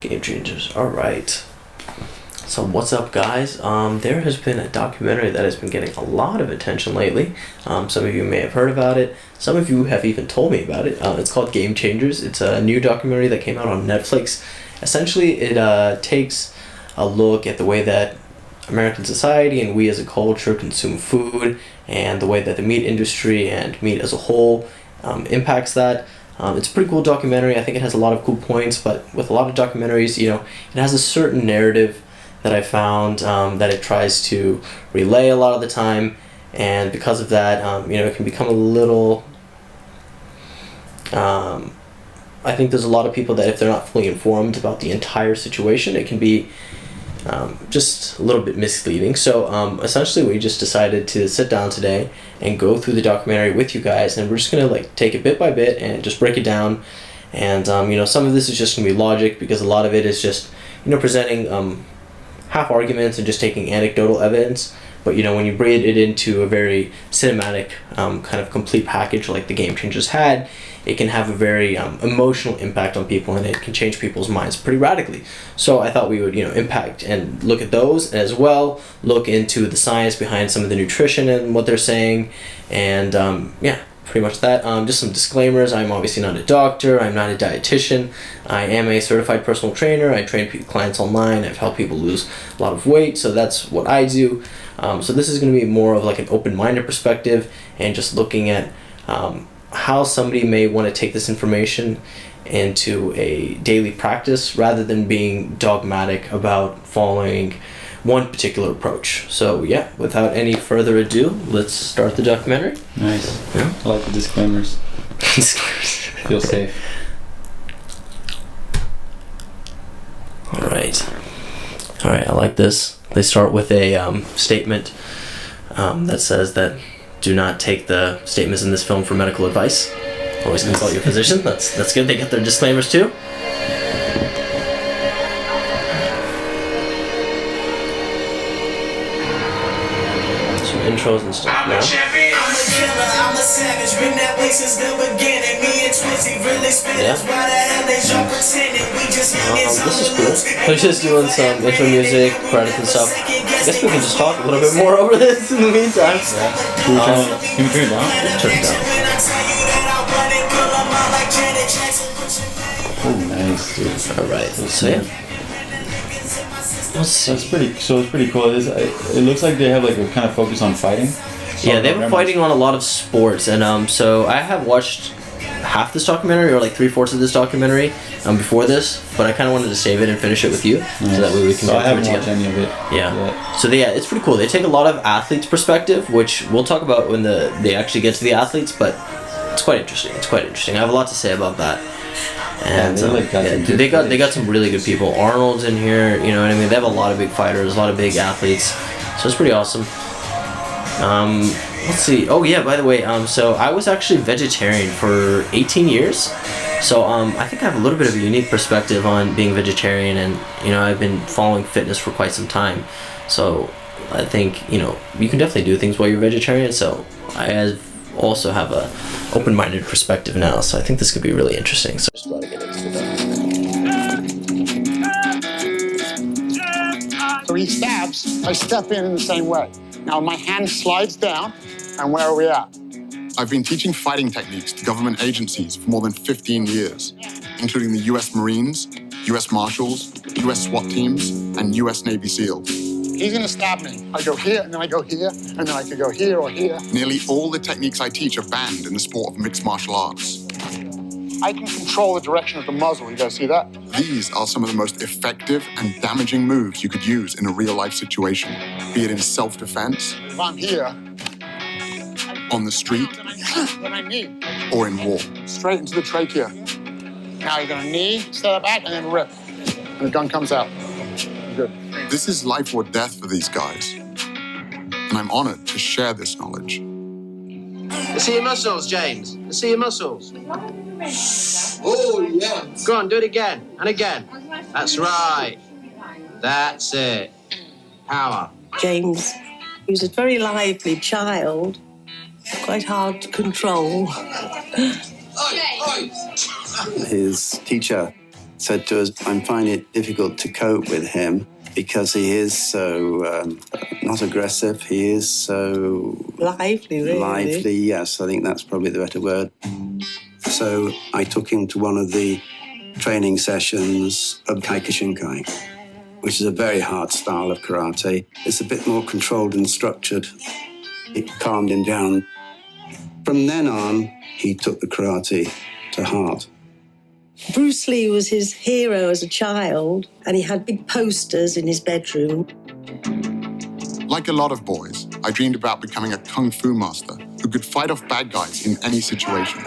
Game changers. All right. So what's up, guys? There has been a documentary that has been getting a lot of attention lately. Some of you may have heard about it. Some of you have even told me about it. It's called Game Changers. It's a new documentary that came out on Netflix. Essentially, it takes a look at the way that American society and we as a culture consume food, and the way that the meat industry and meat as a whole impacts that. It's a pretty cool documentary. I think it has a lot of cool points, but with a lot of documentaries, it has a certain narrative that I found that it tries to relay a lot of the time, and because of that, it can become a little... I think there's a lot of people that if they're not fully informed about the entire situation, it can be just a little bit misleading. So essentially we just decided to sit down today and go through the documentary with you guys, and we're just gonna take it bit by bit and just break it down. And some of this is just gonna be logic, because a lot of it is just presenting half arguments and just taking anecdotal evidence. But when you bring it into a very cinematic kind of complete package like the Game Changers had, it can have a very emotional impact on people, and it can change people's minds pretty radically. So I thought we would impact and look at those, as well look into the science behind some of the nutrition and what they're saying. And pretty much that. Just some disclaimers: I'm obviously not a doctor, I'm not a dietitian, I am a certified personal trainer. I train clients online, I've helped people lose a lot of weight, so that's what I do. So this is going to be more of an open-minded perspective, and just looking at how somebody may want to take this information into a daily practice, rather than being dogmatic about following one particular approach. So yeah, without any further ado, let's start the documentary. Nice. Yeah. I like the disclaimers. Feel safe. All right, I like this. They start with a statement that says that do not take the statements in this film for medical advice. Always consult your physician. That's good. They get their disclaimers too. Some intros and stuff now. I'm a savage, been that way since the beginning. Me and Twizzy really spitters. Why the hell is y'all pretending? We just this is cool. We're just doing some intro music, credits and stuff. I guess we can just talk a little bit more over this in the meantime. Yeah. Can we turn it down? Turn it down. Oh, nice, dude. Alright, so yeah. Let's see. It's pretty cool. It looks like they have a kind of focus on fighting. Yeah, they've been fighting on a lot of sports, and so I have watched half this documentary, or 3/4 of this documentary before this, but I kind of wanted to save it and finish it with you, so that way we can go through it haven't together. watched any of it. Yeah. Yet. So it's pretty cool. They take a lot of athletes' perspective, which we'll talk about when they actually get to the athletes, but it's quite interesting. I have a lot to say about that. And they got some really good people. Arnold's in here, you know what I mean? They have a lot of big fighters, a lot of big athletes, so it's pretty awesome. Let's see. Oh yeah, by the way, so I was actually vegetarian for 18 years. So I think I have a little bit of a unique perspective on being vegetarian, and I've been following fitness for quite some time. So I think you can definitely do things while you're vegetarian. So I also have a open-minded perspective now. So I think this could be really interesting. So just want to get into that. So he stabs, I step in the same way. Now my hand slides down, and where are we at? I've been teaching fighting techniques to government agencies for more than 15 years, including the US Marines, US Marshals, US SWAT teams, and US Navy SEALs. He's gonna stab me. I go here, and then I go here, and then I could go here or here. Nearly all the techniques I teach are banned in the sport of mixed martial arts. I can control the direction of the muzzle. You guys see that? These are some of the most effective and damaging moves you could use in a real-life situation, be it in self-defense, If I'm here, on the street, then I knee. or in war. Straight into the trachea. Now you're gonna knee, step back, and then rip. And the gun comes out. Good. This is life or death for these guys, and I'm honored to share this knowledge. Let's see your muscles, James. Let's see your muscles. Oh, yeah. Go on, do it again and again. That's right. That's it. Power. James, he was a very lively child, quite hard to control. Oi, oi. His teacher said to us, I'm finding it difficult to cope with him because he is so not aggressive, he is so... Lively, really. Lively, yes, I think that's probably the better word. So I took him to one of the training sessions of Kyokushinkai, which is a very hard style of karate. It's a bit more controlled and structured. It calmed him down. From then on, he took the karate to heart. Bruce Lee was his hero as a child, and he had big posters in his bedroom. Like a lot of boys, I dreamed about becoming a kung fu master who could fight off bad guys in any situation.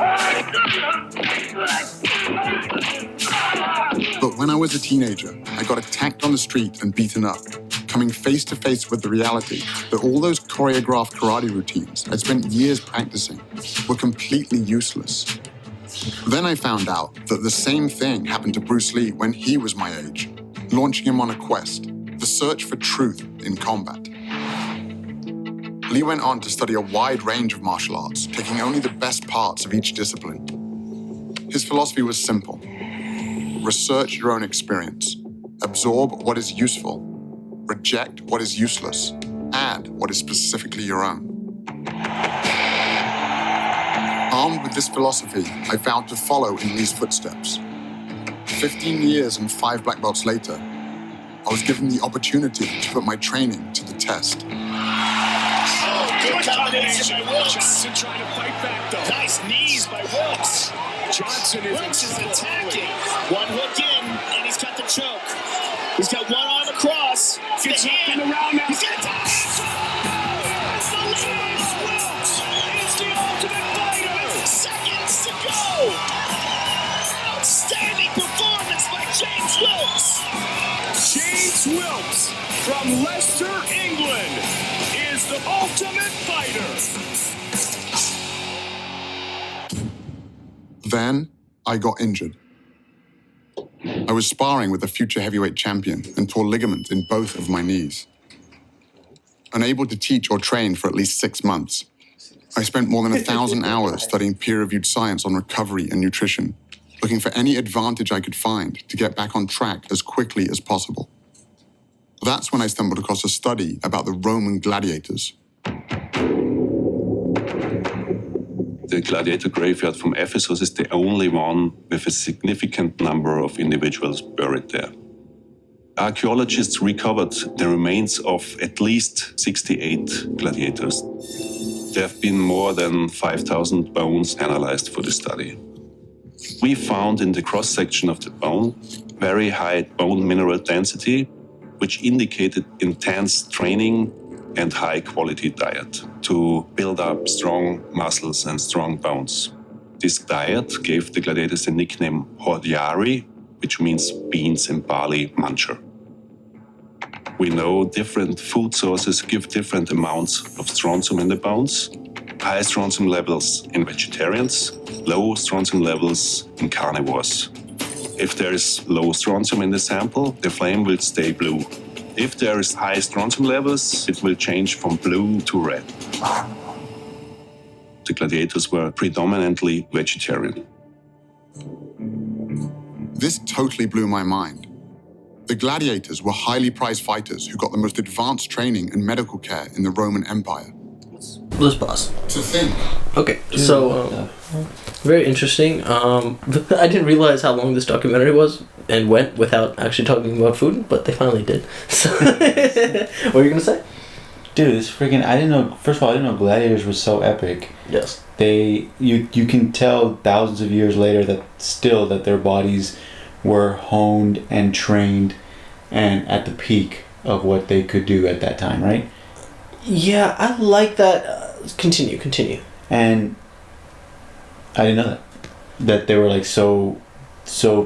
But when I was a teenager, I got attacked on the street and beaten up, coming face to face with the reality that all those choreographed karate routines I'd spent years practicing were completely useless. Then I found out that the same thing happened to Bruce Lee when he was my age, launching him on a quest, the search for truth in combat. Lee went on to study a wide range of martial arts, taking only the best parts of each discipline. His philosophy was simple. Research your own experience, absorb what is useful, reject what is useless, add what is specifically your own. Armed with this philosophy, I vowed to follow in Lee's footsteps. 15 years and 5 black belts later, I was given the opportunity to put my training to the test. Good combination by Wilkes. Johnson trying to fight back, though. Nice knees by Wilkes. Wilkes is attacking. One hook in, and he's got the choke. He's got one arm across. Gets up and around now. He's got a James Wilkes is the ultimate fighter. Seconds to go. Outstanding performance by James Wilkes. James Wilkes from Leicester, England, is the ultimate fighter. Then I got injured. I was sparring with a future heavyweight champion and tore ligaments in both of my knees. Unable to teach or train for at least 6 months, I spent more than 1,000 hours studying peer-reviewed science on recovery and nutrition, looking for any advantage I could find to get back on track as quickly as possible. That's when I stumbled across a study about the Roman gladiators. The gladiator graveyard from Ephesus is the only one with a significant number of individuals buried there. Archaeologists recovered the remains of at least 68 gladiators. There have been more than 5,000 bones analyzed for the study. We found in the cross-section of the bone very high bone mineral density, which indicated intense training and high-quality diet to build up strong muscles and strong bones. This diet gave the gladiators the nickname Hordiari, which means beans and barley muncher. We know different food sources give different amounts of strontium in the bones. High strontium levels in vegetarians, low strontium levels in carnivores. If there is low strontium in the sample, the flame will stay blue. If there is high strontium levels, it will change from blue to red. The gladiators were predominantly vegetarian. This totally blew my mind. The gladiators were highly prized fighters who got the most advanced training and medical care in the Roman Empire. Let's pause. To think. Okay, so very interesting. I didn't realize how long this documentary was and went without actually talking about food, but they finally did. So, what were you gonna say? Dude, it's freaking... I didn't know... First of all, I didn't know gladiators were so epic. Yes. You can tell thousands of years later that their bodies were honed and trained and at the peak of what they could do at that time, right? Yeah, I like that. Continue. And I didn't know that they were like so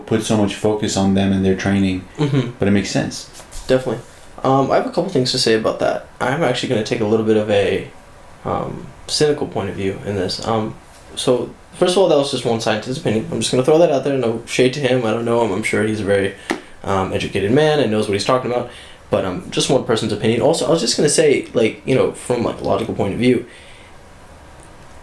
put so much focus on them and their training. Mm-hmm. But it makes sense. Definitely. I have a couple things to say about that. I'm actually going to take a little bit of a cynical point of view in this. So first of all, that was just one scientist's opinion. I'm just going to throw that out there. No shade to him. I don't know him. I'm sure he's a very educated man and knows what he's talking about. But just one person's opinion. Also, I was just going to say, from a logical point of view,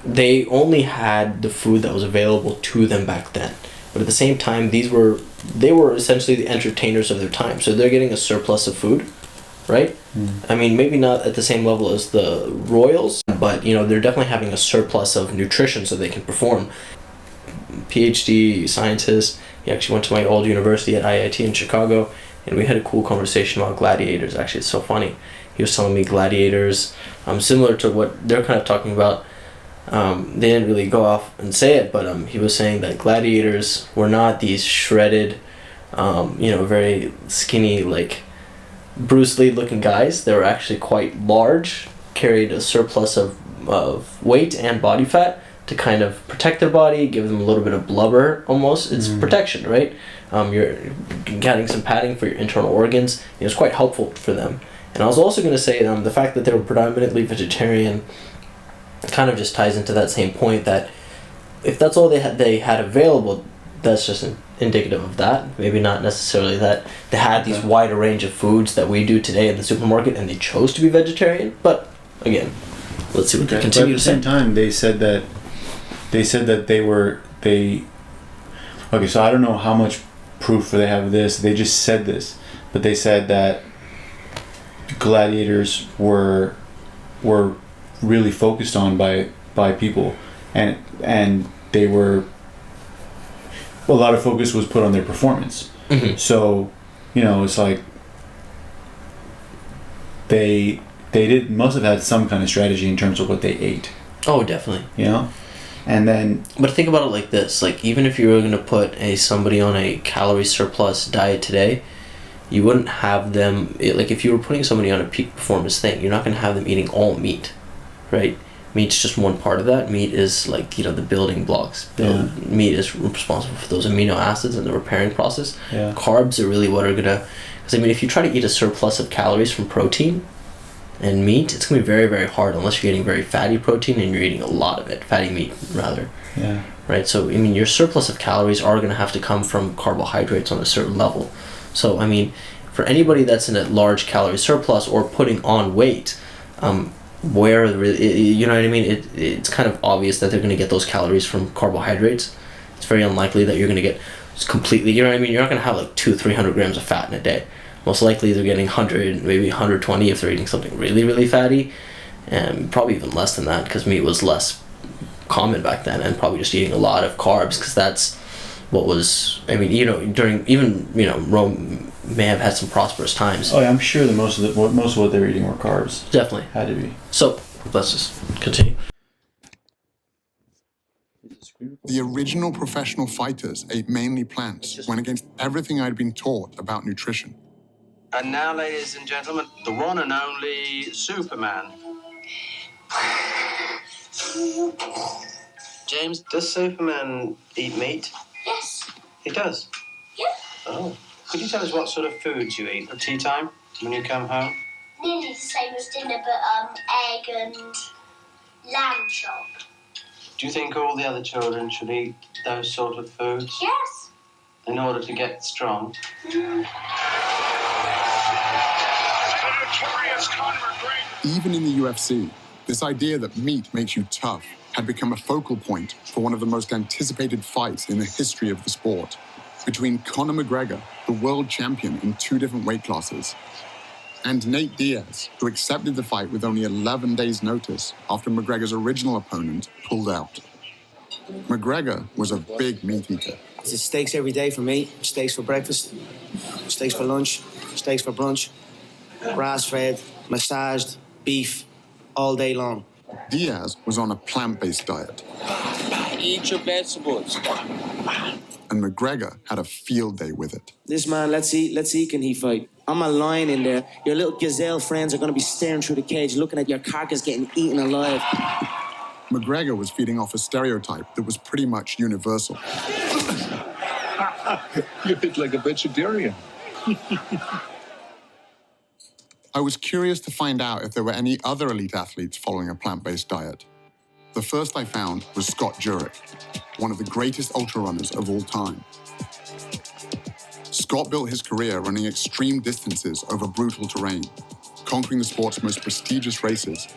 they only had the food that was available to them back then. but at the same time, they were essentially the entertainers of their time. So they're getting a surplus of food, right? I mean, maybe not at the same level as the royals, but they're definitely having a surplus of nutrition so they can perform. PhD scientist, he actually went to my old university at IIT in Chicago, and we had a cool conversation about gladiators. Actually, it's so funny. He was telling me gladiators, similar to what they're kind of talking about. They didn't really go off and say it, but he was saying that gladiators were not these shredded, very skinny, like Bruce Lee looking guys. They were actually quite large, carried a surplus of weight and body fat to kind of protect their body, give them a little bit of blubber almost. It's protection, right? You're getting some padding for your internal organs. It was quite helpful for them. And I was also going to say the fact that they were predominantly vegetarian kind of just ties into that same point, that if that's all they had available, that's just indicative of that. Maybe not necessarily that they had these wider range of foods that we do today in the supermarket and they chose to be vegetarian. But again, let's see what they continue to say. At the same time, they said that okay, so I don't know how much proof they have of this. They just said this, but they said that gladiators were really focused on by people, and they were, a lot of focus was put on their performance. So it's like they must have had some kind of strategy in terms of what they ate. Oh, definitely. And then, but think about it like this: like, even if you were going to put somebody on a calorie surplus diet today, you wouldn't have them, like if you were putting somebody on a peak performance thing, you're not going to have them eating all meat, right? Meat's just one part of that. Meat is like, the building blocks. Meat is responsible for those amino acids and the repairing process. Carbs are really what are going to, because if you try to eat a surplus of calories from protein and meat, it's going to be very, very hard unless you're getting very fatty protein and you're eating a lot of it, fatty meat rather. Right? So, your surplus of calories are going to have to come from carbohydrates on a certain level. So, for anybody that's in a large calorie surplus or putting on weight, where you know what I mean, it's kind of obvious that they're going to get those calories from carbohydrates. It's very unlikely that you're going to get completely, you know what I mean, you're not going to have like 200-300 grams of fat in a day. Most likely they're getting 100, maybe 120 if they're eating something really, really fatty, and probably even less than that because meat was less common back then, and probably just eating a lot of carbs because that's what was, during even, Rome may have had some prosperous times. Oh yeah, I'm sure that most of what they were eating were carbs. Definitely. Had to be. So, let's just continue. The original professional fighters ate mainly plants, went against everything I'd been taught about nutrition. And now, ladies and gentlemen, the one and only Superman. James, does Superman eat meat? Yes. He does? Yeah. Oh. Could you tell us what sort of foods you eat at tea time when you come home? Nearly the same as dinner, but egg and lamb chop. Do you think all the other children should eat those sort of foods? Yes. In order to get strong? Even in the UFC, this idea that meat makes you tough had become a focal point for one of the most anticipated fights in the history of the sport, between Conor McGregor, the world champion in 2 different weight classes, and Nate Diaz, who accepted the fight with only 11 days' notice after McGregor's original opponent pulled out. McGregor was a big meat eater. It's steaks every day for me. Steaks for breakfast, steaks for lunch, steaks for brunch, grass-fed, massaged, beef, all day long. Diaz was on a plant-based diet. Eat your vegetables. And McGregor had a field day with it. This man, let's see, can he fight? I'm a lion in there. Your little gazelle friends are going to be staring through the cage, looking at your carcass getting eaten alive. McGregor was feeding off a stereotype that was pretty much universal. You look like a vegetarian. I was curious to find out if there were any other elite athletes following a plant-based diet. The first I found was Scott Jurek, one of the greatest ultra runners of all time. Scott built his career running extreme distances over brutal terrain, conquering the sport's most prestigious races,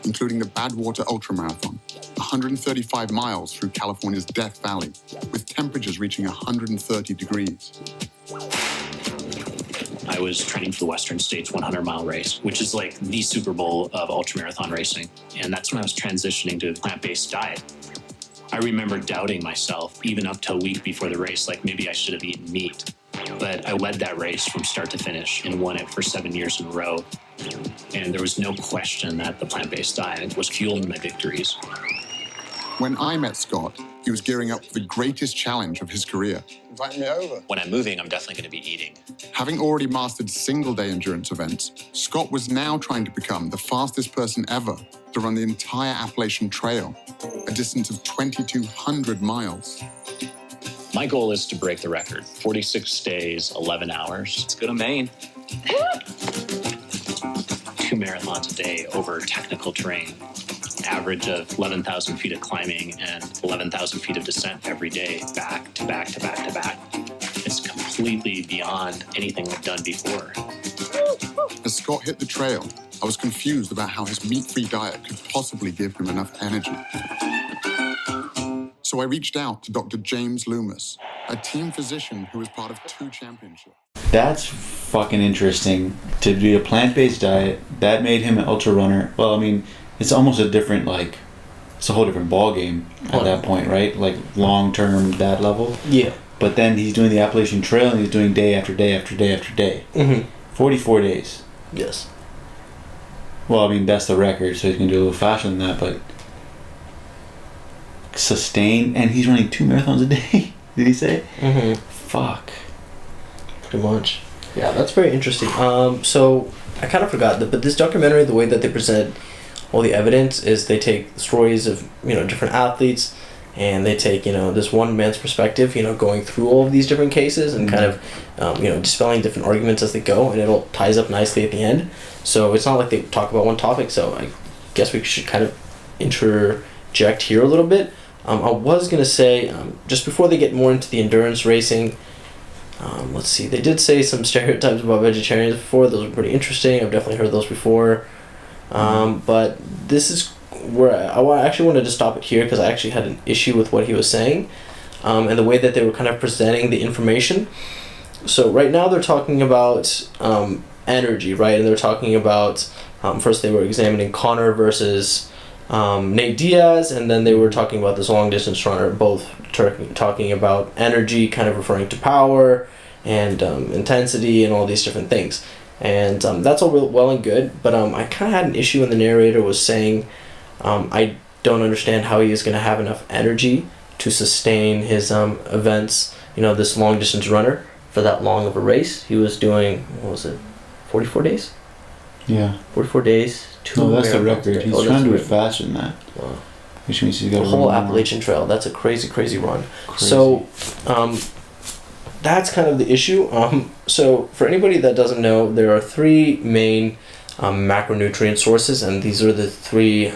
including the Badwater Ultramarathon, 135 miles through California's Death Valley, with temperatures reaching 130 degrees. I was training for the Western States 100-mile race, which is like the Super Bowl of ultramarathon racing. And that's when I was transitioning to a plant-based diet. I remember doubting myself, even up to a week before the race, like maybe I should have eaten meat. But I led that race from start to finish and won it for 7 years in a row. And there was no question that the plant-based diet was fueling my victories. When I met Scott, he was gearing up for the greatest challenge of his career. Invite me over. When I'm moving, I'm definitely going to be eating. Having already mastered single-day endurance events, Scott was now trying to become the fastest person ever to run the entire Appalachian Trail, a distance of 2,200 miles. My goal is to break the record. 46 days, 11 hours. Let's go to Maine. 2 marathons a day over technical terrain. Average of 11,000 feet of climbing and 11,000 feet of descent every day, back to back to back to back. It's completely beyond anything we've done before. As Scott hit the trail, I was confused about how his meat-free diet could possibly give him enough energy. So I reached out to Dr. James Loomis, a team physician who was part of 2 championships. That's fucking interesting. To do a plant-based diet, that made him an ultra runner. Well, I mean, it's almost a different, like, it's a whole different ball game at that point, right? Like, long-term, that level. Yeah. But then he's doing the Appalachian Trail, and he's doing day after day after day after day. 44 days. Yes. Well, I mean, that's the record, so he's going to do a little faster than that, but sustain, and he's running 2 marathons a day. Did he say? Fuck. Pretty much. Yeah, that's very interesting. So I kind of forgot that, but this documentary, the way that they present all the evidence is they take stories of, you know, different athletes, and they take, you know, this one man's perspective, you know, going through all of these different cases and kind of, you know, dispelling different arguments as they go, and it all ties up nicely at the end. So it's not like they talk about one topic. So I guess we should kind of interject here a little bit. I was going to say, just before they get more into the endurance racing, let's see, they did say some stereotypes about vegetarians before. Those were pretty interesting. I've definitely heard those before. But this is where I actually wanted to stop it here, because I actually had an issue with what he was saying, and the way that they were kind of presenting the information. So right now they're talking about energy, right? And they're talking about, first they were examining Connor versus Nate Diaz, and then they were talking about this long distance runner, both talking about energy, kind of referring to power and intensity and all these different things. And that's all well and good, but I kind of had an issue when the narrator was saying, I don't understand how he is going to have enough energy to sustain his events, you know, this long distance runner for that long of a race. He was doing, what was it, 44 days? Yeah. 44 days. No, that's the record. He's trying to do it faster than that. Wow. Which means he's got the whole Appalachian Trail. That's a crazy, crazy run. Crazy. So, that's kind of the issue. So for anybody that doesn't know, there are 3 main macronutrient sources, and these are the 3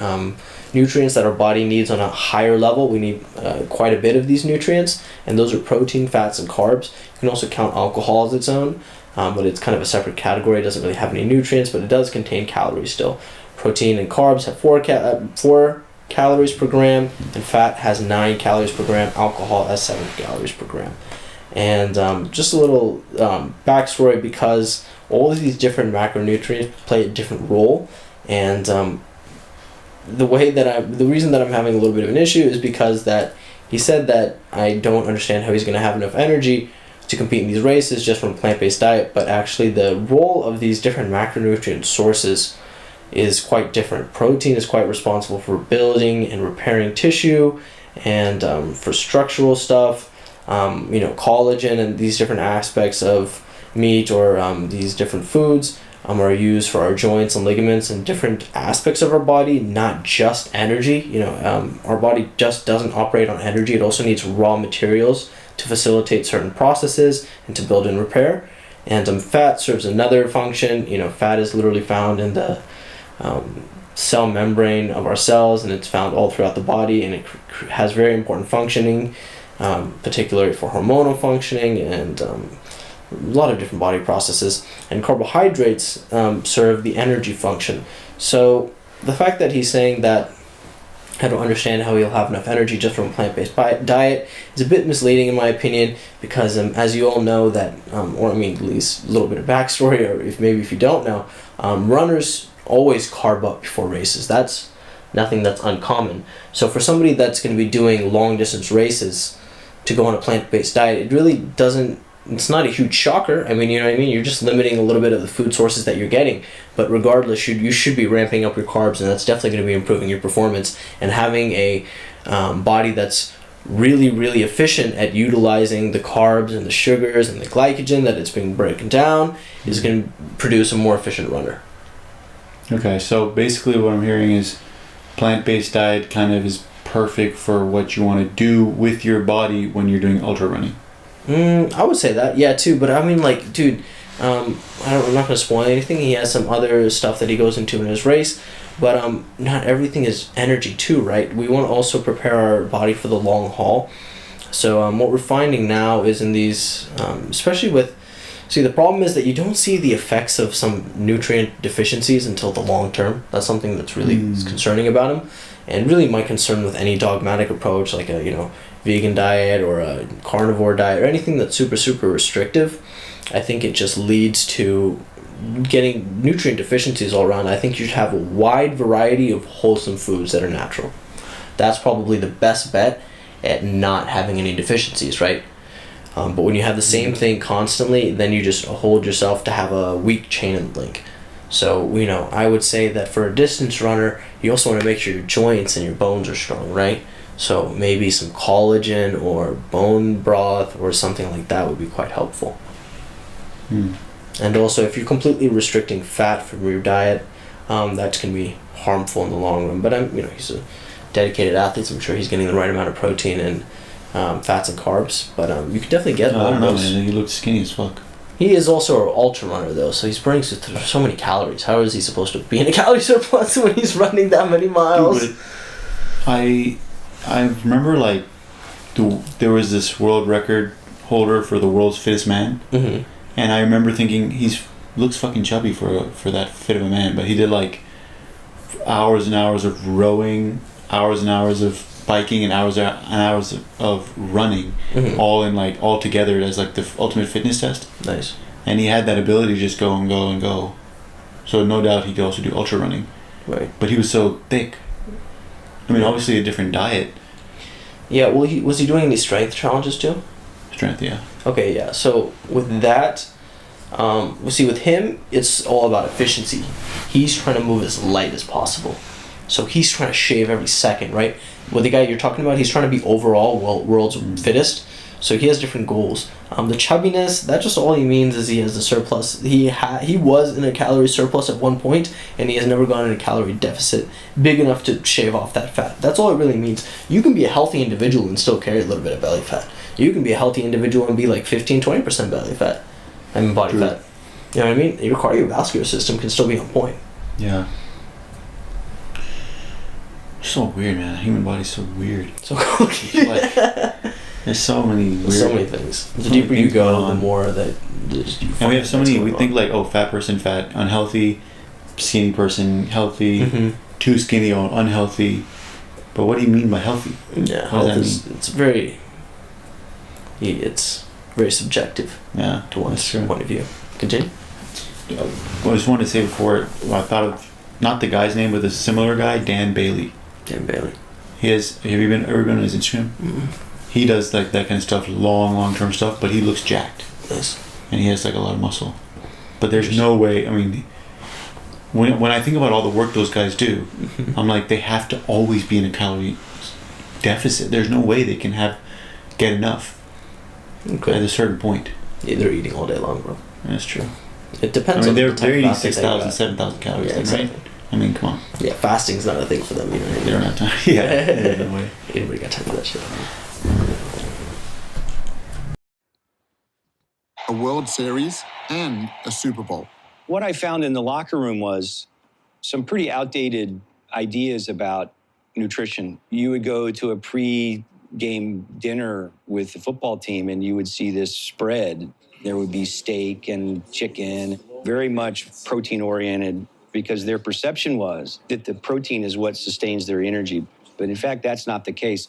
nutrients that our body needs on a higher level. We need quite a bit of these nutrients, and those are protein, fats, and carbs. You can also count alcohol as its own, but it's kind of a separate category. It doesn't really have any nutrients, but it does contain calories still. Protein and carbs have 4 calories per gram, and fat has 9 calories per gram. Alcohol has 7 calories per gram. And just a little backstory, because all of these different macronutrients play a different role, and the reason that I'm having a little bit of an issue is because that he said that I don't understand how he's going to have enough energy to compete in these races just from a plant-based diet, but actually the role of these different macronutrient sources is quite different. Protein is quite responsible for building and repairing tissue, and for structural stuff. You know, collagen and these different aspects of meat or these different foods are used for our joints and ligaments and different aspects of our body, not just energy. You know, our body just doesn't operate on energy. It also needs raw materials to facilitate certain processes and to build and repair. And fat serves another function. You know, fat is literally found in the cell membrane of our cells, and it's found all throughout the body, and it has very important functioning, particularly for hormonal functioning and a lot of different body processes. And carbohydrates serve the energy function. So the fact that he's saying that I don't understand how he'll have enough energy just from a plant-based diet is a bit misleading in my opinion, because as you all know that, or I mean at least a little bit of backstory, or if you don't know, runners always carb up before races. That's nothing that's uncommon. So for somebody that's going to be doing long-distance races to go on a plant-based diet, it really doesn't, it's not a huge shocker. I mean, you know what I mean? You're just limiting a little bit of the food sources that you're getting. But regardless, you should be ramping up your carbs, and that's definitely going to be improving your performance. And having a body that's really, really efficient at utilizing the carbs and the sugars and the glycogen that it's being broken down is going to produce a more efficient runner. Okay, so basically what I'm hearing is plant-based diet kind of is perfect for what you want to do with your body when you're doing ultra running. I would say that, yeah, too. But I mean, like, dude, I'm not going to spoil anything. He has some other stuff that he goes into in his race. But not everything is energy, too, right? We want to also prepare our body for the long haul. So what we're finding now is in these, especially with, see, the problem is that you don't see the effects of some nutrient deficiencies until the long term. That's something that's really concerning about him. And really my concern with any dogmatic approach, like a, vegan diet or a carnivore diet or anything that's super, super restrictive, I think it just leads to getting nutrient deficiencies all around. I think you should have a wide variety of wholesome foods that are natural. That's probably the best bet at not having any deficiencies, right? But when you have the same thing constantly, then you just hold yourself to have a weak chain and link. So, I would say that for a distance runner, you also want to make sure your joints and your bones are strong, right? So maybe some collagen or bone broth or something like that would be quite helpful. And also, if you're completely restricting fat from your diet, that's going to be harmful in the long run. But he's a dedicated athlete, so I'm sure he's getting the right amount of protein and fats and carbs. But you can definitely get all I don't know, those. man. He looks skinny as fuck. He is also an ultra runner, though, so he's burning so many calories. How is he supposed to be in a calorie surplus when he's running that many miles? Dude, I remember, like, there was this world record holder for the world's fittest man, and I remember thinking looks fucking chubby for that fit of a man, but he did like hours and hours of rowing, hours and hours of biking, and hours of running, all together as like the ultimate fitness test. Nice. And he had that ability to just go and go and go. So no doubt he could also do ultra running. Right. But he was so thick. I mean, obviously a different diet. Yeah, well, was he doing any strength challenges too? Strength, yeah. Okay, yeah. So with that, with him, it's all about efficiency. He's trying to move as light as possible. So he's trying to shave every second, right? With the guy you're talking about, he's trying to be overall world's fittest. So he has different goals. The chubbiness, that just all he means is he has a surplus. He was in a calorie surplus at one point, and he has never gone in a calorie deficit big enough to shave off that fat. That's all it really means. You can be a healthy individual and still carry a little bit of belly fat. You can be a healthy individual and be like 15-20% belly fat. I mean body fat. You know what I mean? Your cardiovascular system can still be on point. Yeah. So weird, man. The human body's so weird. So cool. There's so many weird... So many things. The deeper you go, the more that... And we have so many... We think like, fat person, fat, unhealthy. Skinny person, healthy. Too skinny or unhealthy. But what do you mean by healthy? Yeah, health is... It's very subjective. Yeah, to one's point of view. Continue. I just wanted to say before, I thought of... Not the guy's name, but a similar guy, Dan Bailey. Dan Bailey. He has... Have you ever been on his Instagram? He does like that kind of stuff, long-term stuff, but he looks jacked. Yes. And he has like a lot of muscle. But there's no way, I mean, when I think about all the work those guys do, I'm like, they have to always be in a calorie deficit. There's no way they can get enough at a certain point. Yeah, they're eating all day long, bro. That's true. It depends on the they're eating 6,000, 7,000 calories, yeah, exactly. right? I mean, come on. Yeah, fasting's not a thing for them, you know. They don't have time. Yeah, no way. Anybody got time for that shit? A World Series and a Super Bowl. What I found in the locker room was some pretty outdated ideas about nutrition. You would go to a pre-game dinner with the football team and you would see this spread. There would be steak and chicken, very much protein-oriented because their perception was that the protein is what sustains their energy. But in fact, that's not the case.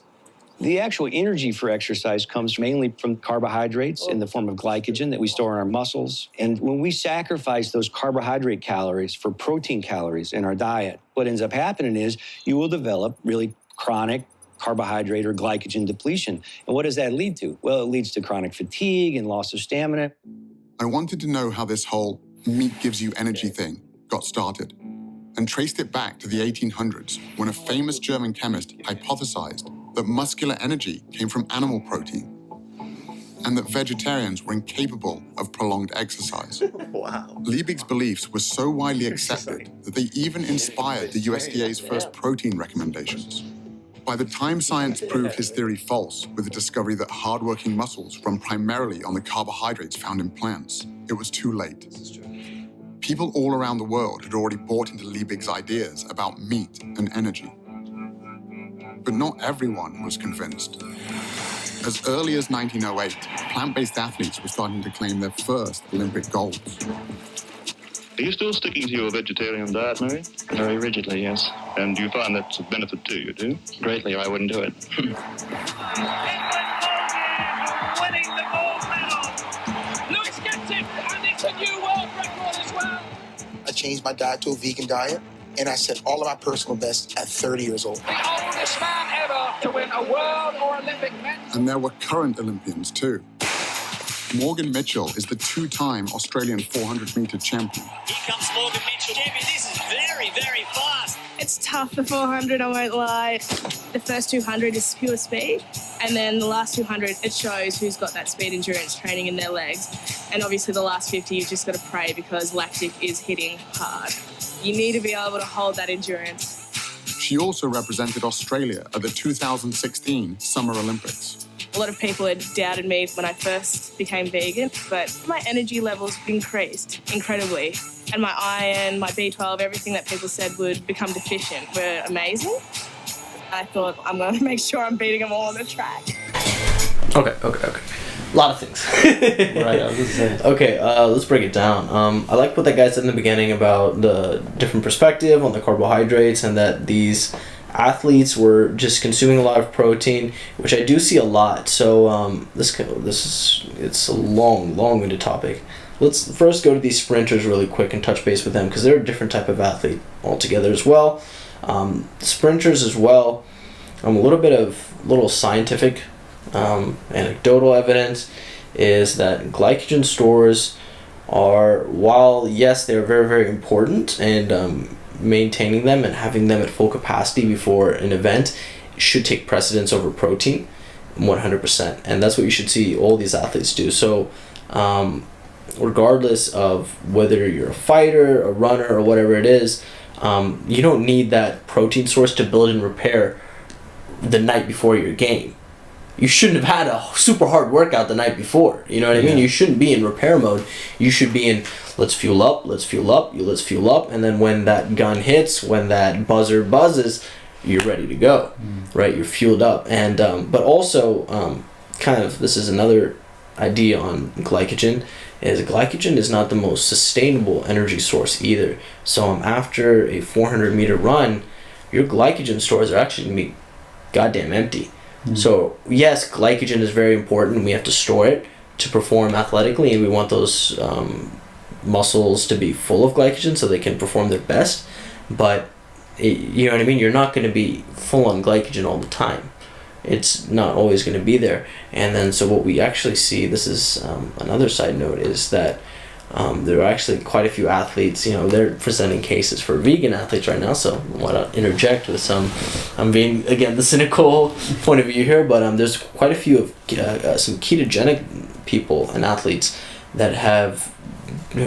The actual energy for exercise comes mainly from carbohydrates in the form of glycogen that we store in our muscles. And when we sacrifice those carbohydrate calories for protein calories in our diet, what ends up happening is you will develop really chronic carbohydrate or glycogen depletion. And what does that lead to? Well, it leads to chronic fatigue and loss of stamina. I wanted to know how this whole meat gives you energy thing got started, and traced it back to the 1800s when a famous German chemist hypothesized that muscular energy came from animal protein and that vegetarians were incapable of prolonged exercise. Wow. Liebig's beliefs were so widely accepted that they even inspired the USDA's first protein recommendations. By the time science proved his theory false with the discovery that hardworking muscles run primarily on the carbohydrates found in plants, it was too late. People all around the world had already bought into Liebig's ideas about meat and energy. But not everyone was convinced. As early as 1908, plant-based athletes were starting to claim their first Olympic golds. Are you still sticking to your vegetarian diet, Mary? Very rigidly, yes. And do you find that's a benefit to you, do you? Greatly, or I wouldn't do it. Winning the gold medal! Lewis gets it, and it's a new world record as well! I changed my diet to a vegan diet, and I set all of my personal bests at 30 years old. The oldest man ever to win a world or Olympic medal. And there were current Olympians too. Morgan Mitchell is the two-time Australian 400-meter champion. Here comes Morgan Mitchell. Jamie, this is very, very fast. It's tough, the 400, I won't lie. The first 200 is pure speed, and then the last 200, it shows who's got that speed endurance training in their legs. And obviously the last 50, you've just got to pray because lactic is hitting hard. You need to be able to hold that endurance. She also represented Australia at the 2016 Summer Olympics. A lot of people had doubted me when I first became vegan, but my energy levels increased incredibly. And my iron, my B12, everything that people said would become deficient were amazing. I thought, I'm going to make sure I'm beating them all on the track. Okay. A lot of things. Right, I was gonna say. Okay, let's break it down. I like what that guy said in the beginning about the different perspective on the carbohydrates and that these athletes were just consuming a lot of protein, which I do see a lot. So it's a long-winded topic. Let's first go to these sprinters really quick and touch base with them because they're a different type of athlete altogether as well. Sprinters as well. A little scientific anecdotal evidence is that glycogen stores are, while yes they're very, very important, and maintaining them and having them at full capacity before an event should take precedence over protein 100%, and that's what you should see all these athletes do. So regardless of whether you're a fighter, a runner, or whatever it is, you don't need that protein source to build and repair the night before your game. You shouldn't have had a super hard workout the night before. You know what I mean? You shouldn't be in repair mode. You should be in let's fuel up, and then when that gun hits, when that buzzer buzzes, you're ready to go, right? You're fueled up. And but also, kind of, this is another idea on glycogen, is glycogen is not the most sustainable energy source either. So after a 400-meter run, your glycogen stores are actually going to be goddamn empty. So yes, glycogen is very important. We have to store it to perform athletically, and we want those muscles to be full of glycogen so they can perform their best. But you know what I mean? You're not going to be full on glycogen all the time. It's not always going to be there. And then so what we actually see, this is another side note, is that there are actually quite a few athletes, they're presenting cases for vegan athletes right now, so I want to interject with some, I'm being, again, the cynical point of view here, but there's quite a few of some ketogenic people and athletes that have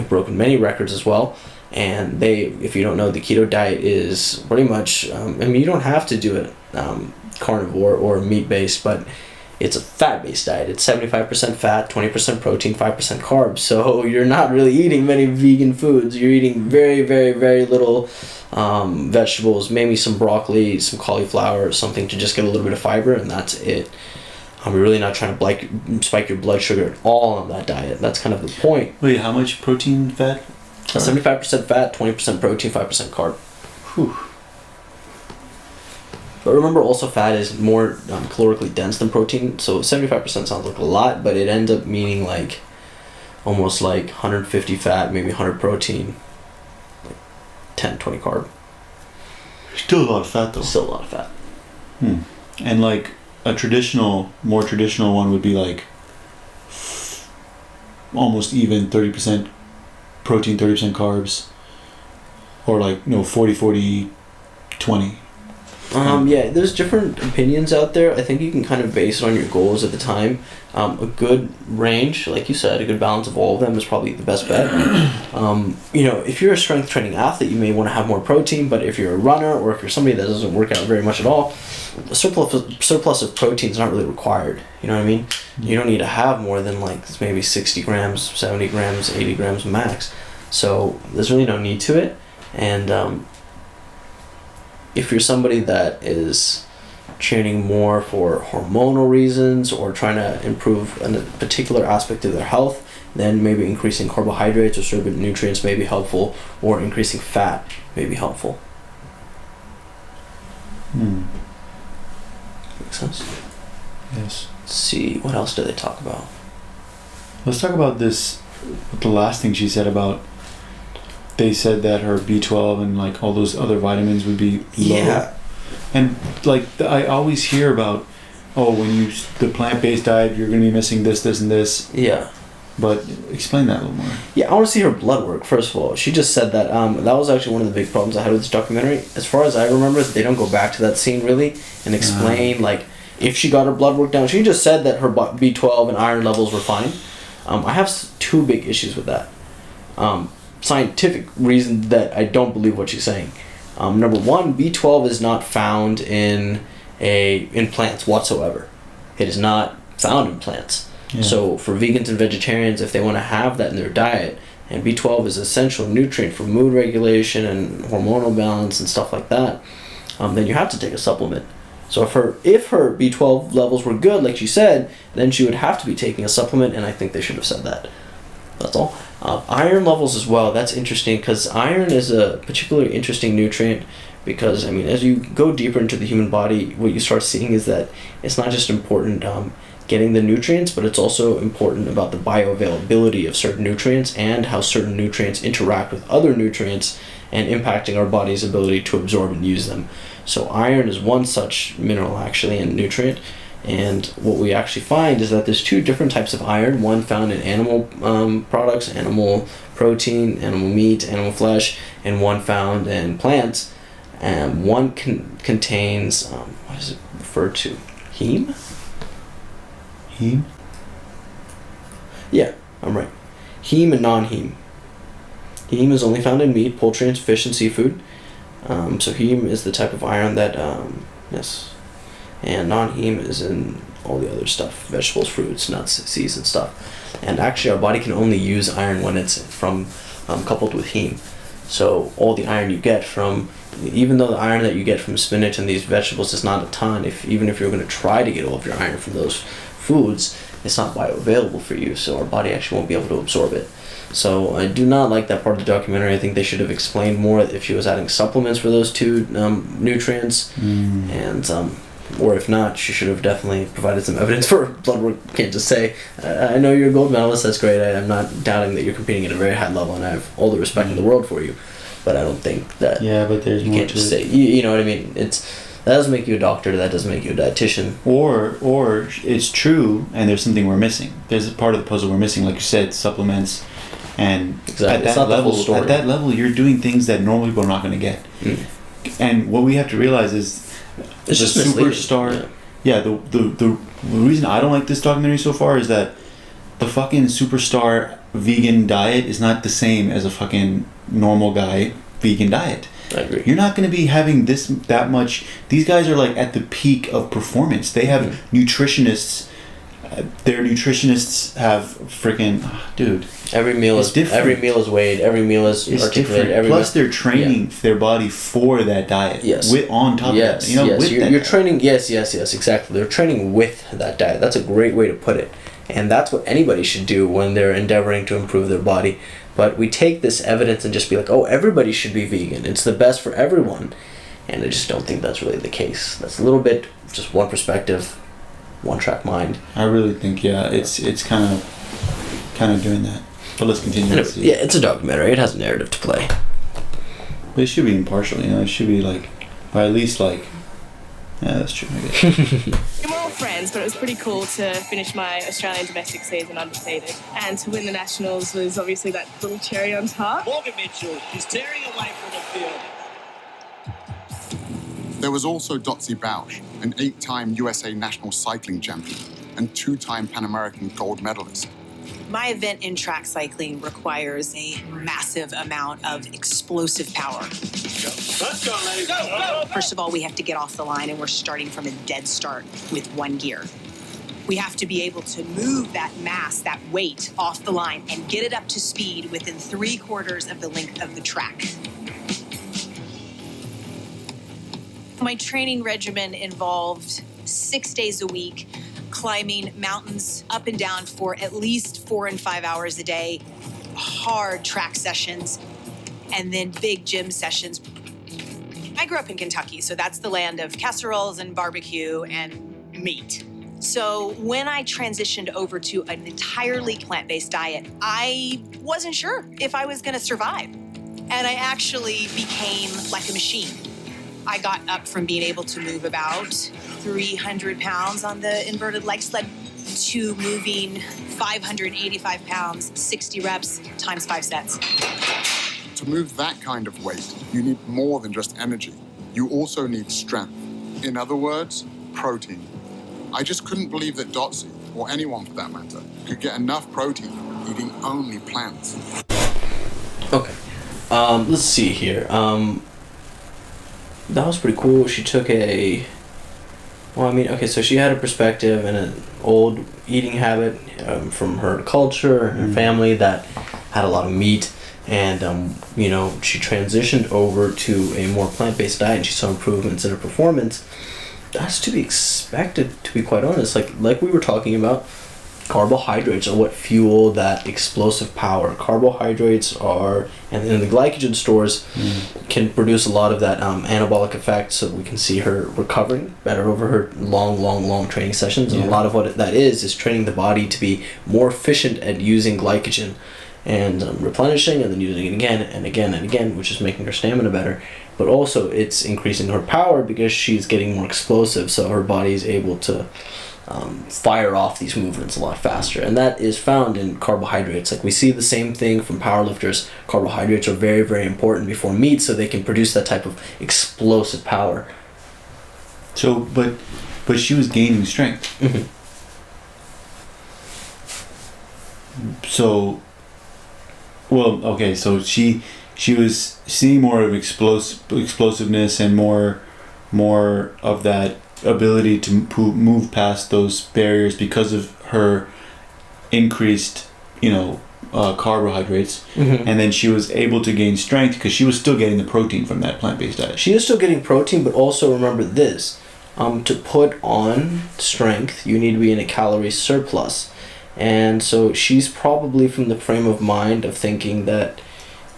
broken many records as well. And if you don't know, the keto diet is pretty much, you don't have to do it carnivore or meat-based, but it's a fat-based diet. It's 75% fat, 20% protein, 5% carbs. So you're not really eating many vegan foods. You're eating very, very, very little vegetables, maybe some broccoli, some cauliflower, or something to just get a little bit of fiber, and that's it. You're really not trying to spike your blood sugar at all on that diet. That's kind of the point. Wait, how much protein, fat, 75% fat, 20% protein, 5% carb. Whew. But remember, also fat is more calorically dense than protein, so 75% sounds like a lot, but it ends up meaning like almost like 150 fat, maybe 100 protein, like 10, 20 carb. Still a lot of fat though. Still a lot of fat. And like a more traditional one would be like almost even 30% protein, 30% carbs, or like 40 20. Yeah, there's different opinions out there. I think you can kind of base it on your goals at the time. A good range, like you said, a good balance of all of them is probably the best bet. If you're a strength training athlete, you may want to have more protein, but if you're a runner or if you're somebody that doesn't work out very much at all, a surplus of protein is not really required. You know what I mean? You don't need to have more than like maybe 60 grams, 70 grams, 80 grams max. So there's really no need to it. And if you're somebody that is training more for hormonal reasons or trying to improve a particular aspect of their health, then maybe increasing carbohydrates or certain nutrients may be helpful, or increasing fat may be helpful. Makes sense? Yes. Let's see, what else do they talk about? Let's talk about this, the last thing she said about, they said that her B12 and like all those other vitamins would be low. Yeah. And like I always hear about, when the plant-based diet, you're going to be missing this, and this. Yeah. But explain that a little more. Yeah, I want to see her blood work, first of all. She just said that that was actually one of the big problems I had with this documentary. As far as I remember, they don't go back to that scene really and explain like if she got her blood work down. She just said that her B12 and iron levels were fine. I have two big issues with that. Scientific reason that I don't believe what she's saying. Number one, B12 is not found in plants whatsoever. It is not found in plants. Yeah. So for vegans and vegetarians, if they want to have that in their diet, and B12 is an essential nutrient for mood regulation and hormonal balance and stuff like that, then you have to take a supplement. So if her B12 levels were good, like she said, then she would have to be taking a supplement, and I think they should have said that. That's all. Iron levels as well, that's interesting because iron is a particularly interesting nutrient because, as you go deeper into the human body, what you start seeing is that it's not just important getting the nutrients, but it's also important about the bioavailability of certain nutrients and how certain nutrients interact with other nutrients and impacting our body's ability to absorb and use them. So iron is one such mineral actually and nutrient. And what we actually find is that there's two different types of iron, one found in animal products, animal protein, animal meat, animal flesh, and one found in plants. And one contains, what is it referred to? Heme? Heme? Yeah, I'm right. Heme and non-heme. Heme is only found in meat, poultry, and fish and seafood. So heme is the type of iron that, yes. And non-heme is in all the other stuff, vegetables, fruits, nuts, seeds, and stuff. And actually, our body can only use iron when it's from coupled with heme. So all the iron you get from, even though the iron that you get from spinach and these vegetables is not a ton, even if you're going to try to get all of your iron from those foods, it's not bioavailable for you. So our body actually won't be able to absorb it. So I do not like that part of the documentary. I think they should have explained more if she was adding supplements for those two nutrients, and. Or if not, she should have definitely provided some evidence for blood work. You can't just say, I know you're a gold medalist, that's great. I'm not doubting that you're competing at a very high level, and I have all the respect in the world for you. But I don't think that but there's you more can't just say, you know what I mean? That doesn't make you a doctor, that doesn't make you a dietitian. Or it's true, and there's something we're missing. There's a part of the puzzle we're missing, like you said, supplements. And exactly. at that level, you're doing things that normal people are not going to get. And what we have to realize is, it's just superstar. Yeah, the reason I don't like this documentary so far is that the fucking superstar vegan diet is not the same as a fucking normal guy vegan diet. I agree. You're not going to be having that much. These guys are like at the peak of performance. They have nutritionists. Their nutritionists have freaking dude. Every meal is different. Every meal is weighed. Every meal is articulated. Plus, they're training their body for that diet. Yes. On top of that, you're training. Yes, exactly. They're training with that diet. That's a great way to put it, and that's what anybody should do when they're endeavoring to improve their body. But we take this evidence and just be like, oh, everybody should be vegan. It's the best for everyone. And I just don't think that's really the case. That's a little bit just one perspective, one track mind. I really think, it's kind of doing that. But let's continue. Anyway, yeah, it's a documentary. It has a narrative to play. But it should be impartial, It should be or at least yeah, that's true. I guess. We're all friends, but it was pretty cool to finish my Australian domestic season undefeated. And to win the Nationals was obviously that little cherry on top. Morgan Mitchell is tearing away from the field. There was also Dotsie Bausch, an 8-time USA national cycling champion and 2-time Pan American gold medalist. My event in track cycling requires a massive amount of explosive power. Let's go, ladies. Go. First of all, we have to get off the line, and we're starting from a dead start with one gear. We have to be able to move that mass, that weight, off the line and get it up to speed within 3/4 of the length of the track. My training regimen involved 6 days a week, climbing mountains up and down for at least 4 and 5 hours a day, hard track sessions, and then big gym sessions. I grew up in Kentucky, so that's the land of casseroles and barbecue and meat. So when I transitioned over to an entirely plant-based diet, I wasn't sure if I was gonna survive. And I actually became like a machine. I got up from being able to move about 300 pounds on the inverted leg sled to moving 585 pounds, 60 reps, times 5 sets. To move that kind of weight, you need more than just energy. You also need strength. In other words, protein. I just couldn't believe that Dotsie, or anyone for that matter, could get enough protein eating only plants. Okay. Let's see here. That was pretty cool. She took so she had a perspective and an old eating habit from her culture, her family that had a lot of meat, and she transitioned over to a more plant-based diet and she saw improvements in her performance. That's to be expected, to be quite honest. Like we were talking about, carbohydrates are what fuel that explosive power. Carbohydrates are, and in the glycogen stores, can produce a lot of that anabolic effect, so we can see her recovering better over her long training sessions. And a lot of what that is training the body to be more efficient at using glycogen and replenishing and then using it again and again and again, which is making her stamina better. But also it's increasing her power because she's getting more explosive, so her body is able to fire off these movements a lot faster, and that is found in carbohydrates. Like we see the same thing from powerlifters. Carbohydrates are very, very important before meet, so they can produce that type of explosive power. So, but she was gaining strength. Mm-hmm. So, well, okay. So she was seeing more of explosiveness and more of that ability to move past those barriers because of her increased carbohydrates. Mm-hmm. And then she was able to gain strength because she was still getting the protein from that plant-based diet. She is still getting protein, but also remember this, to put on strength you need to be in a calorie surplus, and so she's probably from the frame of mind of thinking that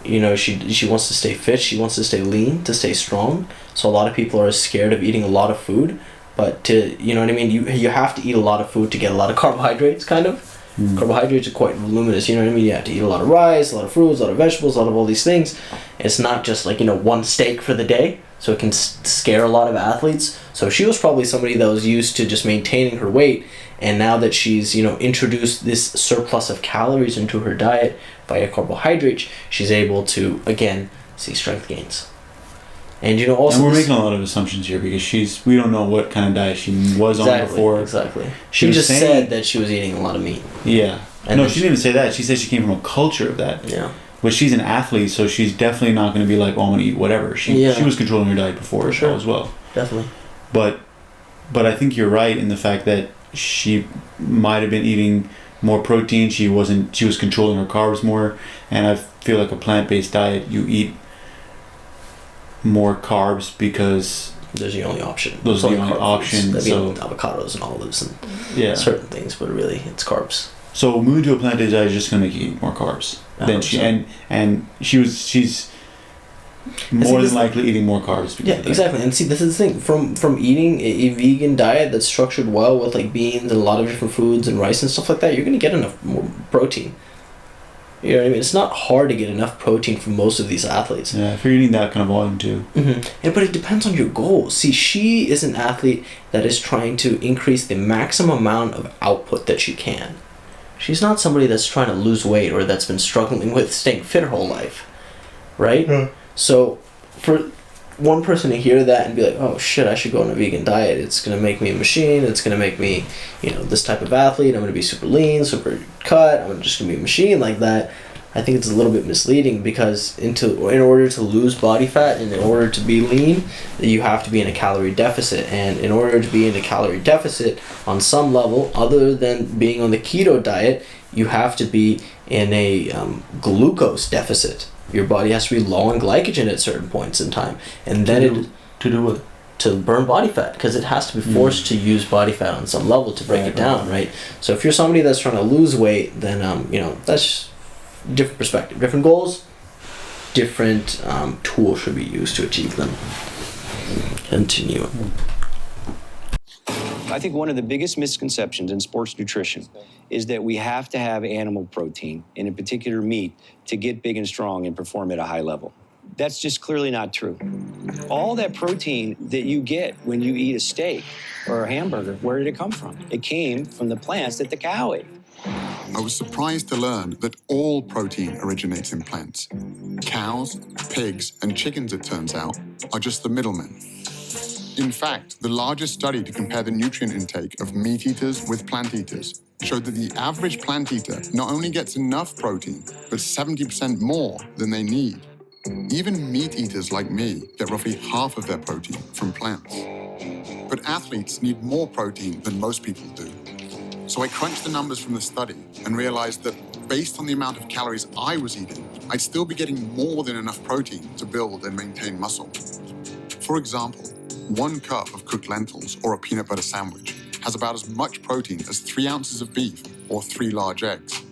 she wants to stay fit, she wants to stay lean, to stay strong. So a lot of people are scared of eating a lot of food, but you have to eat a lot of food to get a lot of carbohydrates, kind of. Carbohydrates are quite voluminous, you have to eat a lot of rice, a lot of fruits, a lot of vegetables, a lot of all these things. It's not just one steak for the day, so it can scare a lot of athletes. So she was probably somebody that was used to just maintaining her weight, and now that she's introduced this surplus of calories into her diet via carbohydrates, she's able to again see strength gains. And also, and we're making a lot of assumptions here because we don't know what kind of diet she was on before. Exactly. She just said that she was eating a lot of meat. Yeah. And no, she didn't even say that. She said she came from a culture of that. Yeah. But she's an athlete, so she's definitely not going to be like, oh, I'm going to eat whatever. She was controlling her diet before as well. Definitely. But I think you're right in the fact that she might have been eating more protein. She was controlling her carbs more. And I feel like a plant-based diet, you eat more carbs because those are the only option. Those are the only options. So avocados and olives and certain things, but really it's carbs. So moving to a plant-based diet is just going to make you eat more carbs. then she's more than likely eating more carbs. Yeah, exactly. And see, this is the thing. From eating a vegan diet that's structured well with like beans and a lot of different foods and rice and stuff like that, you're gonna get enough more protein. You know what I mean? It's not hard to get enough protein from most of these athletes. Yeah, if you're eating that kind of volume too. Mm-hmm. But it depends on your goals. See, she is an athlete that is trying to increase the maximum amount of output that she can. She's not somebody that's trying to lose weight or that's been struggling with staying fit her whole life, right? Yeah. So, for one person to hear that and be like, oh shit, I should go on a vegan diet. It's going to make me a machine. It's going to make me, this type of athlete. I'm going to be super lean, super cut. I'm just going to be a machine like that. I think it's a little bit misleading because in order to lose body fat and in order to be lean, you have to be in a calorie deficit. And in order to be in a calorie deficit on some level, other than being on the keto diet, you have to be in a glucose deficit. Your body has to be low on glycogen at certain points in time, and then to do what? To burn body fat, because it has to be forced to use body fat on some level to break it down, right? So if you're somebody that's trying to lose weight, then that's different perspective, different goals, different tools should be used to achieve them. Continue. I think one of the biggest misconceptions in sports nutrition is that we have to have animal protein, and in particular meat, to get big and strong and perform at a high level. That's just clearly not true. All that protein that you get when you eat a steak or a hamburger, where did it come from? It came from the plants that the cow ate. I was surprised to learn that all protein originates in plants. Cows, pigs, and chickens, it turns out, are just the middlemen. In fact, the largest study to compare the nutrient intake of meat eaters with plant eaters showed that the average plant eater not only gets enough protein, but 70% more than they need. Even meat eaters like me get roughly half of their protein from plants. But athletes need more protein than most people do. So I crunched the numbers from the study and realized that based on the amount of calories I was eating, I'd still be getting more than enough protein to build and maintain muscle. For example, 1 cup of cooked lentils or a peanut butter sandwich has about as much protein as 3 ounces of beef or 3 large eggs.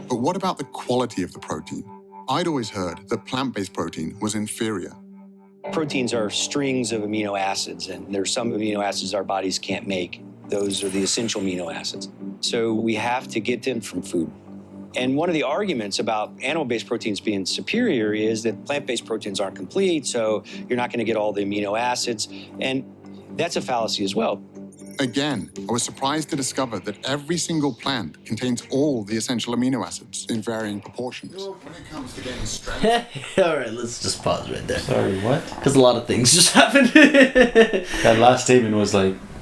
But what about the quality of the protein? I'd always heard that plant-based protein was inferior. Proteins are strings of amino acids, and there's some amino acids our bodies can't make. Those are the essential amino acids. So we have to get them from food. And one of the arguments about animal-based proteins being superior is that plant-based proteins aren't complete, so you're not going to get all the amino acids. And that's a fallacy as well. Again, I was surprised to discover that every single plant contains all the essential amino acids in varying proportions. When it comes to getting strength... Alright, let's just pause right there. Sorry, what? Because a lot of things just happened. That last statement was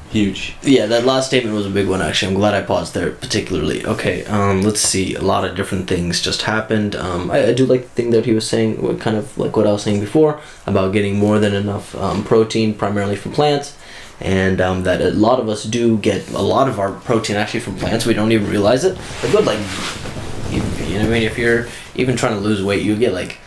huge. Yeah, that last statement was a big one, actually. I'm glad I paused there particularly. Okay, let's see. A lot of different things just happened. I do like the thing that he was saying, kind of like what I was saying before, about getting more than enough protein, primarily from plants. And that a lot of us do get a lot of our protein actually from plants. We don't even realize it. But good, you know what I mean? If you're even trying to lose weight, you get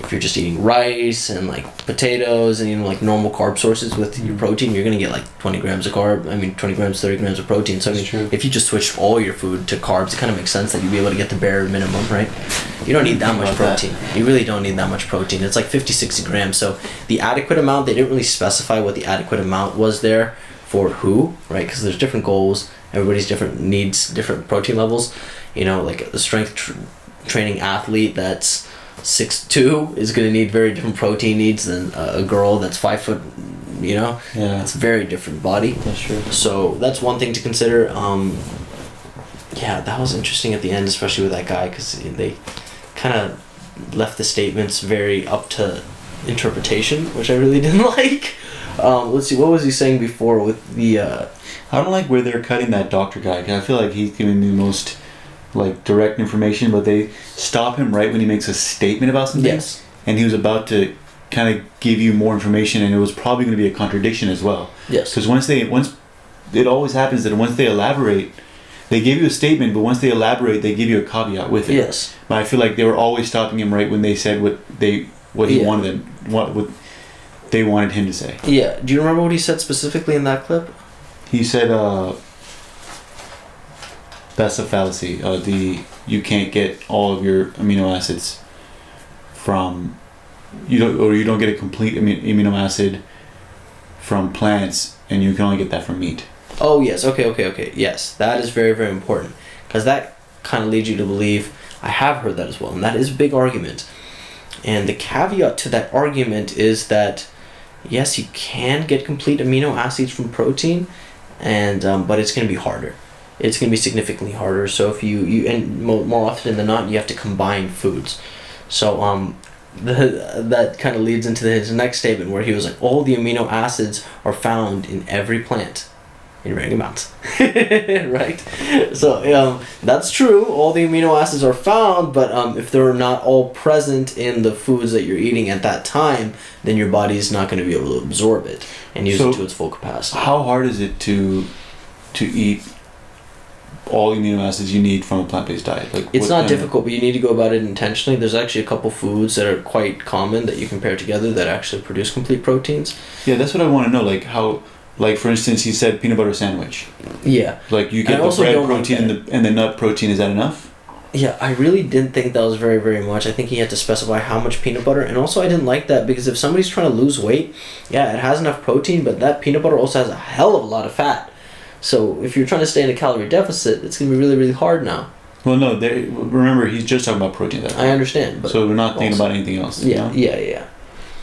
if you're just eating rice and potatoes and normal carb sources with your protein, you're gonna get 20 grams of carb. 20 grams, 30 grams of protein. So if you just switch all your food to carbs, it kind of makes sense that you'd be able to get the bare minimum, right? You don't need that much protein. You really don't need that much protein. It's 50, 60 grams. So the adequate amount, they didn't really specify what the adequate amount was there for who, right? Because there's different goals. Everybody's different needs, different protein levels. A strength training athlete that's 6'2" is going to need very different protein needs than a girl that's 5 foot. Yeah, it's a very different body. That's true. So that's one thing to consider. Yeah, that was interesting at the end, especially with that guy, because they kind of left the statements very up to interpretation, which I really didn't like. Let's see, what was he saying before with the... I don't like where they're cutting that doctor guy. I feel like he's giving the most direct information, but they stop him right when he makes a statement about something. Yes. And he was about to kind of give you more information, and it was probably going to be a contradiction as well. Yes. Because once it always happens that once they elaborate, they give you a statement, but once they elaborate, they give you a caveat with it. Yes. But I feel like they were always stopping him right when they said what he wanted what they wanted him to say. Yeah. Do you remember what he said specifically in that clip? He said, that's a fallacy. you can't get all of your amino acids from you don't get a complete amino acid from plants, and you can only get that from meat. Oh yes, okay. Yes, that is very, very important, because that kind of leads you to believe. I have heard that as well, and that is a big argument. And the caveat to that argument is that yes, you can get complete amino acids from protein, and but it's going to be harder. It's going to be significantly harder. So if you and more often than not, you have to combine foods. So that kind of leads into his next statement, where he was like, all the amino acids are found in every plant in varying amounts. Right? So that's true. All the amino acids are found, but if they're not all present in the foods that you're eating at that time, then your body's not going to be able to absorb it and use it to its full capacity. How hard is it to eat all the amino acids you need from a plant-based diet? Like, it's not difficult, but you need to go about it intentionally. There's actually a couple foods that are quite common that you can pair together that actually produce complete proteins. Yeah, that's what I want to know. Like how, like for instance, he said peanut butter sandwich. Yeah. Like you get the bread protein and the nut protein. Is that enough? Yeah, I really didn't think that was very, very much. I think he had to specify how much peanut butter. And also I didn't like that, because if somebody's trying to lose weight, yeah, it has enough protein, but that peanut butter also has a hell of a lot of fat. So if you're trying to stay in a calorie deficit, it's going to be really, really hard now. Well, no, remember, he's just talking about protein there. I understand. But so we're not thinking about anything else. Yeah, you know? yeah.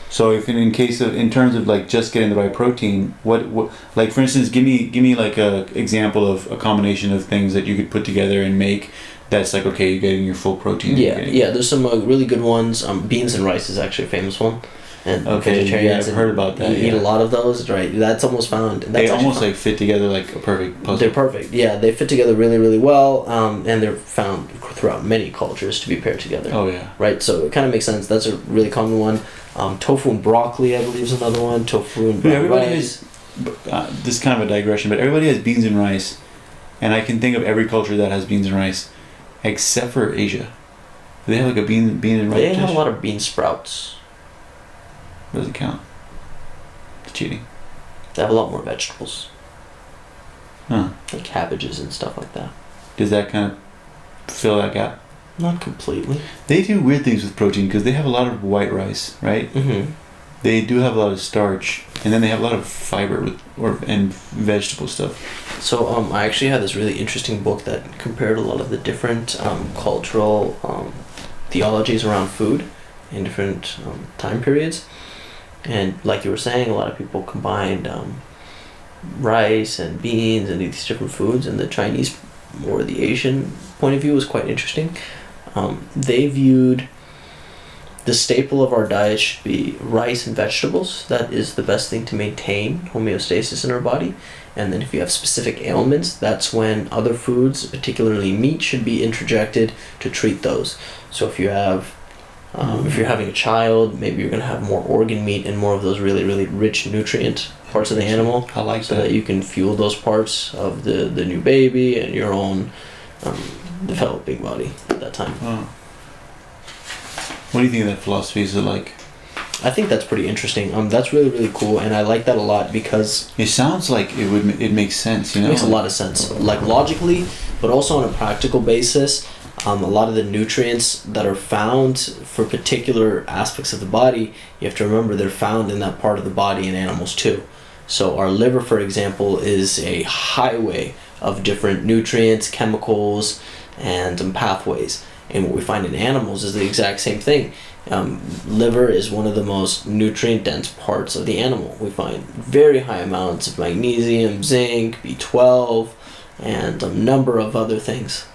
So if in terms of like just getting the right protein, what like for instance, give me like a example of a combination of things that you could put together and make that's like, okay, you're getting your full protein. Yeah. There's some really good ones. Beans and rice is actually a famous one. And vegetarians, I've heard about that. Eat a lot of those, right? That's almost found. They almost like fit together like a perfect puzzle. They're perfect. Yeah, they fit together really, really well, and they're found throughout many cultures to be paired together. Oh yeah. Right, so it kind of makes sense. That's a really common one. Tofu and broccoli, I believe, is another one. Tofu and everybody rice. Has this is kind of a digression, but everybody has beans and rice, and I can think of every culture that has beans and rice, except for Asia. Do they have like a bean and rice? They have a lot of bean sprouts. Doesn't count. It's cheating. They have a lot more vegetables. Huh. Like cabbages and stuff like that. Does that kind of fill that gap? Not completely. They do weird things with protein because they have a lot of white rice, right? Mm-hmm. They do have a lot of starch, and then they have a lot of fiber and vegetable stuff. So I actually had this really interesting book that compared a lot of the different cultural theologies around food in different time periods. And like you were saying, a lot of people combined rice and beans and these different foods, and the Chinese or the Asian point of view was quite interesting. They viewed the staple of our diet should be rice and vegetables. That is the best thing to maintain homeostasis in our body. And then if you have specific ailments, that's when other foods, particularly meat, should be interjected to treat those. So if you have if you're having a child, maybe you're going to have more organ meat and more of those really, really rich nutrient parts of the animal. I like so that you can fuel those parts of the new baby and your own developing body at that time. Oh. What do you think of that philosophy? Is it like? I think that's pretty interesting. That's really, really cool, and I like that a lot because it sounds like it makes sense. You know, it makes a lot of sense, like logically, but also on a practical basis. A lot of the nutrients that are found for particular aspects of the body, you have to remember they're found in that part of the body in animals too. So our liver, for example, is a highway of different nutrients, chemicals, and pathways. And what we find in animals is the exact same thing. Liver is one of the most nutrient-dense parts of the animal. We find very high amounts of magnesium, zinc, B12, and a number of other things.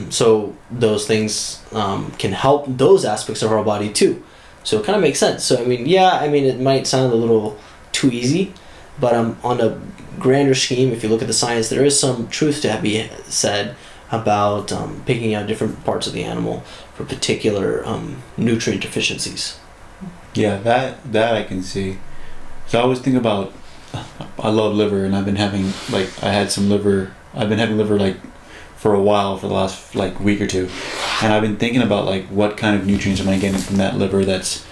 So those things can help those aspects of our body too. So it kind of makes sense. So it might sound a little too easy, but on a grander scheme, if you look at the science, there is some truth to be said about picking out different parts of the animal for particular nutrient deficiencies. Yeah, that I can see. So I always think about, I love liver, and I've been having liver like for a while, for the last like week or two, and I've been thinking about like what kind of nutrients am I getting from that liver that's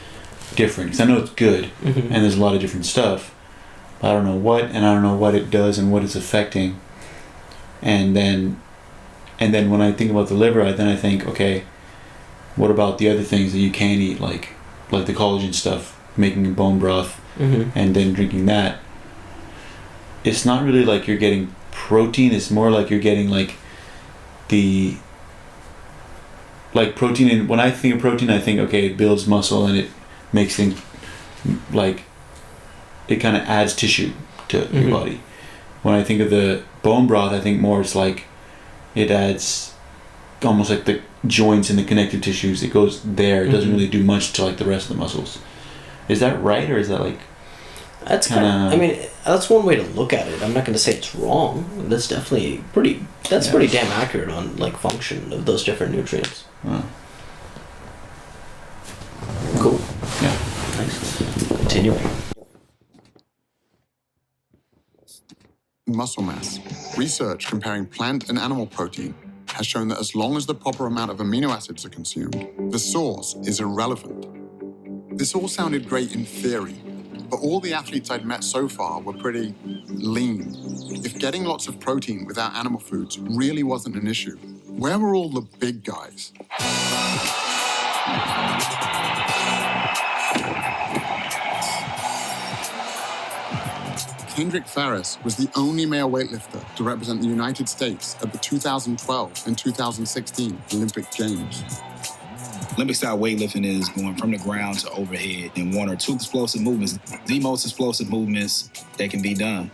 different, because I know it's good, and there's a lot of different stuff, but I don't know what, and I don't know what it does and what it's affecting, and And then when I think about the liver, I think, okay, what about the other things that you can eat, like the collagen stuff, making bone broth, and then drinking that? It's not really like you're getting protein. It's more like you're getting like the protein. And when I think of protein, I think, okay, it builds muscle and it makes things like it kind of adds tissue to your body. When I think of the bone broth, I think more it's like it adds almost like the joints and the connective tissues. It goes there. It doesn't really do much to like the rest of the muscles. Is that right, or is that like? That's kind of. I mean, that's one way to look at it. I'm not going to say it's wrong. That's definitely pretty. That's pretty damn accurate on like function of those different nutrients. Cool. Yeah. Thanks. Continuing. Muscle mass. Research comparing plant and animal protein has shown that as long as the proper amount of amino acids are consumed, the source is irrelevant. This all sounded great in theory, but all the athletes I'd met so far were pretty lean. If getting lots of protein without animal foods really wasn't an issue, where were all the big guys? Kendrick Farris was the only male weightlifter to represent the United States at the 2012 and 2016 Olympic Games. Olympic-style weightlifting is going from the ground to overhead in one or two explosive movements, the most explosive movements that can be done.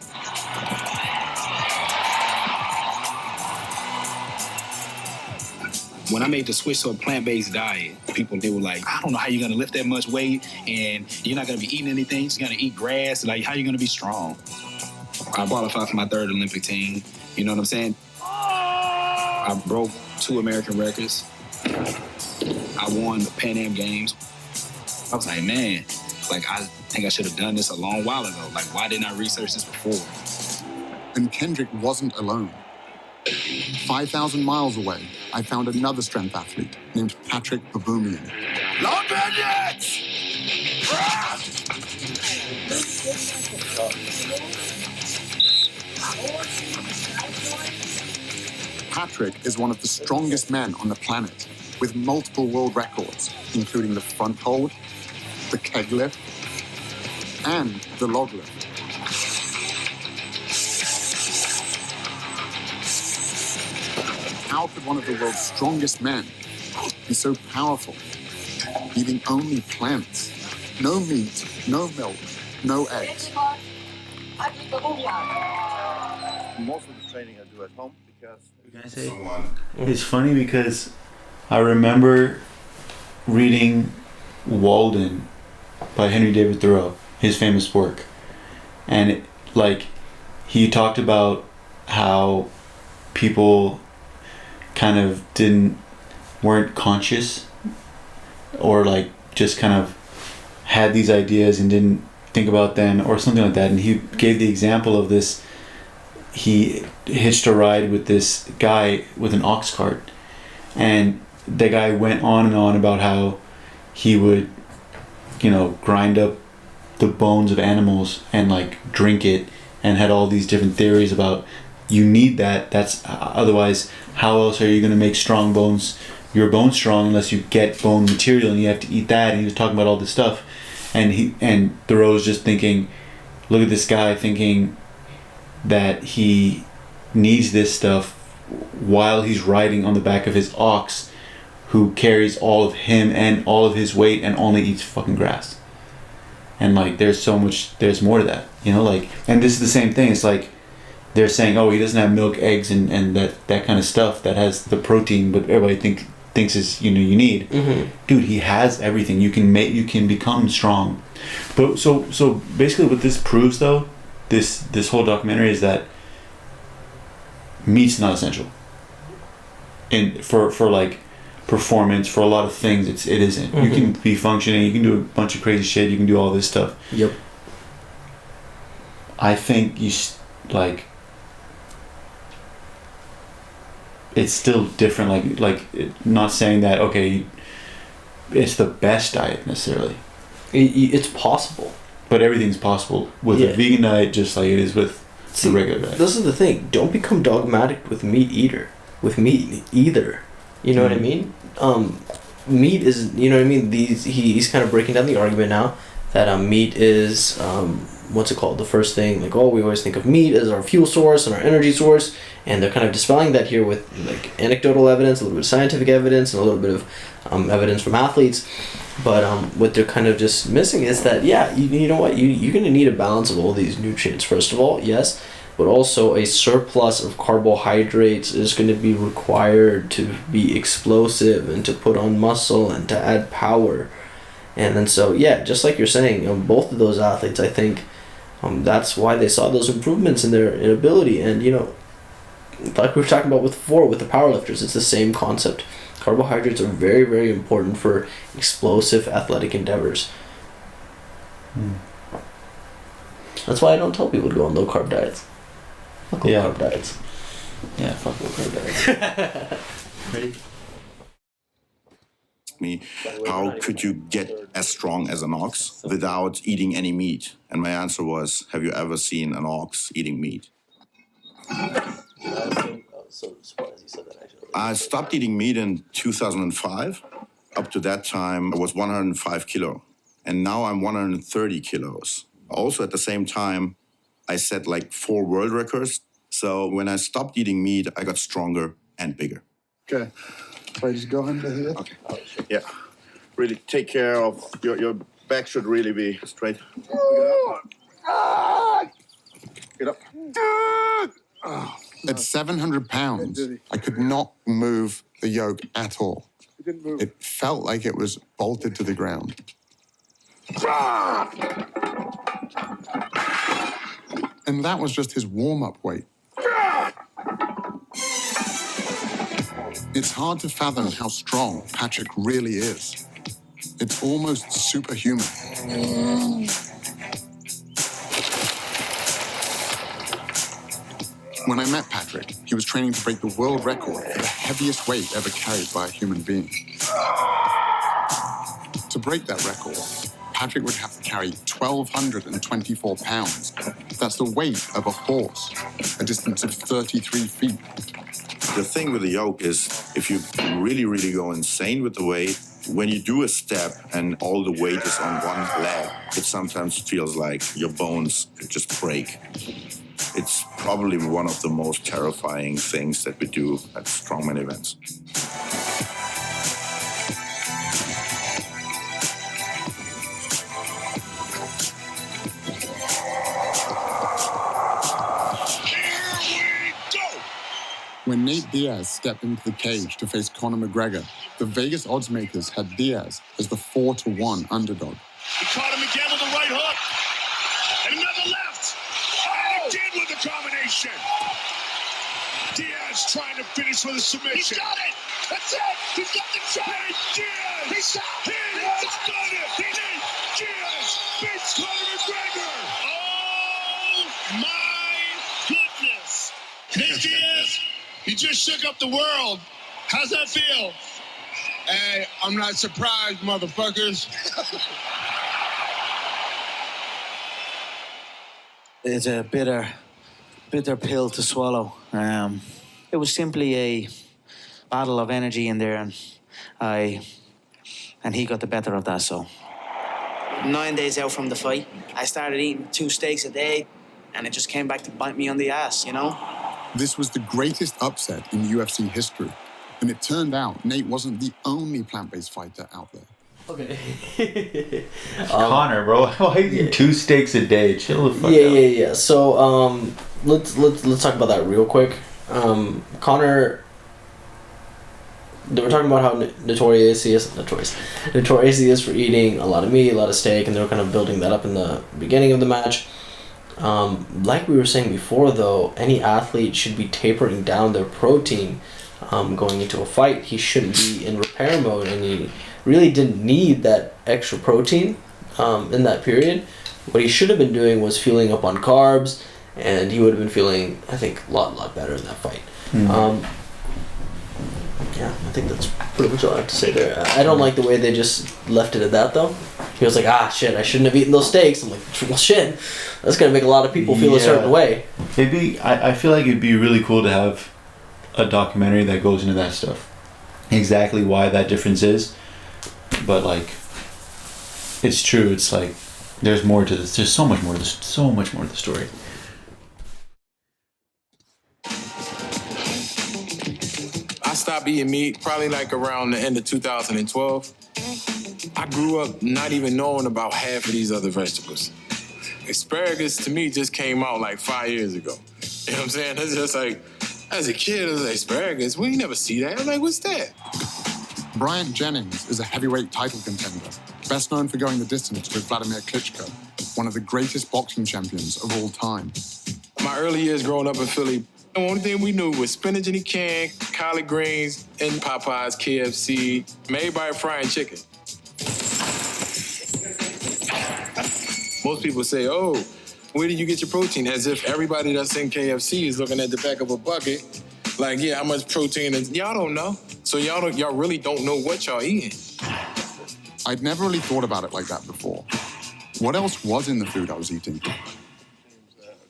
When I made the switch to a plant-based diet, they were like, I don't know how you're going to lift that much weight, and you're not going to be eating anything. You're just going to eat grass. Like, how are you going to be strong? I qualified for my third Olympic team. You know what I'm saying? I broke 2 American records. I won the Pan Am Games. I was like, man, like, I think I should have done this a long while ago. Like, why didn't I research this before? And Kendrick wasn't alone. 5,000 miles away, I found another strength athlete named Patrick Baboumian. Long bandits! Patrick is one of the strongest men on the planet, with multiple world records, including the front hold, the keg lift, and the log lift. How could one of the world's strongest men be so powerful, eating only plants? No meat, no milk, no eggs. Most of the training I do at home because It's funny because I remember reading Walden by Henry David Thoreau, his famous work, and he talked about how people kind of weren't conscious, or like just kind of had these ideas and didn't think about them or something like that. And he gave the example of this. He hitched a ride with this guy with an ox cart, and the guy went on and on about how he would, grind up the bones of animals and like drink it, and had all these different theories about you need that. That's otherwise, how else are you going to make strong bones? Your bones strong unless you get bone material, and you have to eat that. And he was talking about all this stuff, and Thoreau's just thinking, look at this guy thinking that he needs this stuff while he's riding on the back of his ox, who carries all of him and all of his weight and only eats fucking grass. And like, there's more to that, and this is the same thing. It's like they're saying, oh, he doesn't have milk, eggs, and that kind of stuff that has the protein, but everybody thinks is you need. Dude, he has everything. You can become strong. But so basically, what this proves, though, this whole documentary, is that meat's not essential. And for like performance, for a lot of things, it isn't. You can be functioning. You can do a bunch of crazy shit. You can do all this stuff. Yep. I think it's still different. Not saying that it's the best diet necessarily. It's possible, but everything's possible with a vegan diet, just like it is with the regular diet. This is the thing. Don't become dogmatic with meat eater. with meat either. You know what I mean? Meat is, you know what I mean? He's kind of breaking down the argument now that meat is, what's it called? The first thing, like, we always think of meat as our fuel source and our energy source, and they're kind of dispelling that here with like anecdotal evidence, a little bit of scientific evidence, and a little bit of evidence from athletes. But what they're kind of just missing is that, you know what, you're going to need a balance of all these nutrients, first of all, yes, but also a surplus of carbohydrates is going to be required to be explosive and to put on muscle and to add power. And then so, just like you're saying, both of those athletes, I think that's why they saw those improvements in their ability. And, like we were talking about before with the powerlifters, it's the same concept. Carbohydrates are very, very important for explosive athletic endeavors. That's why I don't tell people to go on low carb diets. Fuck low carb diets. Yeah, fuck low carb diets. Ready? Me, how could you get as strong as an ox without eating any meat? And my answer was, have you ever seen an ox eating meat? I stopped eating meat in 2005. Up to that time, I was 105 kilo. And now I'm 130 kilos. Also, at the same time, I set like 4 world records. So when I stopped eating meat, I got stronger and bigger. Okay. So I just go under here? Okay. Yeah. Really take care of your back should really be straight. Get up. At 700 pounds, I could not move the yoke at all. It felt like it was bolted to the ground. And that was just his warm-up weight. It's hard to fathom how strong Patrick really is. It's almost superhuman. When I met Patrick, he was training to break the world record for the heaviest weight ever carried by a human being. To break that record, Patrick would have to carry 1,224 pounds. That's the weight of a horse, a distance of 33 feet. The thing with the yoke is, if you really, really go insane with the weight, when you do a step and all the weight is on one leg, it sometimes feels like your bones just break. It's probably one of the most terrifying things that we do at strongman events. When Nate Diaz stepped into the cage to face Conor McGregor, the Vegas odds makers had Diaz as the 4-1 underdog. He caught him again with a right hook. And another left. And again with the combination. Diaz trying to finish with a submission. He got it. That's it. He's got the shot. Diaz. He's got it. Diaz beats Conor McGregor. Oh, my goodness. Nate Diaz. He just shook up the world. How's that feel? Hey, I'm not surprised, motherfuckers. It's a bitter pill to swallow. It was simply a battle of energy in there, and he got the better of that. So 9 days out from the fight, I started eating 2 steaks a day, and it just came back to bite me on the ass, This was the greatest upset in UFC history. And it turned out Nate wasn't the only plant-based fighter out there. Okay. Connor, bro, why are you eating 2 steaks a day? Chill the fuck out. Yeah. So let's talk about that real quick. Connor, they were talking about how notorious he is for eating a lot of meat, a lot of steak, and they were kind of building that up in the beginning of the match. Like we were saying before, though, any athlete should be tapering down their protein going into a fight. He shouldn't be in repair mode, and he really didn't need that extra protein in that period. What he should have been doing was fueling up on carbs, and he would have been feeling, I think, a lot better in that fight. Mm-hmm. Yeah, I think that's pretty much all I have to say there. I don't like the way they just left it at that, though. He was like, shit, I shouldn't have eaten those steaks. I'm like, well, shit, that's going to make a lot of people feel a certain way. I feel like it'd be really cool to have a documentary that goes into that stuff, exactly why that difference is. But like, it's true. It's like there's more to this. There's so much more to this. So much more to the story. I stopped eating meat probably like around the end of 2012. I grew up not even knowing about half of these other vegetables. Asparagus to me just came out like 5 years ago. You know what I'm saying? It's just like, as a kid, I was like, asparagus? We never see that. I'm like, what's that? Bryant Jennings is a heavyweight title contender, best known for going the distance with Vladimir Klitschko, one of the greatest boxing champions of all time. My early years growing up in Philly, the only thing we knew was spinach in a can, collard greens, and Popeyes, KFC, made by frying chicken. Most people say, oh, where do you get your protein? As if everybody that's in KFC is looking at the back of a bucket, like, yeah, how much protein is... Y'all don't know. So y'all really don't know what y'all eating. I'd never really thought about it like that before. What else was in the food I was eating?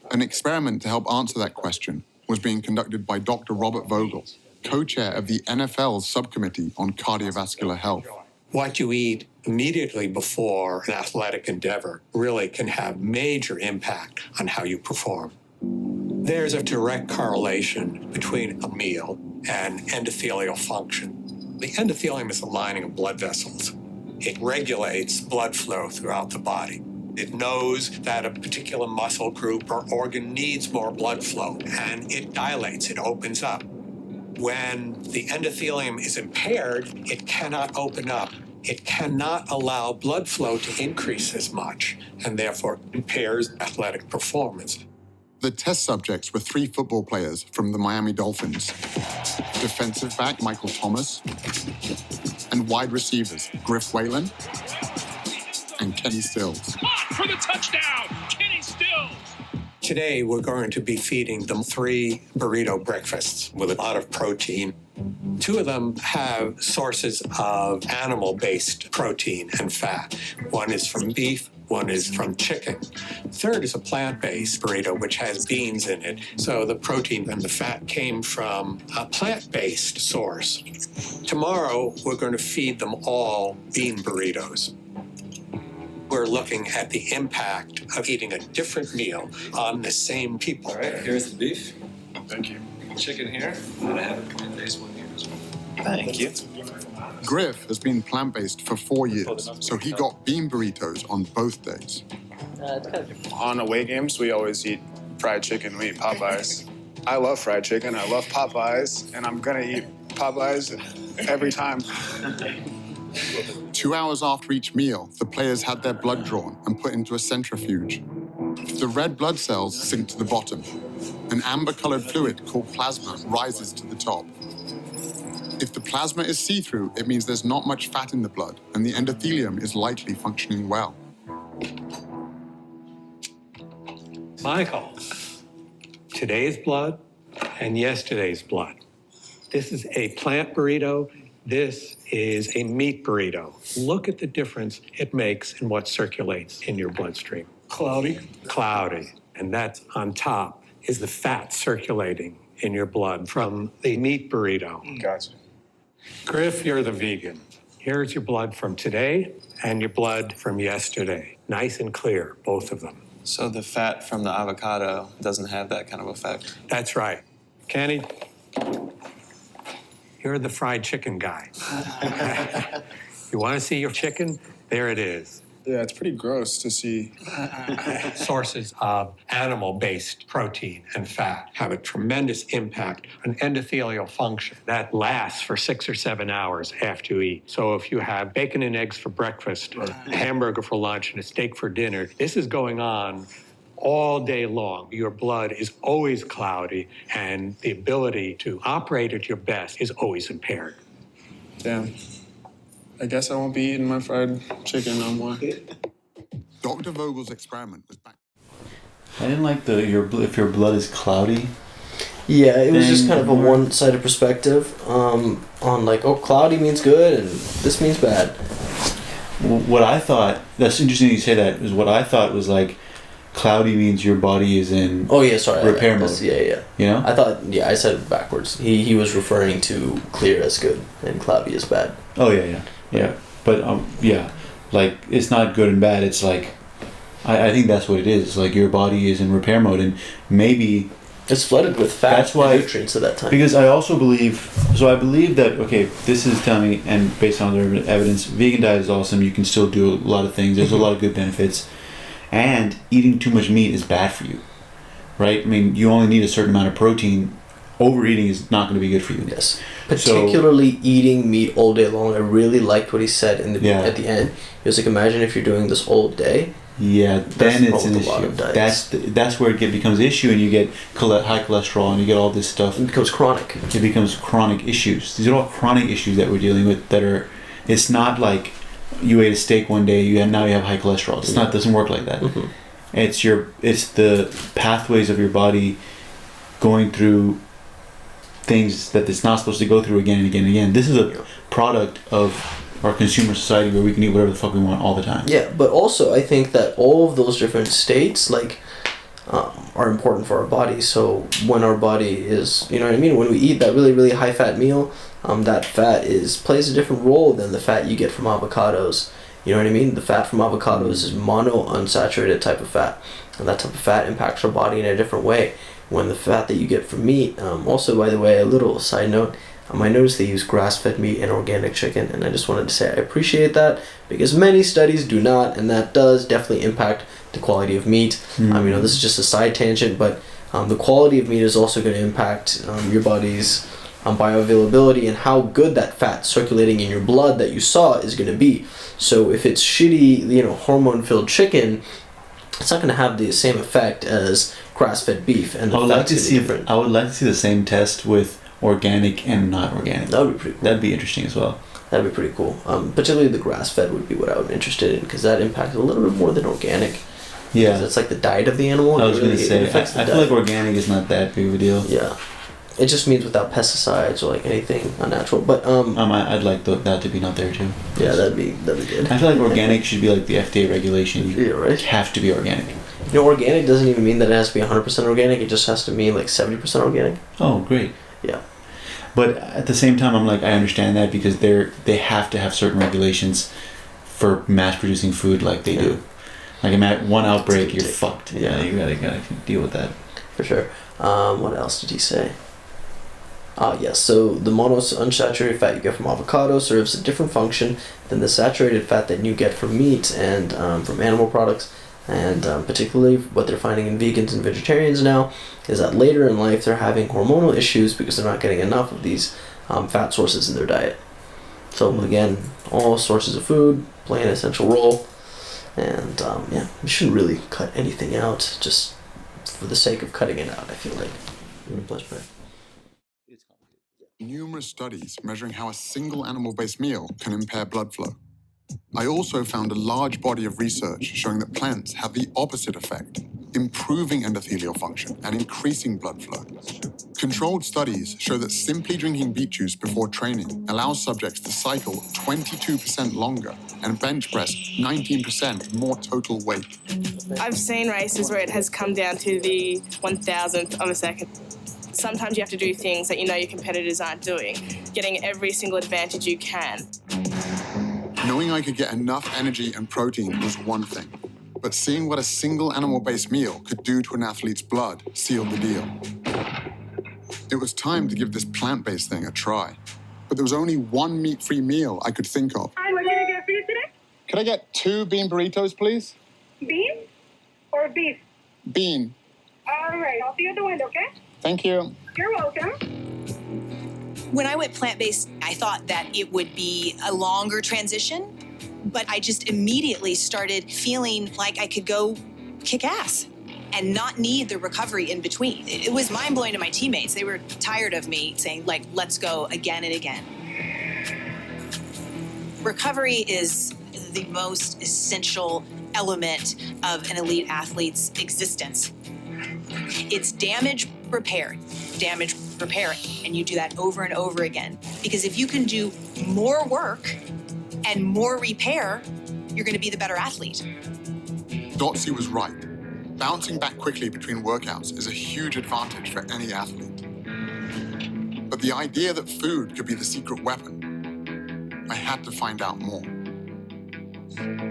An experiment to help answer that question was being conducted by Dr. Robert Vogel, co-chair of the NFL's subcommittee on cardiovascular health. What you eat immediately before an athletic endeavor really can have major impact on how you perform. There's a direct correlation between a meal and endothelial function. The endothelium is the lining of blood vessels. It regulates blood flow throughout the body. It knows that a particular muscle group or organ needs more blood flow, and it dilates, it opens up. When the endothelium is impaired, it cannot open up. It cannot allow blood flow to increase as much, and therefore impairs athletic performance. The test subjects were 3 football players from the Miami Dolphins, defensive back Michael Thomas, and wide receivers Griff Whalen and Kenny Stills. For the touchdown, Kenny Stills. Today, we're going to be feeding them 3 burrito breakfasts with a lot of protein. 2 of them have sources of animal-based protein and fat. One is from beef, one is from chicken. Third is a plant-based burrito, which has beans in it. So the protein and the fat came from a plant-based source. Tomorrow, we're going to feed them all bean burritos. We're looking at the impact of eating a different meal on the same people. All right, here's the beef. Thank you. Chicken here. And I have a plant-based one here as well. Thank you. Griff has been plant-based for 4 years, so he got bean burritos on both days. On away games, we always eat fried chicken. We eat Popeyes. I love fried chicken. I love Popeyes, and I'm gonna eat Popeyes every time. 2 hours after each meal, the players had their blood drawn and put into a centrifuge. The red blood cells sink to the bottom. An amber-colored fluid called plasma rises to the top. If the plasma is see-through, it means there's not much fat in the blood, and the endothelium is likely functioning well. Michael, today's blood and yesterday's blood. This is a plant burrito. This is a meat burrito. Look at the difference it makes in what circulates in your bloodstream. Cloudy? Cloudy. And that's on top is the fat circulating in your blood from the meat burrito. Gotcha. Griff, you're the vegan. Here's your blood from today and your blood from yesterday. Nice and clear, both of them. So the fat from the avocado doesn't have that kind of effect? That's right. Kenny, you're the fried chicken guy. You want to see your chicken? There it is. Yeah, it's pretty gross to see. Sources of animal-based protein and fat have a tremendous impact on endothelial function. That lasts for 6 or 7 hours after you eat. So if you have bacon and eggs for breakfast, or a hamburger for lunch, and a steak for dinner, this is going on all day long. Your blood is always cloudy, and the ability to operate at your best is always impaired. Damn. I guess I won't be eating my fried chicken no more. Dr. Vogel's experiment was back. I didn't like if your blood is cloudy. Yeah, it was just kind of a one-sided perspective on like, oh, cloudy means good and this means bad. What I thought, that's interesting you say that, is what I thought was like, cloudy means your body is in Oh yeah, sorry. repair mode. Yeah. You know? I thought, I said it backwards. He was referring to clear as good and cloudy as bad. Oh yeah. But yeah, like it's not good and bad. It's like I think that's what it is. It's like your body is in repair mode, and maybe it's flooded with fat that's why, and nutrients at that time. Because I also believe, I believe that, okay, this is telling me, and based on other evidence, vegan diet is awesome. You can still do a lot of things. There's a lot of good benefits. And eating too much meat is bad for you, right? I mean, you only need a certain amount of protein. Overeating is not going to be good for you. Yes. Particularly eating meat all day long. I really liked what he said at the end. He was like, imagine if you're doing this all day. Yeah, then it's an issue. That's where it becomes an issue, and you get high cholesterol, and you get all this stuff. It becomes chronic. It becomes chronic issues. These are all chronic issues that we're dealing with. It's not like you ate a steak one day, now you have high cholesterol. It doesn't work like that. Mm-hmm. It's the pathways of your body going through things that it's not supposed to go through again and again and again. This is a product of our consumer society where we can eat whatever the fuck we want all the time. Yeah, but also I think that all of those different states are important for our body. So when our body is, you know what I mean, when we eat that really, really high fat meal, that fat plays a different role than the fat you get from avocados. You know what I mean? The fat from avocados is monounsaturated type of fat, and that type of fat impacts our body in a different way. When the fat that you get from meat, also by the way, a little side note, I noticed they use grass-fed meat and organic chicken, and I just wanted to say I appreciate that because many studies do not, and that does definitely impact the quality of meat. This is just a side tangent, but the quality of meat is also going to impact your body's bioavailability and how good that fat circulating in your blood that you saw is going to be. So if it's shitty, hormone-filled chicken, it's not going to have the same effect as grass-fed beef, and I would like to see the same test with organic and not organic. That would be pretty cool. That'd be interesting as well. That'd be pretty cool. Particularly the grass-fed would be what I would be interested in, because that impacts a little bit more than organic. Yeah, it's like the diet of the animal. I was going to say, I feel like organic is not that big of a deal. Yeah, it just means without pesticides or like anything unnatural. But I'd like that to be not there too. Yeah, that'd be good. I feel like organic should be like the FDA regulation. You have to be organic. Organic doesn't even mean that it has to be 100% organic. It just has to mean like 70% organic. Oh, great. Yeah. But at the same time, I'm like, I understand that because they have to have certain regulations for mass producing food like they do. Like one outbreak, you're fucked. Yeah, you gotta deal with that. For sure. What else did he say? Yes, so the monounsaturated fat you get from avocado serves a different function than the saturated fat that you get from meat and from animal products. And particularly what they're finding in vegans and vegetarians now is that later in life they're having hormonal issues because they're not getting enough of these fat sources in their diet. So again, all sources of food play an essential role. And we shouldn't really cut anything out just for the sake of cutting it out, I feel like. Numerous studies measuring how a single animal-based meal can impair blood flow. I also found a large body of research showing that plants have the opposite effect, improving endothelial function and increasing blood flow. Controlled studies show that simply drinking beet juice before training allows subjects to cycle 22% longer and bench press 19% more total weight. I've seen races where it has come down to the 1,000th of a second. Sometimes you have to do things that you know your competitors aren't doing, getting every single advantage you can. Knowing I could get enough energy and protein was one thing, but seeing what a single animal-based meal could do to an athlete's blood sealed the deal. It was time to give this plant-based thing a try, but there was only one meat-free meal I could think of. Hi, what can I get for you today? Could I get 2 bean burritos, please? Bean or beef? Bean. All right, I'll see you at the window, okay? Thank you. You're welcome. When I went plant-based, I thought that it would be a longer transition, but I just immediately started feeling like I could go kick ass and not need the recovery in between. It was mind-blowing to my teammates. They were tired of me saying, like, let's go again and again. Recovery is the most essential element of an elite athlete's existence. It's damage repair, and you do that over and over again. Because if you can do more work and more repair, you're going to be the better athlete. Dotsy was right. Bouncing back quickly between workouts is a huge advantage for any athlete. But the idea that food could be the secret weapon, I had to find out more.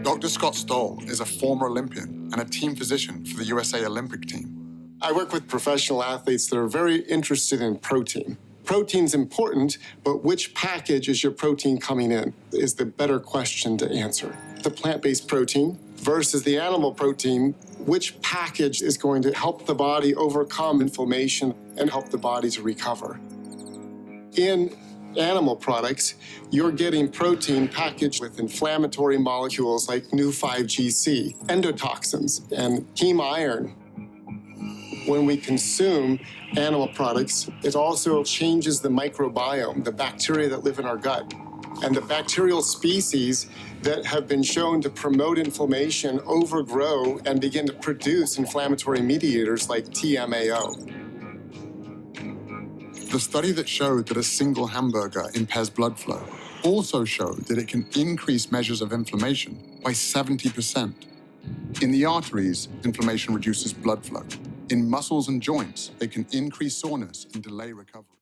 Dr. Scott Stoll is a former Olympian and a team physician for the USA Olympic team. I work with professional athletes that are very interested in protein. Protein's important, but which package is your protein coming in is the better question to answer. The plant-based protein versus the animal protein, which package is going to help the body overcome inflammation and help the body to recover? In animal products, you're getting protein packaged with inflammatory molecules like Nu-5GC, endotoxins, and heme iron. When we consume animal products, it also changes the microbiome, the bacteria that live in our gut. And the bacterial species that have been shown to promote inflammation overgrow and begin to produce inflammatory mediators like TMAO. The study that showed that a single hamburger impairs blood flow also showed that it can increase measures of inflammation by 70%. In the arteries, inflammation reduces blood flow. In muscles and joints, it can increase soreness and delay recovery.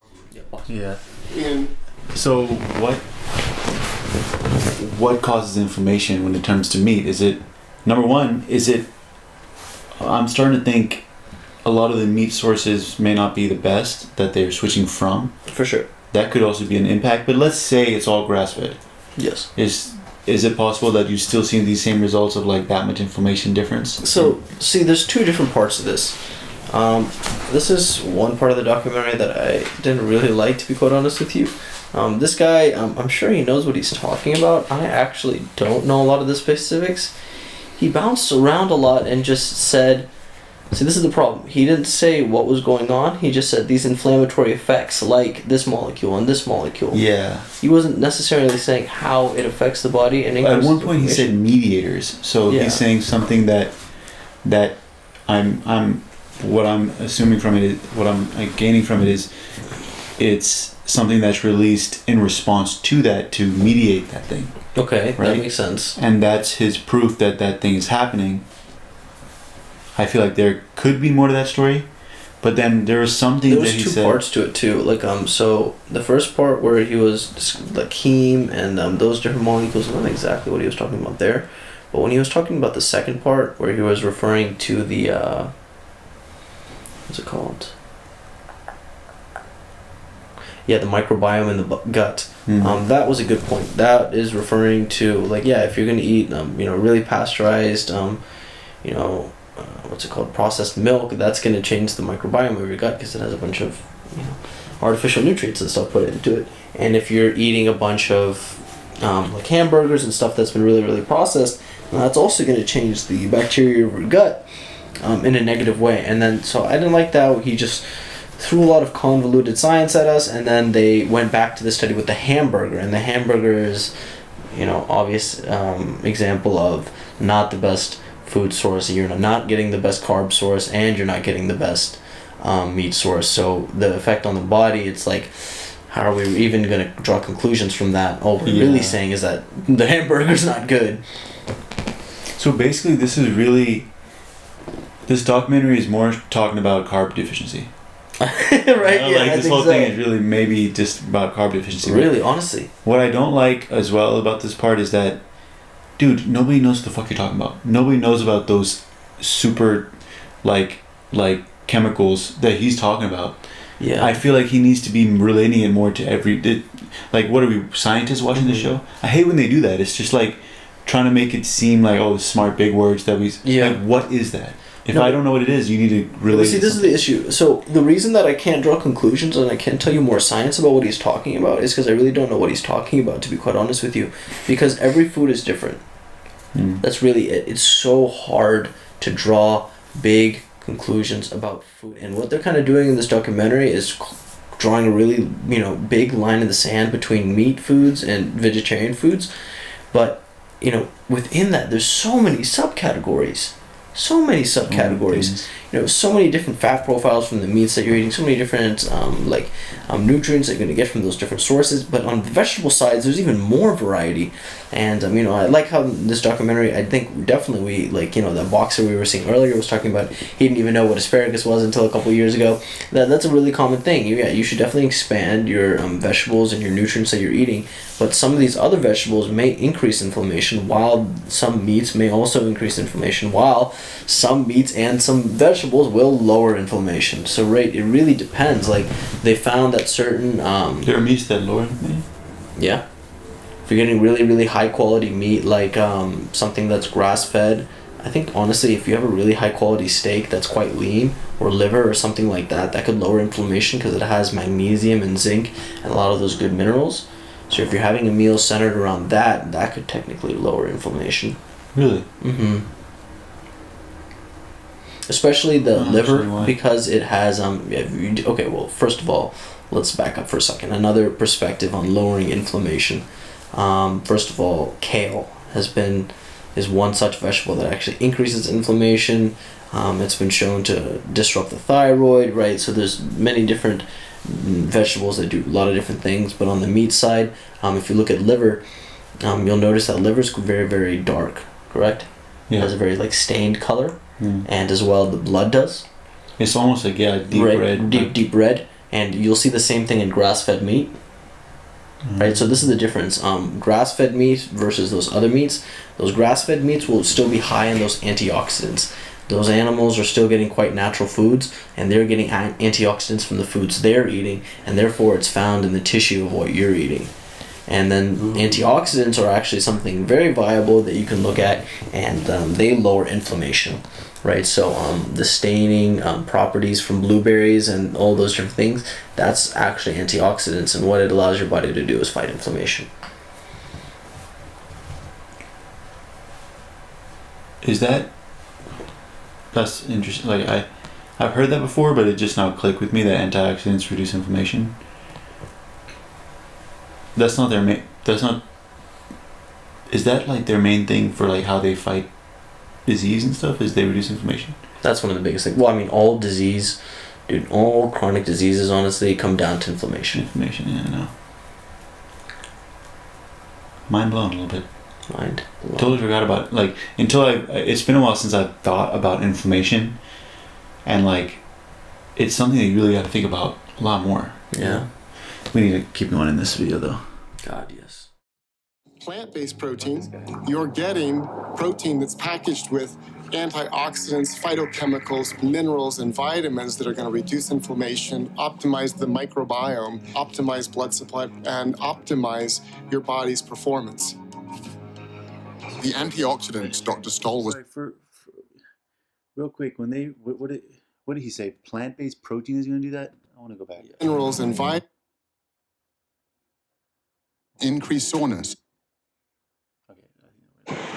Yeah. So what causes inflammation when it comes to meat? Is it, number one, I'm starting to think a lot of the meat sources may not be the best that they're switching from. For sure. That could also be an impact, but let's say it's all grass-fed. Yes. Is it possible that you still see these same results of like that much inflammation difference? So, see, there's two different parts of this. This is one part of the documentary that I didn't really like, to be quite honest with you. This guy, I'm sure he knows what he's talking about. I actually don't know a lot of the specifics. He bounced around a lot and just said, see, this is the problem. He didn't say what was going on. He just said these inflammatory effects like this molecule and this molecule. Yeah. He wasn't necessarily saying how it affects the body. And at one point he said mediators. So yeah. He's saying something that I'm what I'm assuming from it is, what I'm gaining from it is, it's something that's released in response to that to mediate that thing. Okay, right? That makes sense. And that's his proof that that thing is happening. I feel like there could be more to that story, but then there was something that he said. There's two parts to it too. Like so the first part where he was like heme and those different molecules, I don't know exactly what he was talking about there, but when he was talking about the second part where he was referring to the what's it called? Yeah, the microbiome in the gut. Mm-hmm. That was a good point. That is referring to like, yeah, if you're gonna eat really pasteurized what's it called, processed milk, that's going to change the microbiome of your gut because it has a bunch of artificial nutrients and stuff put into it. And if you're eating a bunch of like hamburgers and stuff that's been really, really processed, that's also going to change the bacteria of your gut in a negative way. And then, so I didn't like that. He just threw a lot of convoluted science at us, and then they went back to the study with the hamburger, and the hamburger is, obvious example of not the best food source. You're not getting the best carb source, and you're not getting the best meat source. So the effect on the body, it's like, how are we even going to draw conclusions from that? All we're really saying is that the hamburger's not good. So basically, this documentary is more talking about carb deficiency. Right? Yeah, this whole thing is really maybe just about carb deficiency. Really, honestly. What I don't like as well about this part is that, dude, nobody knows what the fuck you're talking about. Nobody knows about those super, like chemicals that he's talking about. Yeah. I feel like he needs to be relating it more to what are we, scientists watching the show? I hate when they do that. It's just like trying to make it seem like, oh, smart big words that we. Yeah. Like, what is that? If I don't know what it is, you need to relate. See, this is the issue. So the reason that I can't draw conclusions and I can't tell you more science about what he's talking about is because I really don't know what he's talking about, to be quite honest with you. Because every food is different. That's really it. It's so hard to draw big conclusions about food. And what they're kind of doing in this documentary is drawing a really, big line in the sand between meat foods and vegetarian foods. But, within that, there's so many subcategories. so many subcategories. So many different fat profiles from the meats that you're eating, so many different nutrients that you're going to get from those different sources. But on the vegetable sides, there's even more variety. And I like how in this documentary, I think definitely that boxer we were seeing earlier was talking about he didn't even know what asparagus was until a couple of years ago. That's a really common thing. You should definitely expand your vegetables and your nutrients that you're eating. But some of these other vegetables may increase inflammation, while some meats may also increase inflammation, while some meats and some vegetables will lower inflammation. So it really depends. Like they found that certain there are meats that lower inflammation. Yeah, if you're getting really, really high quality meat, like something that's grass fed, I think honestly, if you have a really high quality steak that's quite lean, or liver or something like that, that could lower inflammation because it has magnesium and zinc and a lot of those good minerals. So if you're having a meal centered around that, that could technically lower inflammation. Really? Mm-hmm. Especially the liver, because it has okay, well, first of all, let's back up for a second. Another perspective on lowering inflammation. First of all, kale is one such vegetable that actually increases inflammation. It's been shown to disrupt the thyroid, right? So there's many different vegetables that do a lot of different things. But on the meat side, if you look at liver, you'll notice that liver is very, very dark, correct? Yeah. It has a very stained color. And as well the blood does. It's almost like deep red. Deep red. And you'll see the same thing in grass-fed meat. Right, so this is the difference. Grass-fed meat versus those other meats. Those grass-fed meats will still be high in those antioxidants. Those animals are still getting quite natural foods, and they're getting antioxidants from the foods they're eating, and therefore it's found in the tissue of what you're eating. And then antioxidants are actually something very viable that you can look at, and they lower inflammation, right? So the staining properties from blueberries and all those different things, that's actually antioxidants, and what it allows your body to do is fight inflammation. That's interesting. I've heard that before, but it just now clicked with me that antioxidants reduce inflammation. That's not their main. Is that their main thing for how they fight disease and stuff? Is they reduce inflammation? That's one of the biggest things. Well, I mean, all chronic diseases honestly come down to inflammation. Inflammation, yeah, I know. Mind blown a little bit. Mind blown. Totally forgot about it's been a while since I've thought about inflammation, and it's something that you really got to think about a lot more. Yeah. We need to keep going in this video, though. God, yes. Plant-based protein, you're getting protein that's packaged with antioxidants, phytochemicals, minerals, and vitamins that are going to reduce inflammation, optimize the microbiome, optimize blood supply, and optimize your body's performance. The antioxidants Dr. Stoll was... Sorry, for real quick, when what did he say? Plant-based protein is going to do that? I want to go back. Minerals and vitamins. Increase soreness.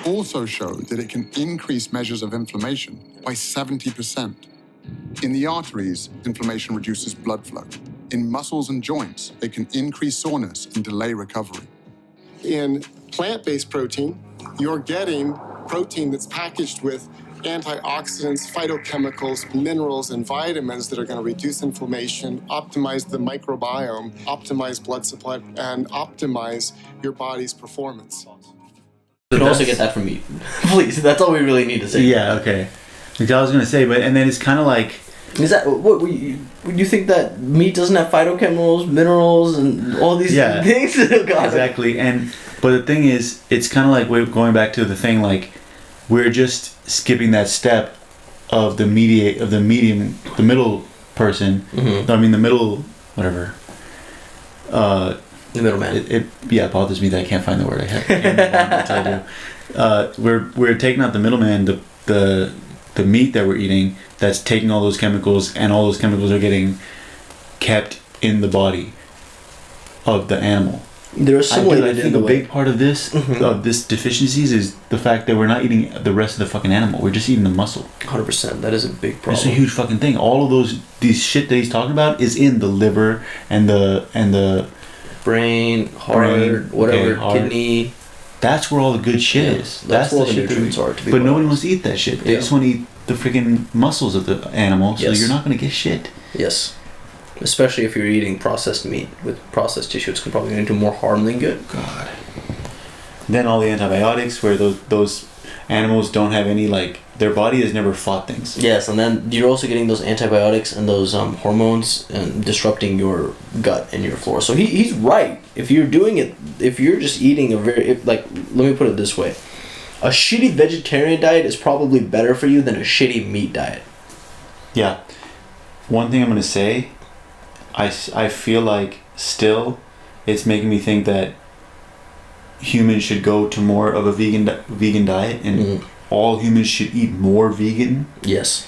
Also showed that it can increase measures of inflammation by 70%. In the arteries, inflammation reduces blood flow. In muscles and joints, it can increase soreness and delay recovery. In plant-based protein, you're getting protein that's packaged with antioxidants, phytochemicals, minerals, and vitamins that are going to reduce inflammation, optimize the microbiome, optimize blood supply, and optimize your body's performance. You can also get that from meat. Please, that's all we really need to say. Yeah, okay. Which I was going to say, and then it's kind of like... Is that what you think that meat doesn't have phytochemicals, minerals, and all these things? Oh, God. Exactly. But the thing is, it's kind of like we're going back to the thing we're just skipping that step of the middle person. Mm-hmm. I mean the middle whatever. The middleman. It bothers me that I can't find the word. I do. We're taking out the middleman, the meat that we're eating that's taking all those chemicals, and all those chemicals are getting kept in the body of the animal. They're assimilated. I think a big part of this deficiencies is the fact that we're not eating the rest of the fucking animal. We're just eating the muscle. 100%. That is a big problem. It's a huge fucking thing. All of these shit that he's talking about is in the liver and the brain, heart, whatever, heart. kidney. That's where all the good shit is. That's where all the shit nutrients are. But nobody wants to eat that shit. They just want to eat the freaking muscles of the animal, so you're not going to get shit. Yes. Especially if you're eating processed meat with processed tissue, it's probably going to do more harm than good. God. Then all the antibiotics, where those animals don't have any, like, their body has never fought things. Yes, and then you're also getting those antibiotics and those hormones and disrupting your gut and your flora. So he's right. If you're doing it, if you're just eating let me put it this way. A shitty vegetarian diet is probably better for you than a shitty meat diet. Yeah. One thing I'm going to say, I feel like still it's making me think that humans should go to more of a vegan diet, and all humans should eat more vegan. Yes.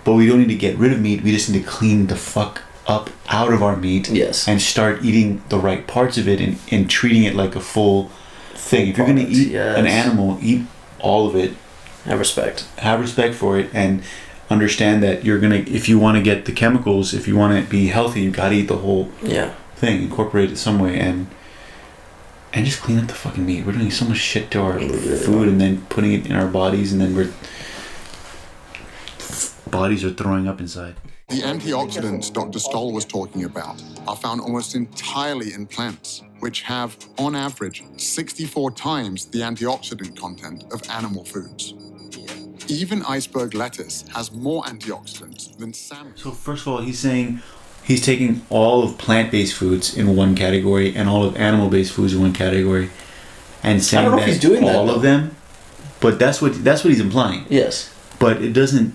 But we don't need to get rid of meat. We just need to clean the fuck up out of our meat. Yes. And start eating the right parts of it and treating it like a full thing. If you're going to eat an animal, eat all of it. Have respect. Have respect for it, and understand that you're going to, if you want to get the chemicals, if you want to be healthy, you got to eat the whole thing, incorporate it some way, and just clean up the fucking meat. We're doing so much shit to our food and then putting it in our bodies, and then bodies are throwing up inside. The antioxidants Dr. Stoll was talking about are found almost entirely in plants, which have, on average, 64 times the antioxidant content of animal foods. Even iceberg lettuce has more antioxidants than salmon. So first of all, he's saying he's taking all of plant-based foods in one category and all of animal-based foods in one category, and saying I don't know if he's doing all of them. But that's what he's implying. Yes. But that doesn't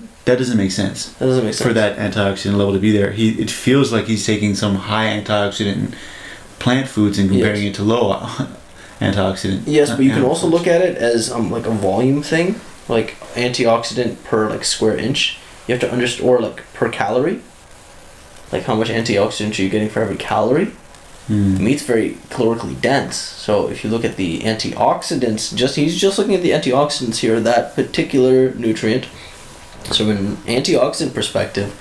make sense. That doesn't make sense. For that antioxidant level to be there. It feels like he's taking some high antioxidant plant foods and comparing it to low antioxidant. Yes, but you can also look at it as like a volume thing, like antioxidant per like square inch. You have to understand, or like per calorie, like how much antioxidant you're getting for every calorie. Meat's very calorically dense, so if you look at the antioxidants, he's just looking at the antioxidants here, that particular nutrient. So in an antioxidant perspective,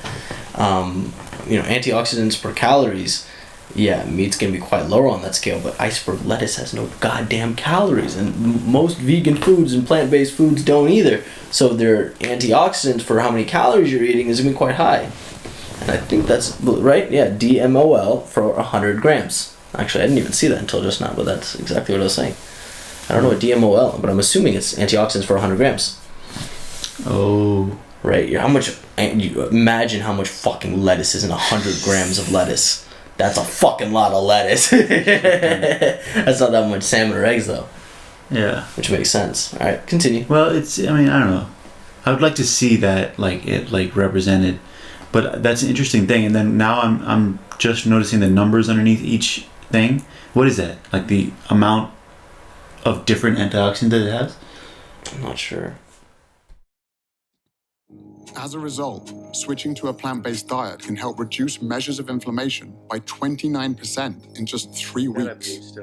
antioxidants per calories, meat's gonna be quite lower on that scale, but iceberg lettuce has no goddamn calories, and most vegan foods and plant-based foods don't either. So their antioxidants for how many calories you're eating is gonna be quite high. And I think that's right. Yeah, DMOL for 100 grams. Actually, I didn't even see that until just now, but that's exactly what I was saying. I don't know what DMOL, but I'm assuming it's antioxidants for 100 grams. Oh. Right. You imagine how much fucking lettuce is in 100 grams of lettuce. That's a fucking lot of lettuce. That's not that much salmon or eggs, though. Yeah. Which makes sense. All right, continue. Well, I don't know. I would like to see that, represented. But that's an interesting thing. And then now I'm just noticing the numbers underneath each thing. What is that? Like the amount of different antioxidants that it has? I'm not sure. As a result, switching to a plant-based diet can help reduce measures of inflammation by 29% in just 3 weeks.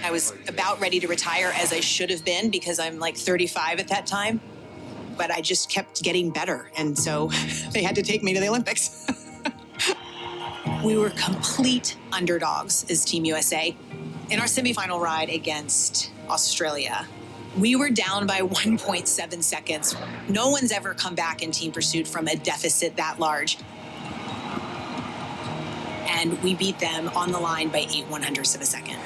I was about ready to retire, as I should have been, because I'm like 35 at that time. But I just kept getting better, and so they had to take me to the Olympics. We were complete underdogs as Team USA. In our semifinal ride against Australia, we were down by 1.7 seconds. No one's ever come back in team pursuit from a deficit that large. And we beat them on the line by 8/100ths of a second.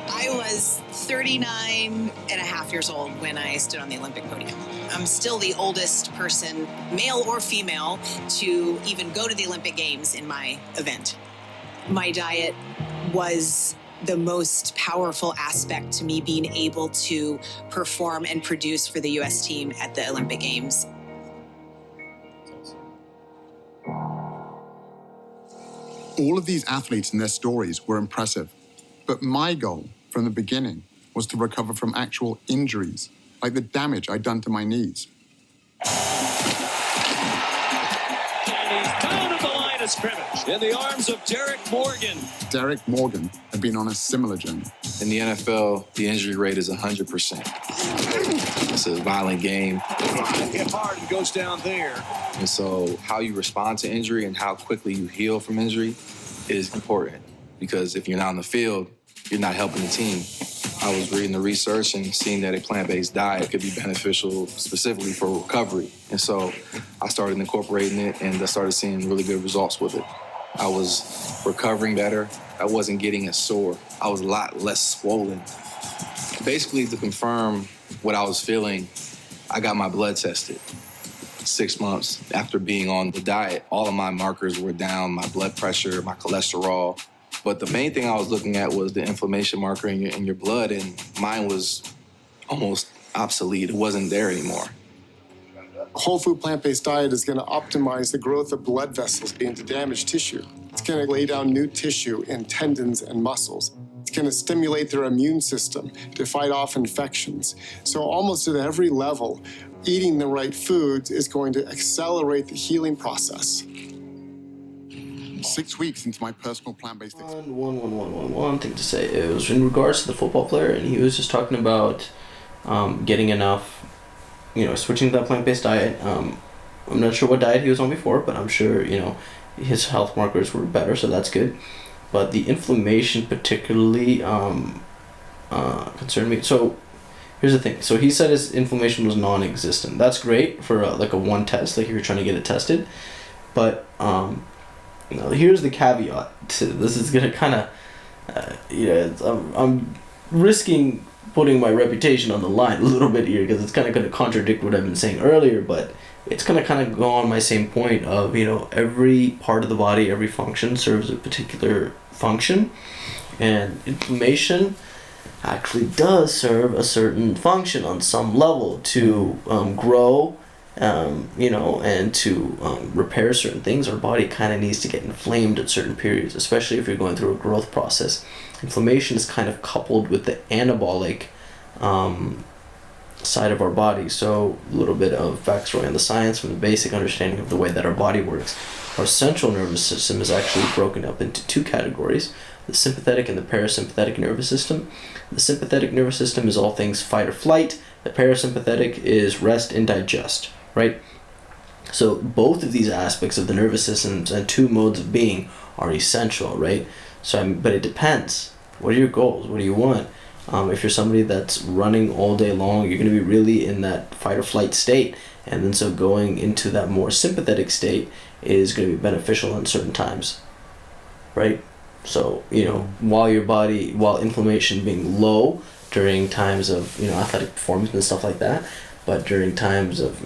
I was 39 and a half years old when I stood on the Olympic podium. I'm still the oldest person, male or female, to even go to the Olympic Games in my event. My diet was the most powerful aspect to me being able to perform and produce for the US team at the Olympic Games. All of these athletes and their stories were impressive, but my goal from the beginning was to recover from actual injuries, like the damage I'd done to my knees. And he's down at the line of scrimmage in the arms of Derek Morgan. Derek Morgan had been on a similar journey. In the NFL, the injury rate is 100%. It's a violent game. Hit hard and goes down there. And so how you respond to injury and how quickly you heal from injury is important. Because if you're not on the field, you're not helping the team. I was reading the research and seeing that a plant-based diet could be beneficial specifically for recovery. And so I started incorporating it and I started seeing really good results with it. I was recovering better. I wasn't getting as sore. I was a lot less swollen. Basically, to confirm what I was feeling, I got my blood tested. 6 months after being on the diet, all of my markers were down, my blood pressure, my cholesterol. But the main thing I was looking at was the inflammation marker in your blood, and mine was almost obsolete. It wasn't there anymore. A whole food plant-based diet is going to optimize the growth of blood vessels into damaged tissue. It's going to lay down new tissue in tendons and muscles. It's going to stimulate their immune system to fight off infections. So almost at every level, eating the right foods is going to accelerate the healing process. 6 weeks into my personal plant-based experience. One thing to say. It was in regards to the football player, and he was just talking about getting enough, switching to that plant-based diet. I'm not sure what diet he was on before, but I'm sure, his health markers were better, so that's good. But the inflammation particularly concerned me. So here's the thing. So he said his inflammation was non-existent. That's great for a one test, like if you're trying to get it tested. But here's the caveat to this. Is gonna kind of, I'm risking putting my reputation on the line a little bit here because it's kind of going to contradict what I've been saying earlier, but it's going to kind of go on my same point of, every part of the body, every function serves a particular function, and inflammation actually does serve a certain function on some level to grow, and to repair certain things. Our body kind of needs to get inflamed at certain periods, especially if you're going through a growth process. Inflammation is kind of coupled with the anabolic side of our body. So a little bit of backstory on the science from the basic understanding of the way that our body works. Our central nervous system is actually broken up into two categories: the sympathetic and the parasympathetic nervous system. The sympathetic nervous system is all things fight or flight. The parasympathetic is rest and digest, right? So both of these aspects of the nervous systems and two modes of being are essential, right? But it depends. What are your goals? What do you want? If you're somebody that's running all day long, you're going to be really in that fight or flight state. And then so going into that more sympathetic state is going to be beneficial in certain times, right? So, while inflammation being low during times of, athletic performance and stuff like that, but during times of,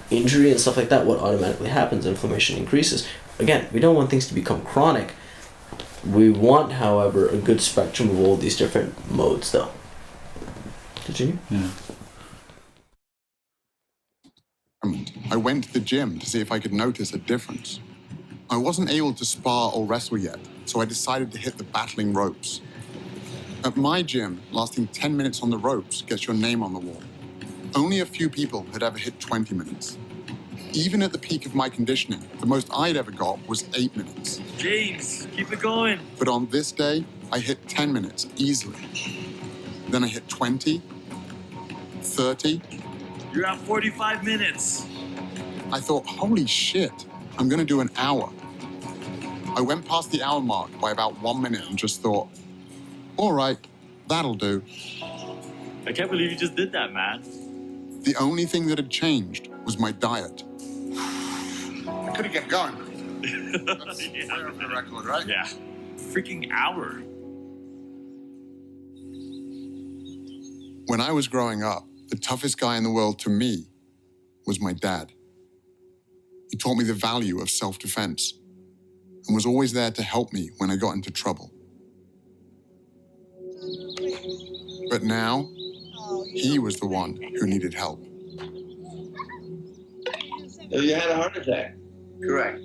injury and stuff like that, what automatically happens, inflammation increases. Again, we don't want things to become chronic. We want, however, a good spectrum of all these different modes, though. Continue? Yeah. I went to the gym to see if I could notice a difference. I wasn't able to spar or wrestle yet, so I decided to hit the battling ropes. At my gym, lasting 10 minutes on the ropes gets your name on the wall. Only a few people had ever hit 20 minutes. Even at the peak of my conditioning, the most I'd ever got was 8 minutes. James, keep it going. But on this day, I hit 10 minutes easily. Then I hit 20, 30. You're at 45 minutes. I thought, holy shit, I'm gonna do an hour. I went past the hour mark by about 1 minute and just thought, all right, that'll do. I can't believe you just did that, man. The only thing that had changed was my diet. I could have kept going. That's fair for the record, right? Yeah. Freaking hour. When I was growing up, the toughest guy in the world to me was my dad. He taught me the value of self-defense and was always there to help me when I got into trouble. But now, he was the one who needed help. You had a heart attack. Correct.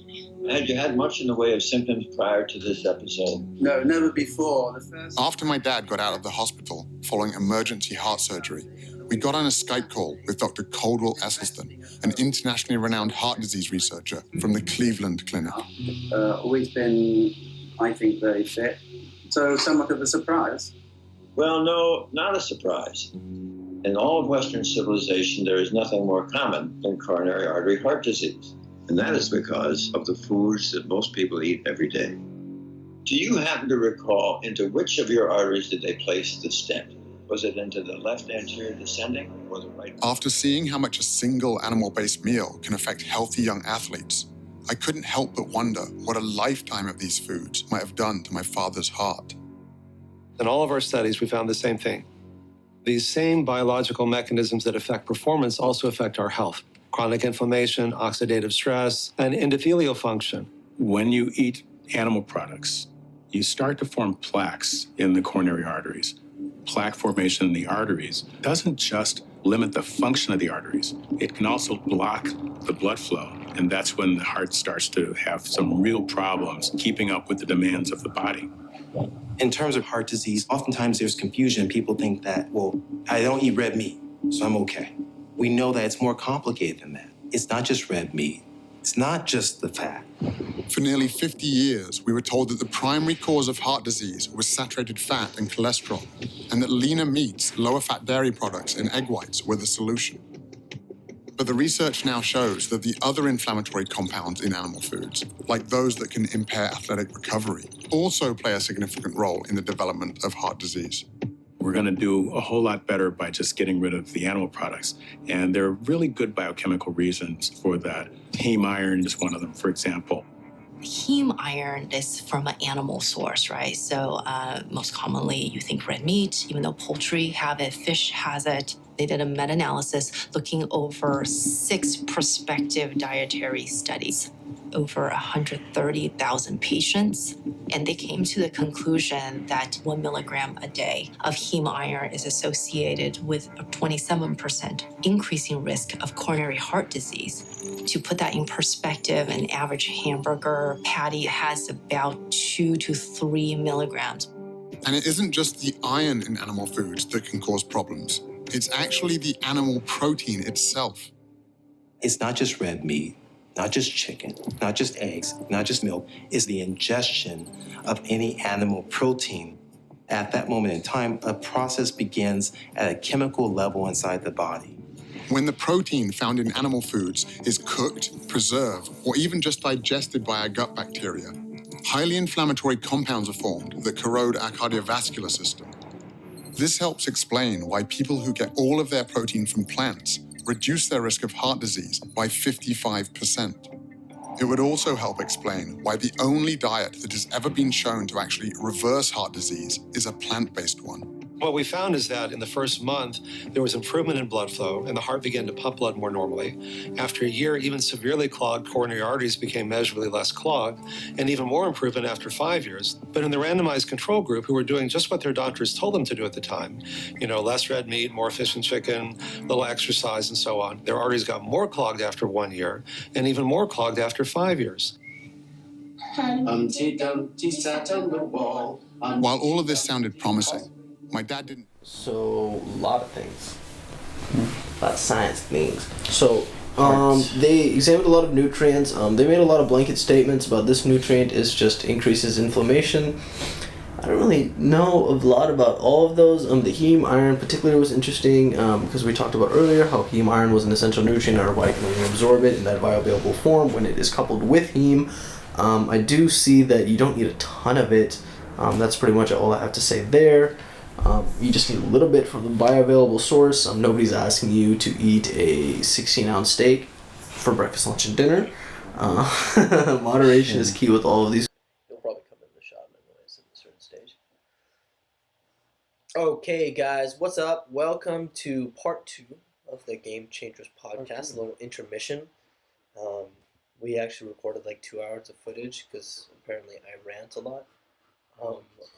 Had you had much in the way of symptoms prior to this episode? No, never before. After my dad got out of the hospital following emergency heart surgery, we got on a Skype call with Dr. Caldwell Esselstyn, an internationally renowned heart disease researcher from the Cleveland Clinic. Always been, I think, very fit. So somewhat of a surprise. Well, no, not a surprise. In all of Western civilization, there is nothing more common than coronary artery heart disease. And that is because of the foods that most people eat every day. Do you happen to recall into which of your arteries did they place the stent? Was it into the left anterior descending or the right? After seeing how much a single animal-based meal can affect healthy young athletes, I couldn't help but wonder what a lifetime of these foods might have done to my father's heart. In all of our studies, we found the same thing. These same biological mechanisms that affect performance also affect our health. Chronic inflammation, oxidative stress, and endothelial function. When you eat animal products, you start to form plaques in the coronary arteries. Plaque formation in the arteries doesn't just limit the function of the arteries, it can also block the blood flow. And that's when the heart starts to have some real problems keeping up with the demands of the body. In terms of heart disease, oftentimes there's confusion. People think that, well, I don't eat red meat, so I'm okay. We know that it's more complicated than that. It's not just red meat. It's not just the fat. For nearly 50 years, we were told that the primary cause of heart disease was saturated fat and cholesterol, and that leaner meats, lower fat dairy products, and egg whites were the solution. But the research now shows that the other inflammatory compounds in animal foods, like those that can impair athletic recovery, also play a significant role in the development of heart disease. We're going to do a whole lot better by just getting rid of the animal products. And there are really good biochemical reasons for that. Heme iron is one of them, for example. Heme iron is from an animal source, right? So most commonly you think red meat, even though poultry have it, fish has it. They did a meta-analysis looking over 6 prospective dietary studies, over 130,000 patients. And they came to the conclusion that 1 milligram a day of heme iron is associated with a 27% increasing risk of coronary heart disease. To put that in perspective, an average hamburger patty has about 2 to 3 milligrams. And it isn't just the iron in animal foods that can cause problems. It's actually the animal protein itself. It's not just red meat, not just chicken, not just eggs, not just milk. It's the ingestion of any animal protein. At that moment in time, a process begins at a chemical level inside the body. When the protein found in animal foods is cooked, preserved, or even just digested by our gut bacteria, highly inflammatory compounds are formed that corrode our cardiovascular system. This helps explain why people who get all of their protein from plants reduce their risk of heart disease by 55%. It would also help explain why the only diet that has ever been shown to actually reverse heart disease is a plant-based one. What we found is that in the first month, there was improvement in blood flow and the heart began to pump blood more normally. After a year, even severely clogged coronary arteries became measurably less clogged, and even more improvement after 5 years. But in the randomized control group, who were doing just what their doctors told them to do at the time, less red meat, more fish and chicken, little exercise and so on, their arteries got more clogged after 1 year and even more clogged after 5 years. Humpty Dumpty sat on the wall. While all of this sounded promising, my dad didn't. So, a lot of things. A lot of science things. So, they examined a lot of nutrients. They made a lot of blanket statements about this nutrient is just increases inflammation. I don't really know a lot about all of those. The heme iron particularly was interesting because we talked about earlier how heme iron was an essential nutrient in our body can only absorb it in that bioavailable form when it is coupled with heme. I do see that you don't need a ton of it. That's pretty much all I have to say there. You just need a little bit from the bioavailable source. Nobody's asking you to eat a 16-ounce steak for breakfast, lunch, and dinner. Moderation is key with all of these. You'll probably come in the shot anyways at a certain stage. Okay, guys, what's up? Welcome to part 2 of the Game Changers podcast. A little intermission. We actually recorded like 2 hours of footage because apparently I rant a lot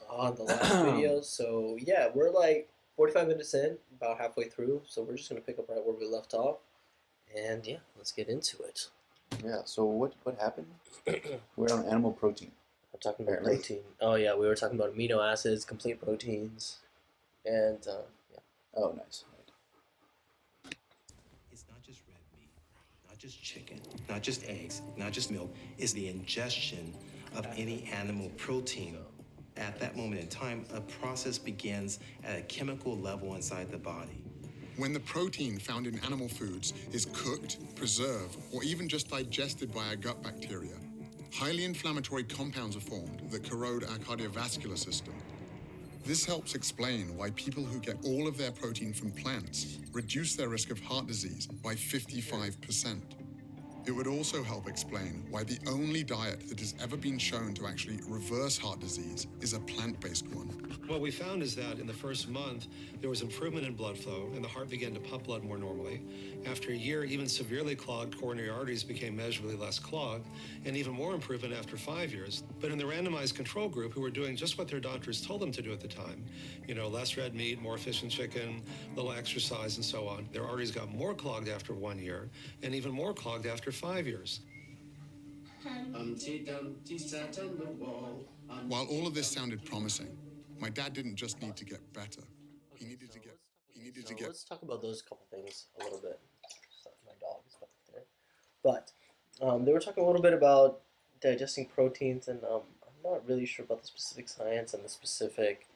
on the last video. So yeah, we're like 45 minutes in, about halfway through. So we're just gonna pick up right where we left off, and yeah, let's get into it. Yeah. So what happened? We're on animal protein. I'm talking about protein. Oh yeah, we were talking about amino acids, complete proteins, and yeah. Oh, nice. It's not just red meat, not just chicken, not just eggs, not just milk. It's the ingestion of any animal protein. At that moment in time, a process begins at a chemical level inside the body. When the protein found in animal foods is cooked, preserved, or even just digested by our gut bacteria, highly inflammatory compounds are formed that corrode our cardiovascular system. This helps explain why people who get all of their protein from plants reduce their risk of heart disease by 55%. It would also help explain why the only diet that has ever been shown to actually reverse heart disease is a plant-based one. What we found is that in the first month, there was improvement in blood flow and the heart began to pump blood more normally. After a year, even severely clogged coronary arteries became measurably less clogged, and even more improvement after 5 years. But in the randomized control group, who were doing just what their doctors told them to do at the time, less red meat, more fish and chicken, little exercise, and so on, their arteries got more clogged after 1 year and even more clogged after 5 years. Humpty Dumpty sat on the wall. While all of this sounded promising, my dad didn't just need to get better. He needed to get. Let's talk about those couple things a little bit. My dog is back there. But they were talking a little bit about digesting proteins, and I'm not really sure about the specific science and the specific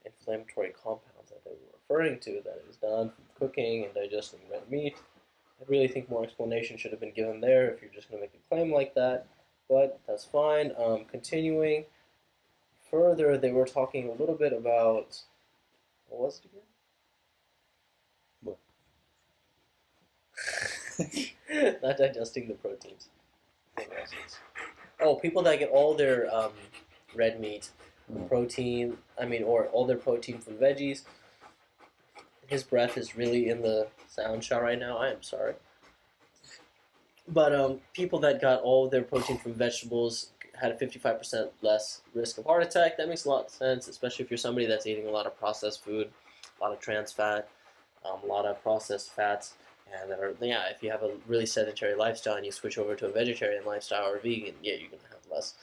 inflammatory compounds that they were referring to that is done from cooking and digesting red meat. I really think more explanation should have been given there if you're just going to make a claim like that, but that's fine. Continuing further, they were talking a little bit about, what was it again? What? Not digesting the proteins. Oh, people that get all their red meat, protein, or all their protein from veggies. His breath is really in the sound shot right now. I am sorry. But people that got all their protein from vegetables had a 55% less risk of heart attack. That makes a lot of sense, especially if you're somebody that's eating a lot of processed food, a lot of trans fat, a lot of processed fats, and if you have a really sedentary lifestyle and you switch over to a vegetarian lifestyle or vegan, you're going to have less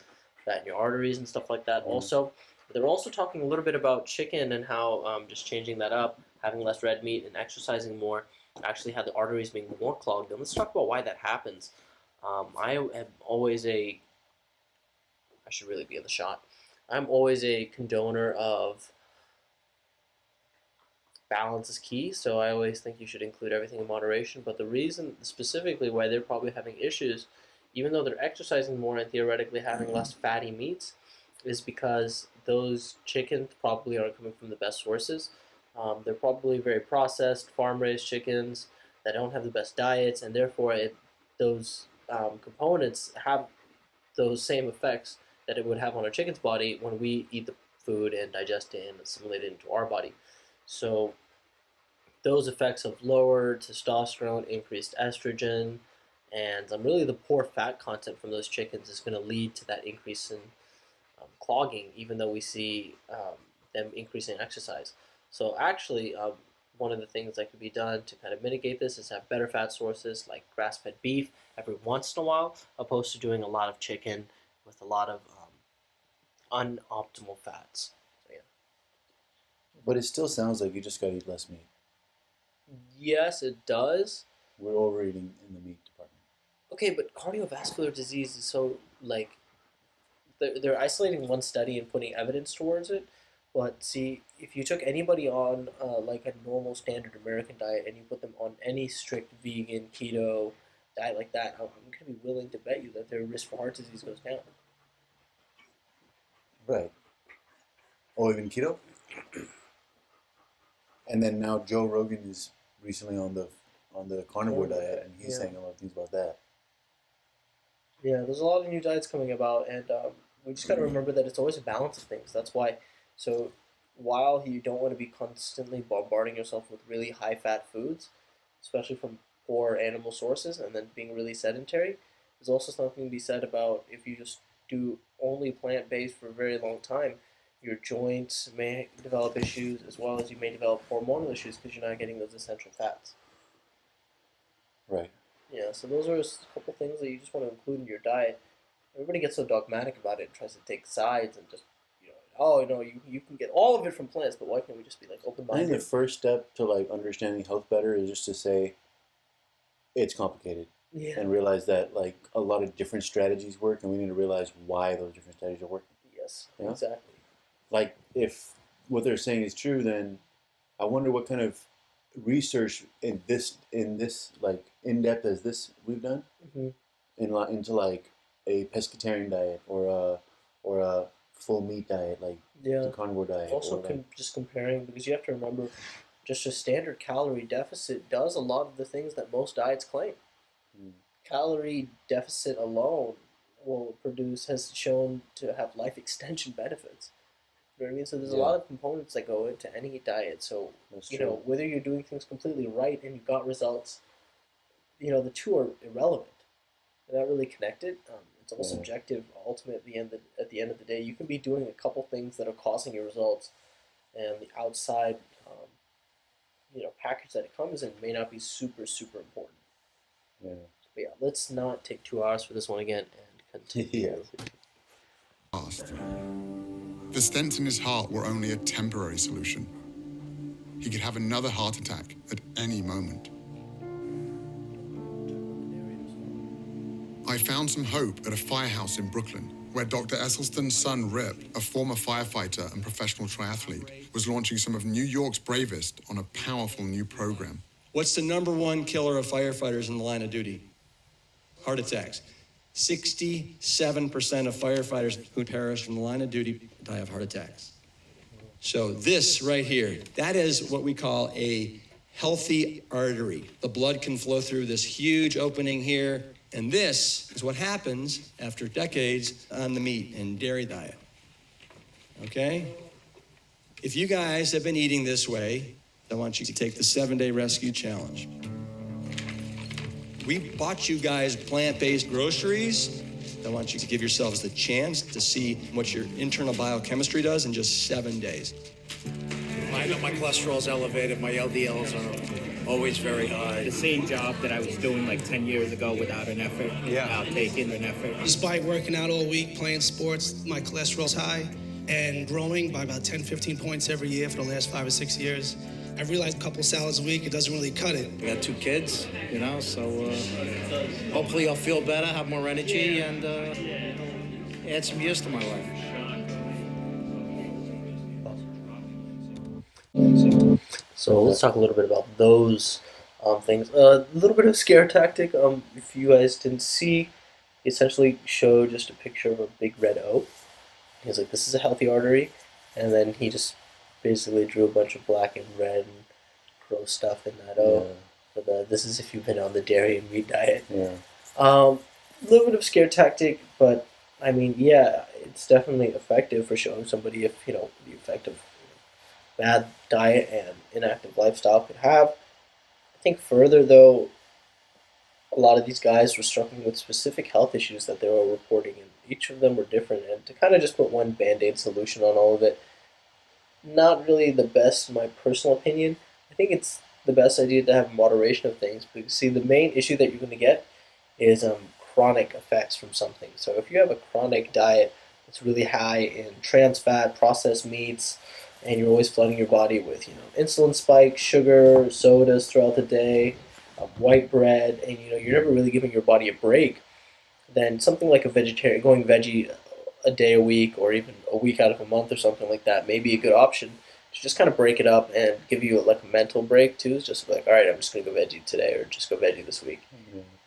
fat in your arteries and stuff like that. Also, they were also talking a little bit about chicken and how just changing that up, having less red meat and exercising more, actually had the arteries being more clogged. And let's talk about why that happens. I am always I should really be in the shot. I'm always a condoner of balance is key, so I always think you should include everything in moderation. But the reason specifically why they're probably having issues, even though they're exercising more and theoretically having less fatty meats, is because those chickens probably aren't coming from the best sources. They're probably very processed, farm-raised chickens that don't have the best diets, and therefore those components have those same effects that it would have on our chicken's body when we eat the food and digest it and assimilate it into our body. So those effects of lower testosterone, increased estrogen, and really the poor fat content from those chickens is going to lead to that increase in clogging, even though we see them increasing exercise. So actually, one of the things that could be done to kind of mitigate this is have better fat sources like grass-fed beef every once in a while, opposed to doing a lot of chicken with a lot of unoptimal fats. So, yeah. But it still sounds like you just gotta eat less meat. Yes, it does. We're overeating in the meat department. Okay, but cardiovascular disease is so, they're isolating one study and putting evidence towards it. But see, if you took anybody on a normal standard American diet and you put them on any strict vegan, keto diet like that, I'm going to be willing to bet you that their risk for heart disease goes down. Right. Oh, even keto? And then now Joe Rogan is recently on the carnivore diet, and he's saying a lot of things about that. Yeah, there's a lot of new diets coming about, and we just got to remember that it's always a balance of things. That's why. So while you don't want to be constantly bombarding yourself with really high-fat foods, especially from poor animal sources, and then being really sedentary, there's also something to be said about if you just do only plant-based for a very long time, your joints may develop issues as well as you may develop hormonal issues because you're not getting those essential fats. Right. Yeah, so those are a couple things that you just want to include in your diet. Everybody gets so dogmatic about it and tries to take sides and just, you can get all of it from plants, but why can't we just be open-minded? I think the first step to understanding health better is just to say it's complicated. Yeah. And realize that a lot of different strategies work, and we need to realize why those different strategies are working. Yep. Yes, Yeah? exactly. Like, if what they're saying is true, then I wonder what kind of research in this like in depth as this we've done into like a pescatarian diet or a full meat diet, like the carnivore diet. Also, or like, just comparing, because you have to remember, just a standard calorie deficit does a lot of the things that most diets claim. Calorie deficit alone will produce has shown to have life extension benefits. You know what I mean? So there's a lot of components that go into any diet. So That's you true. know, whether you're doing things completely right and you got results, you know, the two are irrelevant. They're not really connected. It's all subjective. Ultimately, at the end of the day, you can be doing a couple things that are causing your results, and the outside, you know, package that it comes in may not be super important. Yeah. But yeah, let's not take 2 hours for this one again and continue. The stents in his heart were only a temporary solution. He could have another heart attack at any moment. I found some hope at a firehouse in Brooklyn, where Dr. Esselstyn's son Rip, a former firefighter and professional triathlete, was launching some of New York's bravest on a powerful new program. What's the number one killer of firefighters in the line of duty? Heart attacks. 67% of firefighters who perish from the line of duty die of heart attacks. So this right here, that is what we call a healthy artery. The blood can flow through this huge opening here, and this is what happens after decades on the meat and dairy diet. Okay? If you guys have been eating this way, I want you to take the 7-day rescue challenge. We bought you guys plant-based groceries. I want you to give yourselves the chance to see what your internal biochemistry does in just 7 days. I know my cholesterol's elevated, my LDLs are always very high. The same job that I was doing like 10 years ago without an effort, without taking an effort. Despite working out all week, playing sports, my cholesterol's high and growing by about 10, 15 points every year for the last 5 or 6 years. I realized a couple salads a week, it doesn't really cut it. I got 2 kids, you know, so hopefully I'll feel better, have more energy, and add some years to my life. So let's talk a little bit about those things. A little bit of scare tactic. If you guys didn't see, he essentially showed just a picture of a big red O. He's like, this is a healthy artery. And then he just basically drew a bunch of black and red and gross stuff in that O. But this is if you've been on the dairy and meat diet. A little bit of scare tactic, but I mean, yeah, it's definitely effective for showing somebody if, you know, the effect of bad diet and inactive lifestyle could have. I think further, though, a lot of these guys were struggling with specific health issues that they were reporting, and each of them were different. And to kind of just put one band-aid solution on all of it, not really the best in my personal opinion. I think it's the best idea to have moderation of things, because see, the main issue that you're going to get is chronic effects from something. So if you have a chronic diet that's really high in trans fat, processed meats, and you're always flooding your body with, you know, insulin spikes, sugar, sodas throughout the day, white bread, and you know you're never really giving your body a break, then something like a vegetarian, going veggie a day a week, or even a week out of a month or something like that, may be a good option to just kind of break it up and give you like a mental break too. It's just like, all right, I'm just going to go veggie today, or just go veggie this week.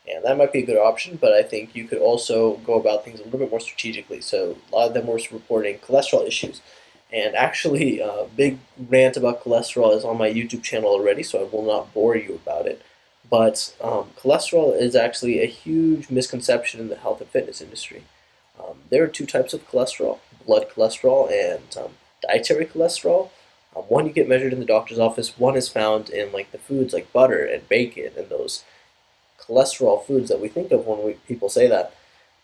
And that might be a good option, but I think you could also go about things a little bit more strategically. So a lot of them were reporting cholesterol issues. And actually, a big rant about cholesterol is on my YouTube channel already, so I will not bore you about it. But cholesterol is actually a huge misconception in the health and fitness industry. There are 2 types of cholesterol, blood cholesterol and dietary cholesterol. One you get measured in the doctor's office, one is found in like the foods like butter and bacon and those cholesterol foods that we think of when people say that.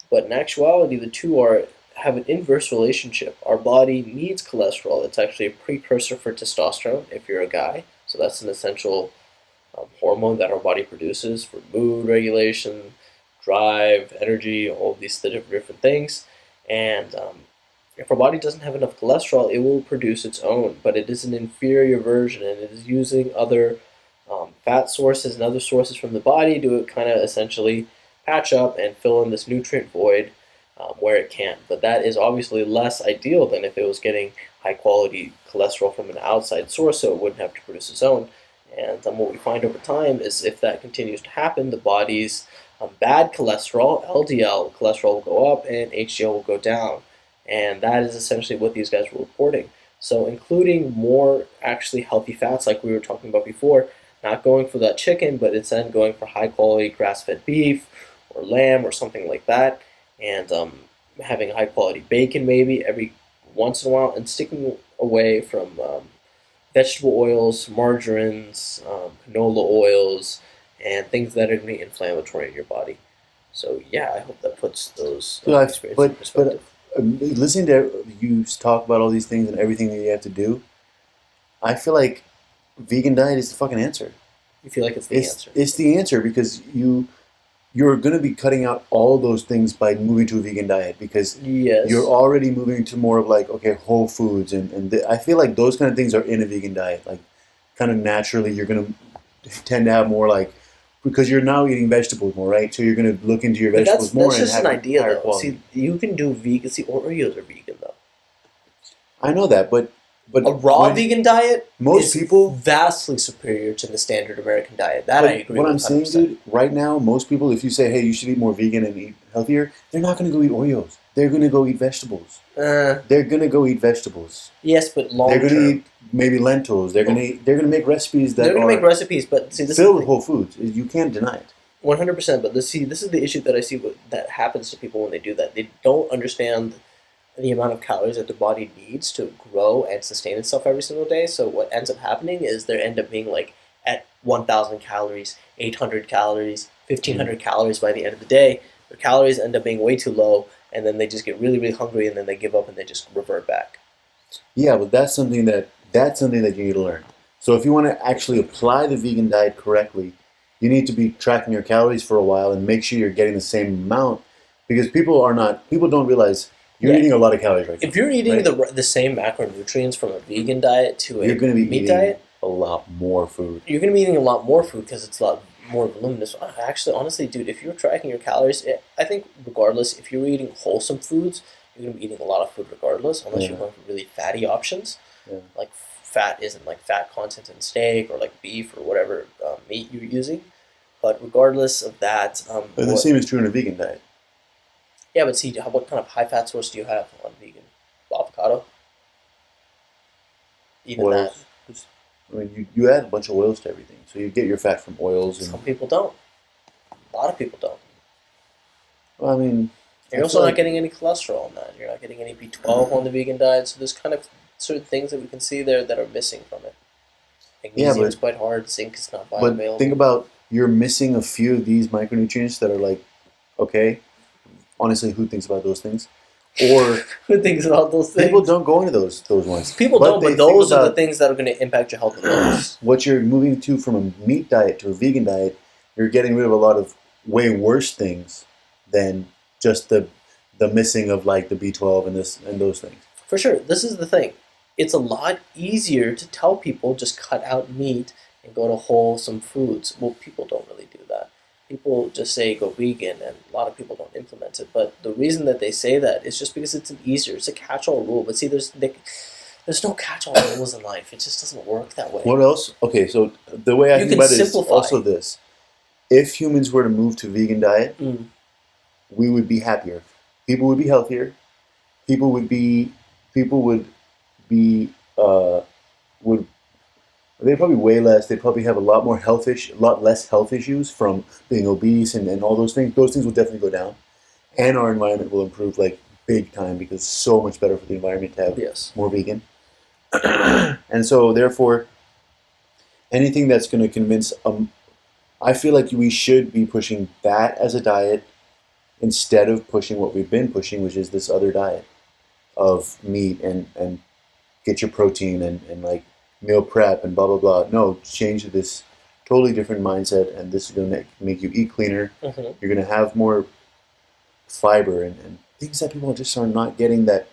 But in actuality, the two have an inverse relationship. Our body needs cholesterol. It's actually a precursor for testosterone if you're a guy. So that's an essential hormone that our body produces for mood regulation, drive, energy, all of these different things. And if our body doesn't have enough cholesterol, it will produce its own, but it is an inferior version, and it is using other fat sources and other sources from the body to kind of essentially patch up and fill in this nutrient void where it can. But that is obviously less ideal than if it was getting high quality cholesterol from an outside source, so it wouldn't have to produce its own. And what we find over time is if that continues to happen, the body's bad cholesterol, LDL cholesterol, will go up and HDL will go down. And that is essentially what these guys were reporting. So including more actually healthy fats like we were talking about before, not going for that chicken, but instead going for high quality grass-fed beef or lamb or something like that, and having high quality bacon maybe every once in a while, and sticking away from vegetable oils, margarines, canola oils, and things that are going to be inflammatory in your body. So yeah, I hope that puts those experiences in perspective. Listening to you talk about all these things and everything that you have to do, I feel like vegan diet is the fucking answer. You feel like it's the answer? It's the answer because you're going to be cutting out all those things by moving to a vegan diet because you're already moving to more of like, okay, whole foods. And I feel like those kind of things are in a vegan diet. Like kind of naturally you're going to tend to have more like, because you're now eating vegetables more, right? So you're going to look into your vegetables more and have just an idea though. quality. See, you can do vegan. See, Oreos are vegan though. I know that, but a raw vegan diet most people vastly superior to the standard American diet. That I agree with. What I'm saying, dude, right now, most people, if you say, hey, you should eat more vegan and eat healthier, they're not going to go eat Oreos. They're going to go eat vegetables. They're going to go eat vegetables. Yes, but long term. They're going to eat maybe lentils. They're going to make recipes that they're going to make recipes, but see, this filled with whole foods. You can't deny it. 100%. But this is the issue that I see that happens to people when they do that. They don't understand the amount of calories that the body needs to grow and sustain itself every single day. So what ends up happening is they end up being like at 1,000 calories, 800 calories, 1,500 calories by the end of the day. Their calories end up being way too low, and then they just get really, really hungry, and then they give up and they just revert back. Yeah, but that's something that you need to learn. So if you want to actually apply the vegan diet correctly, you need to be tracking your calories for a while and make sure you're getting the same amount, because people don't realize you're eating a lot of calories right now. If you're eating the same macronutrients from a vegan diet to you're going to be meat eating diet, a lot more food. You're going to be eating a lot more food because it's a lot more voluminous. Actually, honestly, dude, if you're tracking your calories, I think regardless, if you're eating wholesome foods, you're going to be eating a lot of food regardless, unless you're going for really fatty options. Yeah. Like fat isn't like fat content in steak or like beef or whatever meat you're using. But regardless of that... But the same is true in a vegan diet. Yeah, but see, what kind of high fat source do you have on vegan? Avocado? Even oils. that. I mean, you add a bunch of oils to everything. So you get your fat from oils. And some people don't. A lot of people don't. Well, I mean... You're also not getting any cholesterol in that. You're not getting any B12 on the vegan diet. So there's kind of certain things that we can see there that are missing from it. Magnesium is quite hard. Zinc is not bioavailable. But think about, you're missing a few of these micronutrients that are like, okay... Honestly, who thinks about those things? Or who thinks about those things? People don't go into those ones. People don't, but those are the things that are going to impact your health the most. What you're moving to from a meat diet to a vegan diet, you're getting rid of a lot of way worse things than just the missing of like the B12 and those things. For sure. This is the thing. It's a lot easier to tell people just cut out meat and go to wholesome foods. Well, people don't really do that. People just say go vegan, and a lot of people don't implement it. But the reason that they say that is just because it's it's a catch-all rule. But see, there's no catch-all rules in life. It just doesn't work that way. What else? Okay, so the way I think about it is also this. If humans were to move to vegan diet, we would be happier. People would be healthier. People would they'd probably weigh less. They'd probably have a lot less health issues from being obese and all those things. Those things will definitely go down. And our environment will improve like big time because it's so much better for the environment to have more vegan. And so therefore, anything that's going to convince, I feel like we should be pushing that as a diet instead of pushing what we've been pushing, which is this other diet of meat and get your protein and like meal prep and blah, blah, blah. No, change to this totally different mindset, and this is going to make you eat cleaner. Mm-hmm. You're going to have more fiber and things that people just are not getting that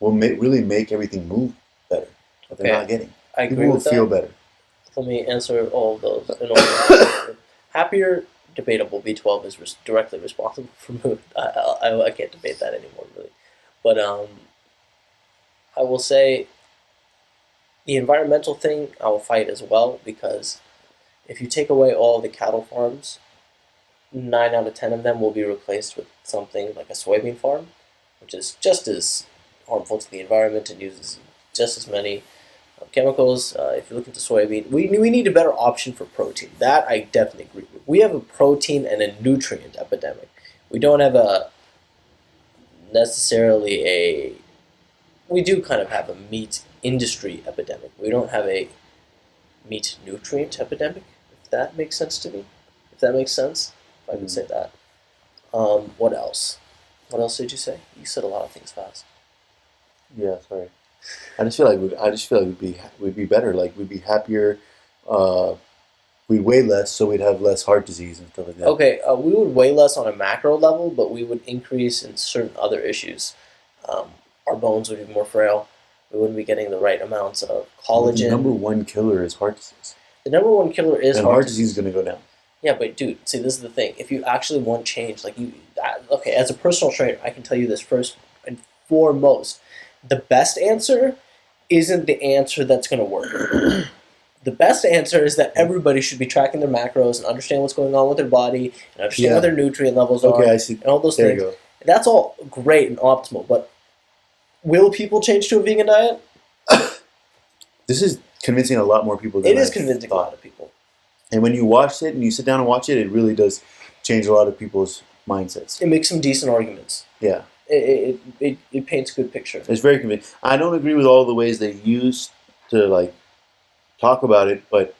will really make everything move better, that they're not getting. I agree people will with that. feel better. Let me answer all of those. Happier debatable. B12 is directly responsible for mood. I can't debate that anymore, really. But I will say the environmental thing I will fight as well, because if you take away all the cattle farms, 9 out of 10 of them will be replaced with something like a soybean farm, which is just as harmful to the environment and uses just as many chemicals. If you look into soybean, we need a better option for protein. That I definitely agree with. We have a protein and a nutrient epidemic. We don't have we do kind of have a meat industry epidemic. We don't have a meat nutrient epidemic, if that makes sense to me. If that makes sense, if I can say that. What else? What else did you say? You said a lot of things fast. Yeah, sorry. I just feel like we'd be better. Like we'd be happier. We'd weigh less, so we'd have less heart disease and stuff like that. Okay, we would weigh less on a macro level, but we would increase in certain other issues. Our bones would be more frail. We wouldn't be getting the right amounts of collagen. The number one killer is heart disease. The number one killer is heart disease is going to go down. Yeah, but dude, see, this is the thing. If you actually want change, okay, as a personal trainer, I can tell you this first and foremost. The best answer isn't the answer that's going to work. The best answer is that everybody should be tracking their macros and understand what's going on with their body and understand what their nutrient levels are. Okay, I see. And all those there things. You go. That's all great and optimal, but will people change to a vegan diet? This is convincing a lot more people than it is convincing a lot of people. And when you watch it and you sit down and watch it, it really does change a lot of people's mindsets. It makes some decent arguments. Yeah. It paints a good picture. It's very convincing. I don't agree with all the ways they use to talk about it, but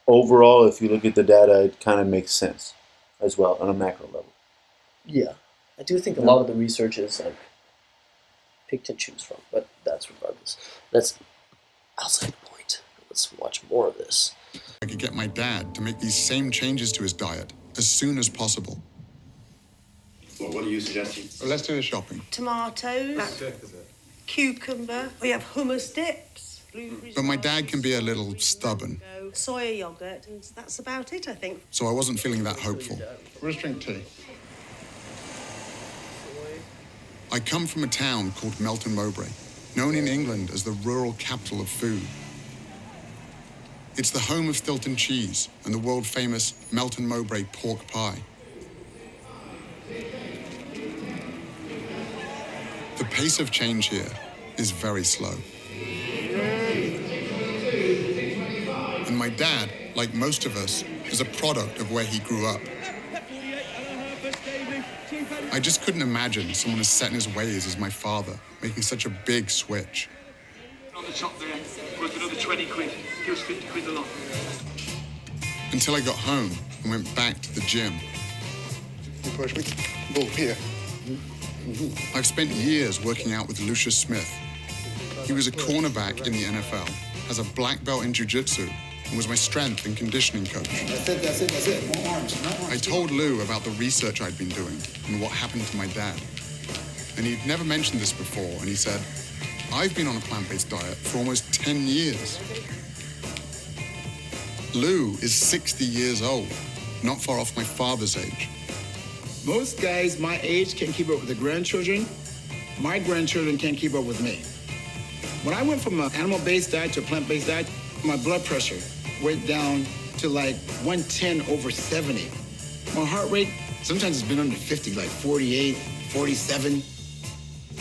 overall, if you look at the data, it kind of makes sense as well on a macro level. Yeah, I do think a lot of the research is picked and choose from, but that's regardless. That's outside the point. Let's watch more of this. I could get my dad to make these same changes to his diet as soon as possible. Well, what are you suggesting? Well, let's do the shopping. Tomatoes, cucumber, we have hummus dips, blueberries. But my dad can be a little stubborn, Soya yogurt, and that's about it, I think. so I wasn't feeling that hopeful. Let's drink tea. I come from a town called Melton Mowbray, known in England as the rural capital of food. It's the home of Stilton cheese and the world-famous Melton Mowbray pork pie. The pace of change here is very slow. And my dad, like most of us, is a product of where he grew up. I just couldn't imagine someone as set in his ways as my father making such a big switch. On the top there, worth another 20 quid. Gives 50 quid a lot. Until I got home and went back to the gym. You push me. Oh, here. I've spent years working out with Lucius Smith. He was a cornerback in the NFL, has a black belt in jiu-jitsu, and was my strength and conditioning coach. That's it. More arms. I told Lou about the research I'd been doing and what happened to my dad. And he'd never mentioned this before, and he said, I've been on a plant-based diet for almost 10 years. Lou is 60 years old, not far off my father's age. Most guys my age can keep up with the grandchildren. My grandchildren can't keep up with me. When I went from an animal-based diet to a plant-based diet, my blood pressure went down to 110/70. My heart rate, sometimes it's been under 50, 48, 47.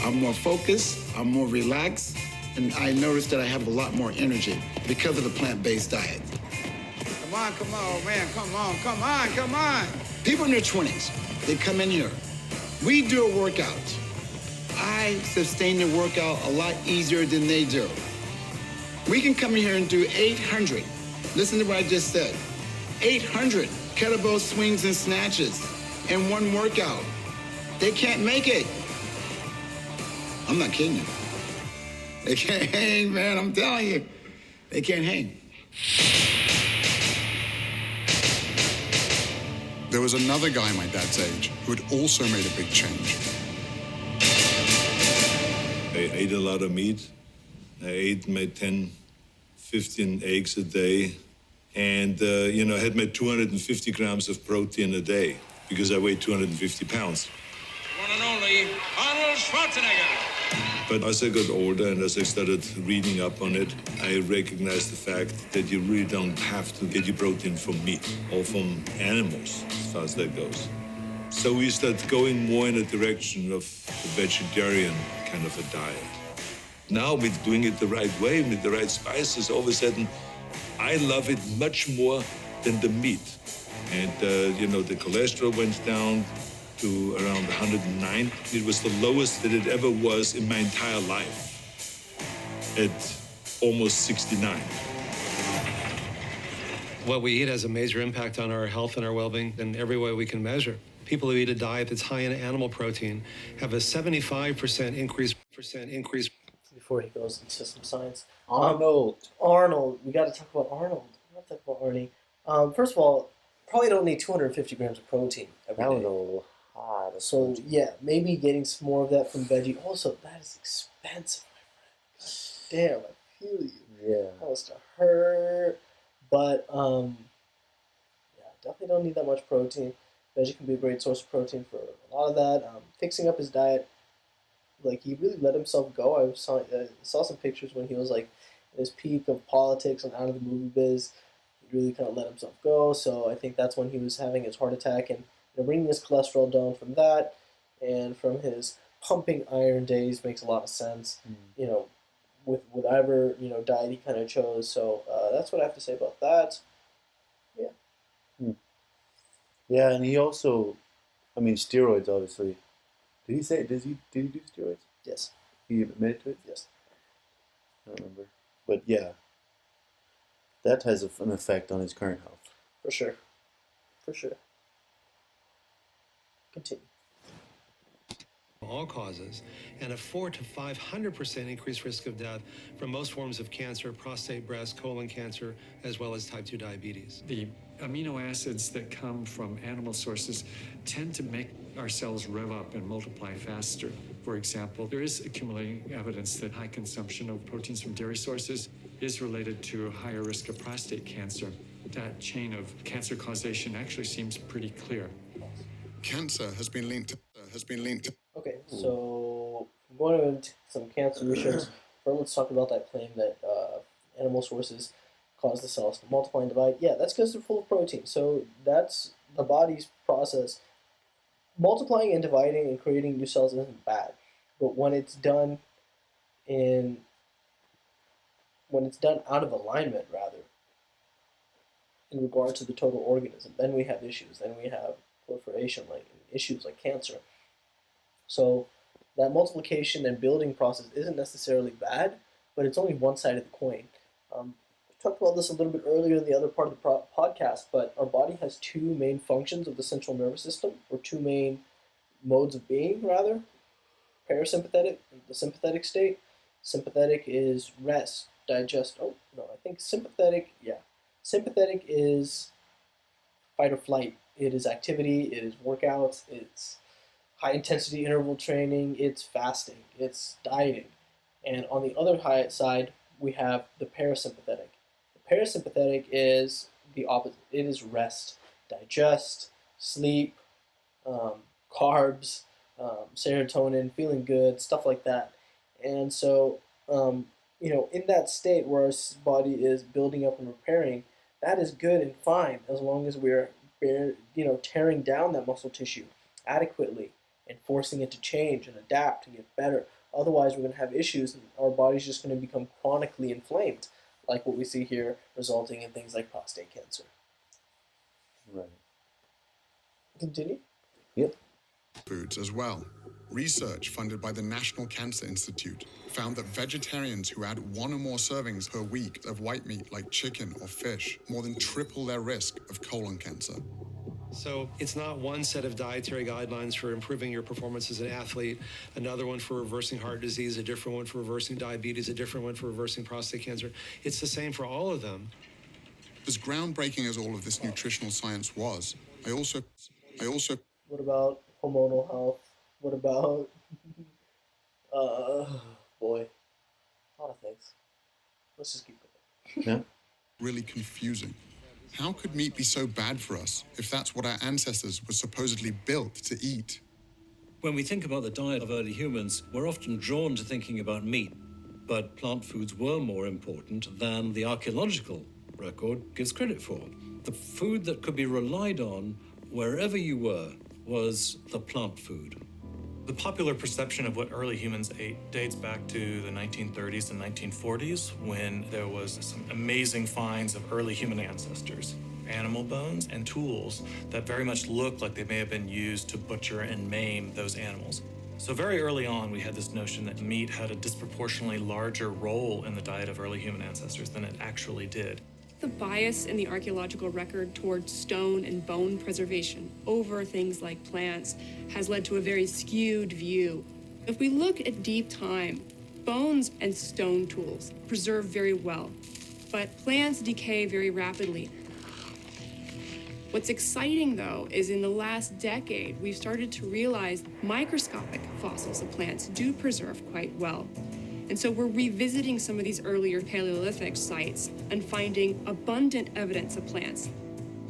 I'm more focused, I'm more relaxed, and I noticed that I have a lot more energy because of the plant-based diet. Come on, man, come on. People in their 20s, they come in here. We do a workout. I sustain the workout a lot easier than they do. We can come in here and do 800. Listen to what I just said. 800 kettlebell swings and snatches in one workout. They can't make it. I'm not kidding you. They can't hang, man, I'm telling you. They can't hang. There was another guy my dad's age who had also made a big change. I ate a lot of meat. I ate my 10, 15 eggs a day, and had my 250 grams of protein a day because I weigh 250 pounds. One and only Arnold Schwarzenegger. But as I got older and as I started reading up on it, I recognized the fact that you really don't have to get your protein from meat or from animals, as far as that goes. So we started going more in a direction of a vegetarian kind of a diet. Now, with doing it the right way, with the right spices, all of a sudden, I love it much more than the meat. And, the cholesterol went down to around 109. It was the lowest that it ever was in my entire life, at almost 69. What we eat has a major impact on our health and our well-being in every way we can measure. People who eat a diet that's high in animal protein have a 75% increase. Before he goes into some science, Arnold. We got to talk about Arnold. We got to talk about Arnie. First of all, probably don't need 250 grams of protein every day. That was a little hot. So yeah, maybe getting some more of that from veggie. Also, that is expensive, my friend. Damn, I feel you. Yeah. That must have hurt. But yeah, definitely don't need that much protein. Veggie can be a great source of protein for a lot of that. Fixing up his diet, like he really let himself go. I saw some pictures when he was like at his peak of politics and out of the movie biz. He really kind of let himself go. So I think that's when he was having his heart attack, and bringing his cholesterol down from that and from his pumping iron days makes a lot of sense. With whatever diet he kind of chose. So that's what I have to say about that. Yeah. Yeah, and he also, steroids obviously. Did he do steroids? Yes. He admitted to it? Yes. I don't remember. But yeah, that has an effect on his current health. For sure. Continue. All causes, and a 400 to 500% increased risk of death from most forms of cancer, prostate, breast, colon cancer, as well as type 2 diabetes. The amino acids that come from animal sources tend to make our cells rev up and multiply faster. For example, there is accumulating evidence that high consumption of proteins from dairy sources is related to a higher risk of prostate cancer. That chain of cancer causation actually seems pretty clear. Cancer has been linked. Okay, so going into some cancer research, first let's talk about that claim that animal sources cause the cells to multiply and divide. Yeah, that's because they're full of protein. So that's the body's process. Multiplying and dividing and creating new cells isn't bad, but when it's done out of alignment, rather, in regard to the total organism, then we have issues. Then we have proliferation, like issues like cancer. So that multiplication and building process isn't necessarily bad, but it's only one side of the coin. We talked about this a little bit earlier in the other part of the podcast, but our body has two main functions of the central nervous system, or two main modes of being, rather. Parasympathetic and the sympathetic state. Sympathetic is rest, digest. Oh, no, I think sympathetic, yeah. Sympathetic is fight or flight. It is activity, it is workouts, it's high-intensity interval training, it's fasting, it's dieting. And on the other side, we have the parasympathetic. The parasympathetic is the opposite. It is rest, digest, sleep, carbs, serotonin, feeling good, stuff like that. And so, in that state where our body is building up and repairing, that is good and fine as long as we're, tearing down that muscle tissue adequately and forcing it to change and adapt and get better. Otherwise, we're going to have issues and our body's just going to become chronically inflamed, like what we see here, resulting in things like prostate cancer. Right. Continue? Yep. Foods as well. Research funded by the National Cancer Institute found that vegetarians who add one or more servings per week of white meat like chicken or fish more than triple their risk of colon cancer. So it's not one set of dietary guidelines for improving your performance as an athlete, another one for reversing heart disease, a different one for reversing diabetes, a different one for reversing prostate cancer. It's the same for all of them. As groundbreaking as all of this nutritional science was, I also... What about hormonal health? What about, boy, a lot of things. Let's just keep going. Yeah. Really confusing. How could meat be so bad for us if that's what our ancestors were supposedly built to eat? When we think about the diet of early humans, we're often drawn to thinking about meat, but plant foods were more important than the archaeological record gives credit for. The food that could be relied on wherever you were was the plant food. The popular perception of what early humans ate dates back to the 1930s and 1940s when there was some amazing finds of early human ancestors. Animal bones and tools that very much look like they may have been used to butcher and maim those animals. So very early on, we had this notion that meat had a disproportionately larger role in the diet of early human ancestors than it actually did. The bias in the archaeological record towards stone and bone preservation over things like plants has led to a very skewed view. If we look at deep time, bones and stone tools preserve very well, but plants decay very rapidly. What's exciting, though, is in the last decade, we've started to realize microscopic fossils of plants do preserve quite well. And so we're revisiting some of these earlier Paleolithic sites and finding abundant evidence of plants.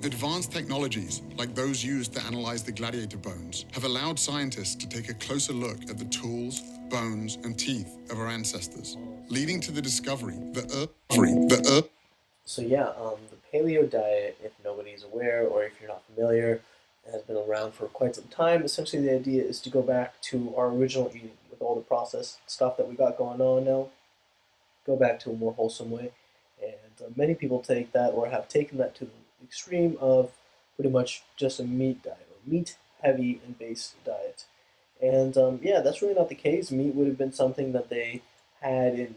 Advanced technologies, like those used to analyze the gladiator bones, have allowed scientists to take a closer look at the tools, bones, and teeth of our ancestors, leading to the discovery So yeah, the paleo diet, if nobody's aware or if you're not familiar, has been around for quite some time. Essentially, the idea is to go back to our original eating with all the processed stuff that we got going on now, go back to a more wholesome way. And many people take that or have taken that to the extreme of pretty much just a meat diet, or meat-heavy and based diet. And yeah, that's really not the case. Meat would have been something that they had in,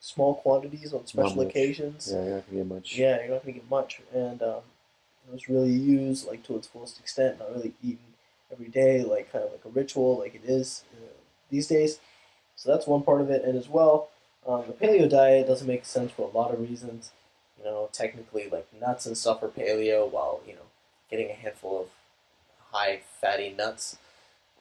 small quantities on special occasions. Yeah, you're not gonna get much. Yeah, you're not going to get much. And it was really used like to its fullest extent, not really eaten every day, like kind of like a ritual, like it is these days. So that's one part of it. And as well, the paleo diet doesn't make sense for a lot of reasons. Technically, like nuts and stuff are paleo, while getting a handful of high fatty nuts,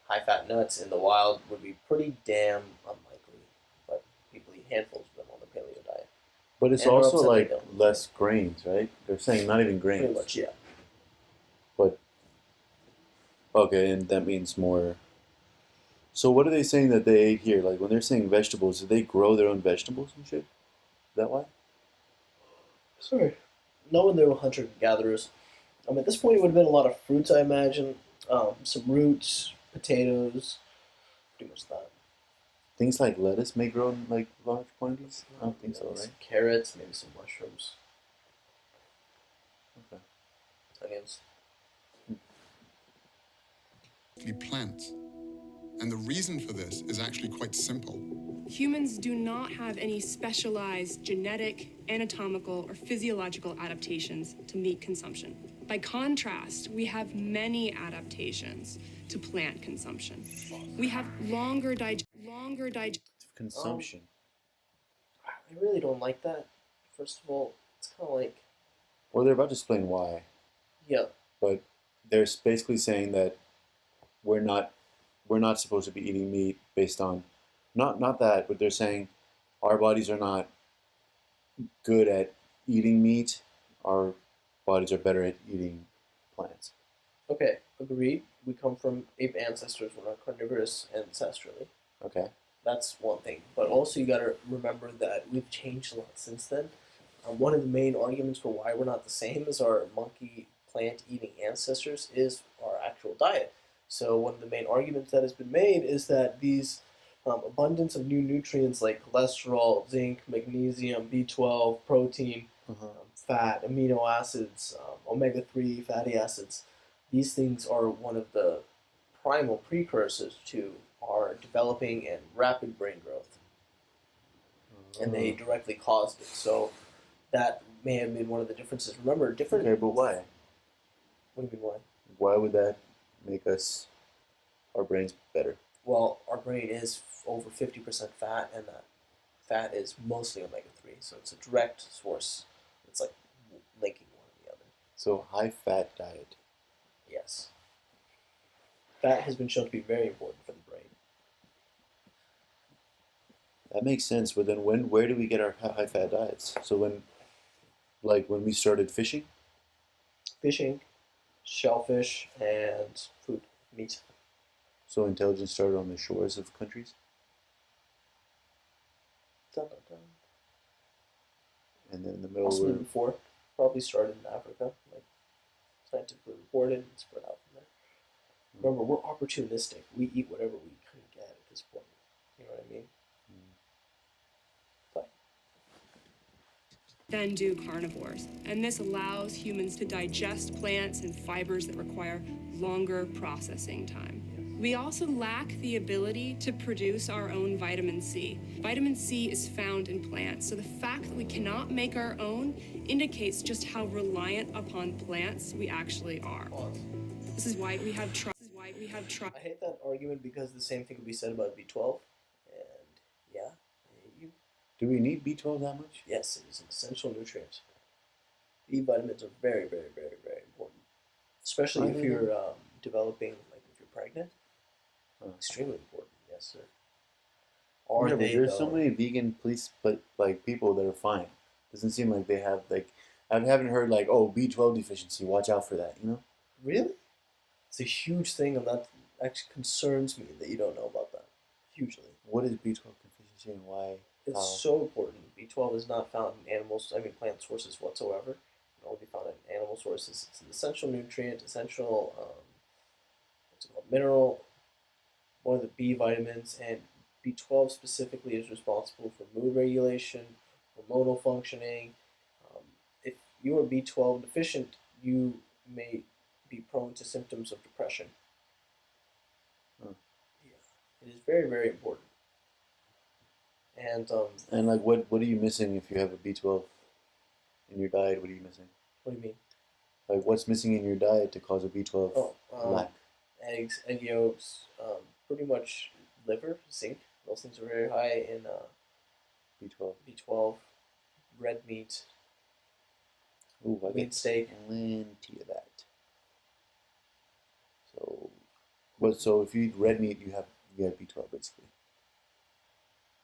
high fat nuts in the wild would be pretty damn unlikely. But people eat handfuls of them on the paleo diet. But it's And we're also upset they like don't. less grains, right? They're saying not even grains. Pretty much, yeah. But okay, and that means more. So what are they saying that they ate here? Like when they're saying vegetables, do they grow their own vegetables and shit? Is that why? Sorry. Knowing they were hunter-gatherers, at this point it would have been a lot of fruits, I imagine. Some roots, potatoes, pretty much that. Things like lettuce may grow in like large quantities? I don't think so, Maybe right? some carrots, maybe some mushrooms. Okay. Onions. Plants. And the reason for this is actually quite simple. Humans do not have any specialized genetic, anatomical, or physiological adaptations to meat consumption. By contrast, we have many adaptations to plant consumption. We have longer Consumption. I really don't like that. First of all, it's kind of like, Well, they're about to explain why. yeah, But they're basically saying that we're not supposed to be eating meat based on not that, but they're saying our bodies are not good at eating meat. Our bodies are better at eating plants. okay, agreed. We come from ape ancestors. We're not carnivorous ancestrally. Okay. That's one thing. But also, you got to remember that we've changed a lot since then. One of the main arguments for why we're not the same as our monkey plant eating ancestors is our actual diet. So, one of the main arguments that has been made is that these abundance of new nutrients like cholesterol, zinc, magnesium, B12, protein, fat, amino acids, omega-3 fatty acids, these things are one of the primal precursors to our developing and rapid brain growth. And they directly caused it. So that may have been one of the differences. Remember, different... Okay, but why? What do you mean why? Why would that make our brains better? Well, our brain is over 50% fat, and that fat is mostly omega-3. So it's a direct source. It's like linking one to the other. So high-fat diet. Yes. Fat has been shown to be very important for the brain. That makes sense, but then where do we get our high-fat diets? So when we started fishing? fishing, shellfish, and food, meat. So intelligence started on the shores of countries? Dun, dun, dun. And then in the middle Possibly were... before. Probably started in Africa, like scientifically reported and spread out from there. Remember, we're opportunistic. We eat whatever we can get at this point. You know what I mean? Then do carnivores. And this allows humans to digest plants and fibers that require longer processing time. We also lack the ability to produce our own vitamin C. Vitamin C is found in plants, so the fact that we cannot make our own indicates just how reliant upon plants we actually are. This is why we have I hate that argument because the same thing could be said about B12. And yeah, you. Do we need B12 that much? Yes, it is an essential nutrient. B vitamins are very, very, very, very important, especially if you're developing, like if you're pregnant. Extremely important, yes, sir. Yeah, but there's so many vegan people that are fine. Doesn't seem like they have I haven't heard like, oh, B12 deficiency, watch out for that, you know? Really? It's a huge thing, and that actually concerns me that you don't know about that. Hugely. What is B12 deficiency and why? It's so important. B12 is not found in plant sources whatsoever. It can only be found in animal sources. It's an essential nutrient, essential, mineral, one of the B vitamins, and B12 specifically is responsible for mood regulation, hormonal functioning. If you are B12 deficient, you may be prone to symptoms of depression. Yeah. It is very, very important. And like, what are you missing if you have a B12 in your diet? What are you missing? What do you mean? Like, what's missing in your diet to cause a B12 lack? Eggs, egg yolks, pretty much liver, zinc. Those things are very high in B12. B12, red meat. Ooh, I meat steak. Plenty of that. So if you eat red meat, you have B12 basically.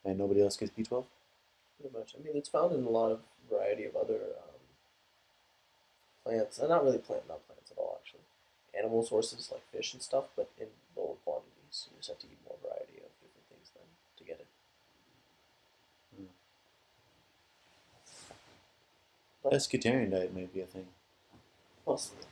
And nobody else gets B12? Pretty much. I mean, it's found in a lot of variety of other plants. Not really plants at all, actually. Animal sources like fish and stuff, but in lower quantities. You just have to eat more variety of different things then to get it. Pescatarian diet may be a thing. Possibly.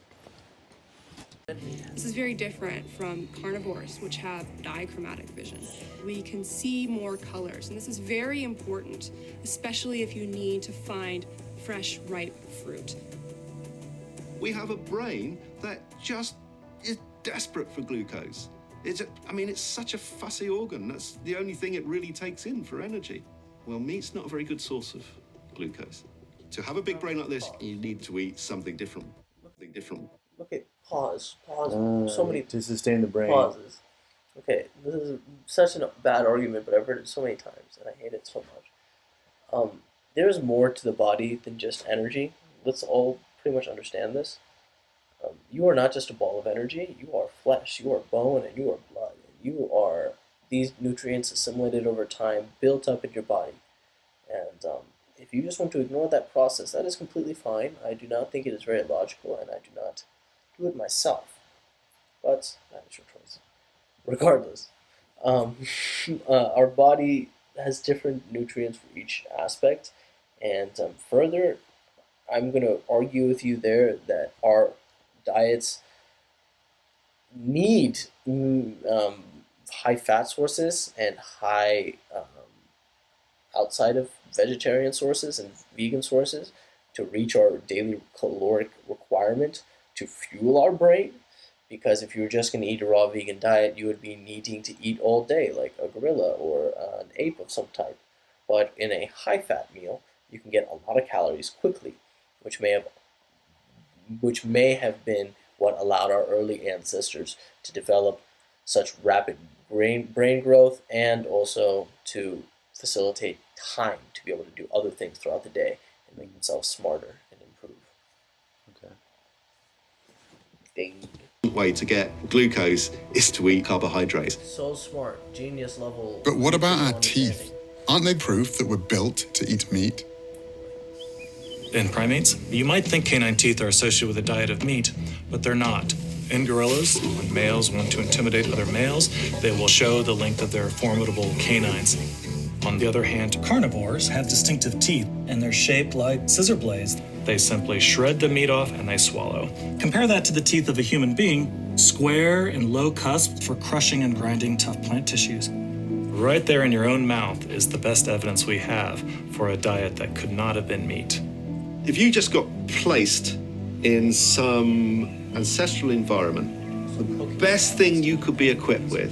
This is very different from carnivores, which have dichromatic vision. We can see more colors, and this is very important, especially if you need to find fresh, ripe fruit. We have a brain that just is desperate for glucose. It's such a fussy organ. That's the only thing it really takes in for energy. Well, meat's not a very good source of glucose. To have a big brain like this, you need to eat something different. Okay, pause. So many to sustain the brain. Pauses. Okay, this is such a bad argument, but I've heard it so many times, and I hate it so much. There's more to the body than just energy. Let's all pretty much understand this. You are not just a ball of energy. You are flesh. You are bone, and you are blood. You are these nutrients assimilated over time, built up in your body. And if you just want to ignore that process, that is completely fine. I do not think it is very logical, and I do not do it myself. But that is your choice. Regardless, our body has different nutrients for each aspect, and further, I'm going to argue with you there that our diets need high fat sources and high outside of vegetarian sources and vegan sources to reach our daily caloric requirement to fuel our brain. Because if you were just going to eat a raw vegan diet, you would be needing to eat all day like a gorilla or an ape of some type. But in a high-fat meal, you can get a lot of calories quickly, which may have been what allowed our early ancestors to develop such rapid brain growth, and also to facilitate time to be able to do other things throughout the day and make themselves smarter and improve. Okay. Ding. Way to get glucose is to eat carbohydrates. So smart, genius level. But what about our teeth? Aren't they proof that we're built to eat meat? in primates. You might think canine teeth are associated with a diet of meat, but they're not. In gorillas, when males want to intimidate other males, they will show the length of their formidable canines. On the other hand, carnivores have distinctive teeth, and they're shaped like scissor blades. They simply shred the meat off and they swallow. Compare that to the teeth of a human being, square and low cusped for crushing and grinding tough plant tissues. Right there in your own mouth is the best evidence we have for a diet that could not have been meat. If you just got placed in some ancestral environment, the best thing you could be equipped with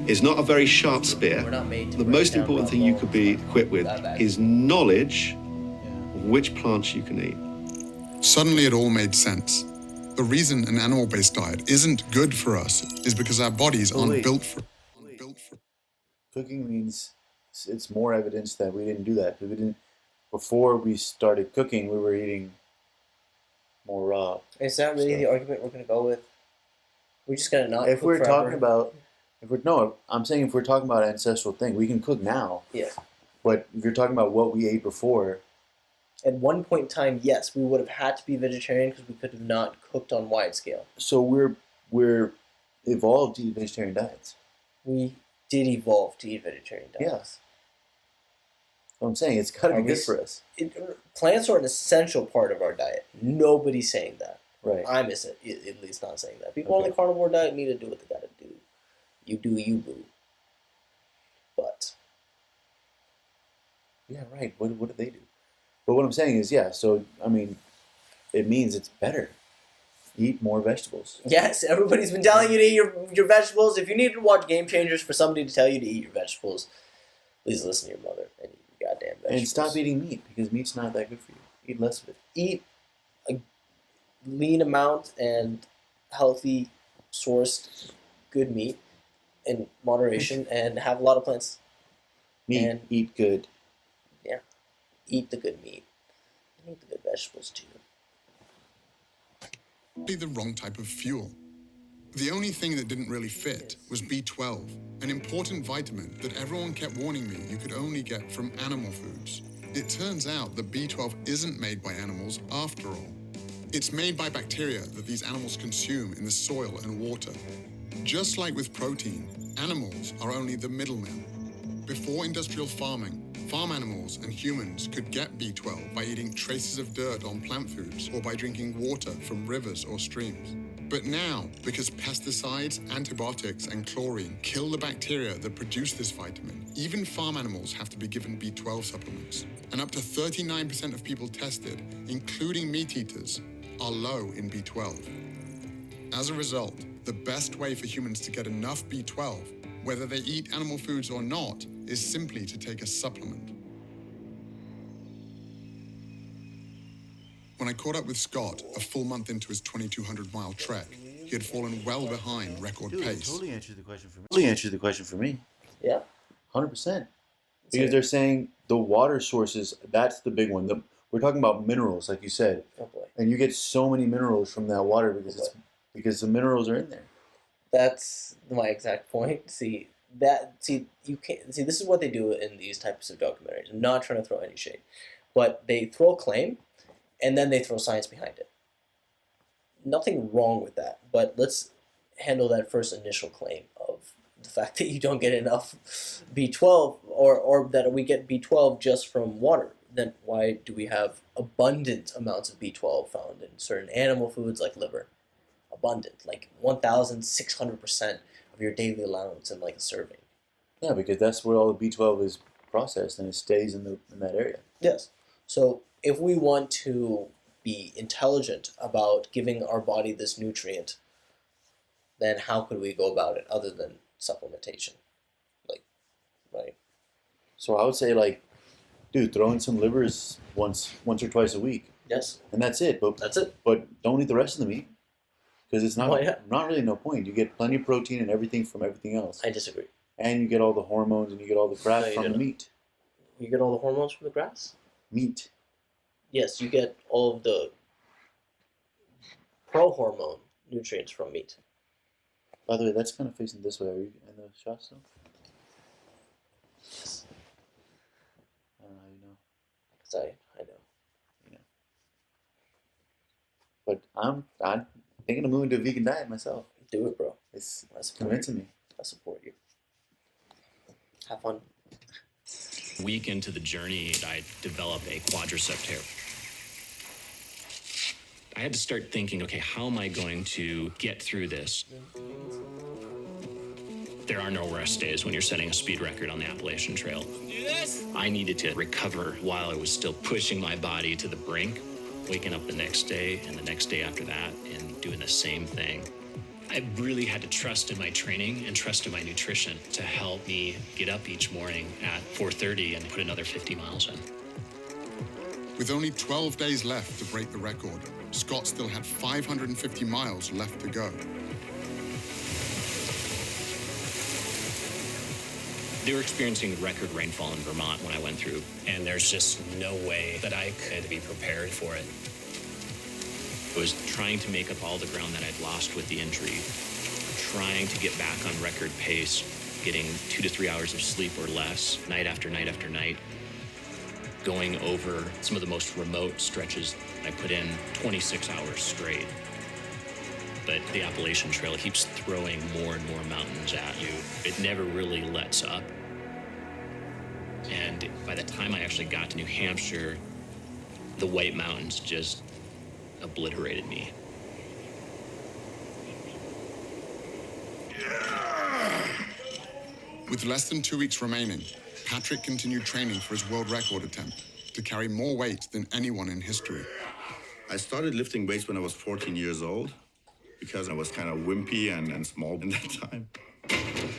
is not a very sharp spear. The most important thing you could be equipped with is knowledge of which plants you can eat. Suddenly it all made sense. The reason an animal-based diet isn't good for us is because our bodies aren't built for it. Cooking means it's more evidence that we didn't do that. We didn't, before we started cooking, we were eating more raw. Is that really the argument we're going to go with? We're just going to not If cook we're forever? talking about, I'm saying if we're talking about an ancestral thing, we can cook now. Yeah. But if you're talking about what we ate before, At one point in time, yes, we would have had to be vegetarian because we could have not cooked on wide scale. so we're evolved to eat vegetarian diets. We did evolve to eat vegetarian diets. Yes. What I'm saying, it's got to be good for us. Plants are an essential part of our diet. Nobody's saying that. Right. I'm at least not saying that. People on the carnivore diet need to do what they got to do. You do you, boo. But Yeah, right. What do they do? But what I'm saying is, yeah, so, I mean, it means it's better. Eat more vegetables. yes, everybody's been telling you to eat your vegetables. If you need to watch Game Changers for somebody to tell you to eat your vegetables, please listen to your mother and eat your goddamn vegetables. And stop eating meat, because meat's not that good for you. Eat less of it. Eat a lean amount and healthy, sourced, good meat in moderation, and have a lot of plants. Meat, eat good. Yeah, eat the good meat. And eat the good vegetables too. Be the wrong type of fuel. The only thing that didn't really fit was B12, an important vitamin that everyone kept warning me you could only get from animal foods. It turns out that B12 isn't made by animals after all. It's made by bacteria that these animals consume in the soil and water. Just like with protein, animals are only the middlemen. Before industrial farming, farm animals and humans could get B12 by eating traces of dirt on plant foods or by drinking water from rivers or streams. But now, because pesticides, antibiotics, and chlorine kill the bacteria that produce this vitamin, even farm animals have to be given B12 supplements. And up to 39% of people tested, including meat eaters, are low in B12. As a result, the best way for humans to get enough B12, whether they eat animal foods or not, is simply to take a supplement. When I caught up with Scott a full month into his 2,200-mile trek, he had fallen well behind record pace. Totally answered the question for me. Yeah. 100%. Because they're saying the water sources, that's the big one. We're talking about minerals, like you said. Oh boy. And you get so many minerals from that water because the minerals are in there. That's my exact point. You can't see. This is what they do in these types of documentaries. I'm not trying to throw any shade, but they throw a claim, and then they throw science behind it. Nothing wrong with that, but let's handle that first initial claim of the fact that you don't get enough B12, or that we get B12 just from water. Then why do we have abundant amounts of B12 found in certain animal foods like liver? Abundant, like 1,600% of your daily allowance in like a serving. Yeah, because that's where all the B12 is processed and it stays in that area. Yes. So if we want to be intelligent about giving our body this nutrient, then how could we go about it other than supplementation? Right? So I would say, dude, throw in some livers once or twice a week. Yes. And that's it. But that's it. But don't eat the rest of the meat. Because it's not, Why not? not really no point. You get plenty of protein and everything from everything else. I disagree. And you get all the hormones and you get all the crap from the meat. You get all the hormones from the grass? Meat. Yes, you get all of the pro-hormone nutrients from meat. By the way, that's kind of facing this way. Are you in the shot still? Yes. I don't know how you know. Because I know. Yeah. But I'm thinking of moving to a vegan diet myself. Do it, bro. It's convincing me. I support you. Have fun. Week into the journey, I developed a quadricep tear. I had to start thinking, okay, how am I going to get through this? There are no rest days when you're setting a speed record on the Appalachian Trail. I needed to recover while I was still pushing my body to the brink, waking up the next day and the next day after that and doing the same thing. I really had to trust in my training and trust in my nutrition to help me get up each morning at 4:30 and put another 50 miles in. With only 12 days left to break the record, Scott still had 550 miles left to go. They were experiencing record rainfall in Vermont when I went through, and there's just no way that I could be prepared for it. I was trying to make up all the ground that I'd lost with the injury, trying to get back on record pace, getting 2 to 3 hours of sleep or less, night after night after night, going over some of the most remote stretches. I put in 26 hours straight. But the Appalachian Trail keeps throwing more and more mountains at you. It never really lets up. And by the time I actually got to New Hampshire, the White Mountains just obliterated me. With less than 2 weeks remaining, Patrick continued training for his world record attempt to carry more weight than anyone in history. I started lifting weights when I was 14 years old because I was kind of wimpy and small in that time.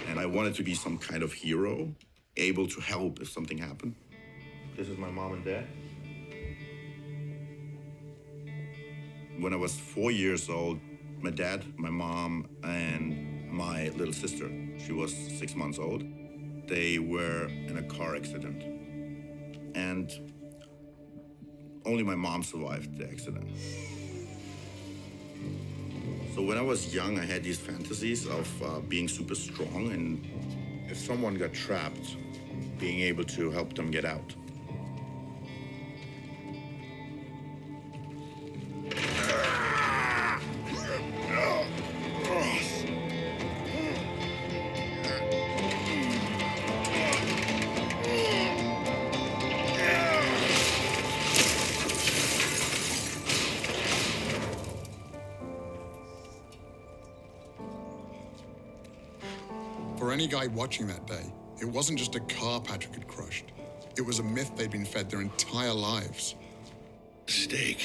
And I wanted to be some kind of hero, able to help if something happened. This is my mom and dad. When I was 4 years old, my dad, my mom, and my little sister, she was 6 months old, they were in a car accident. And only my mom survived the accident. So when I was young, I had these fantasies of being super strong, and if someone got trapped, being able to help them get out. For any guy watching that day, it wasn't just a car Patrick had crushed. It was a myth they'd been fed their entire lives. Steak.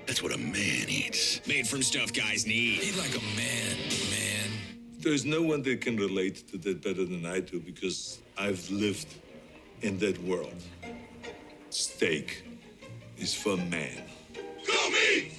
That's what a man eats. Made from stuff guys need. Eat like a man, man. There's no one that can relate to that better than I do because I've lived in that world. Steak is for man. Go meat!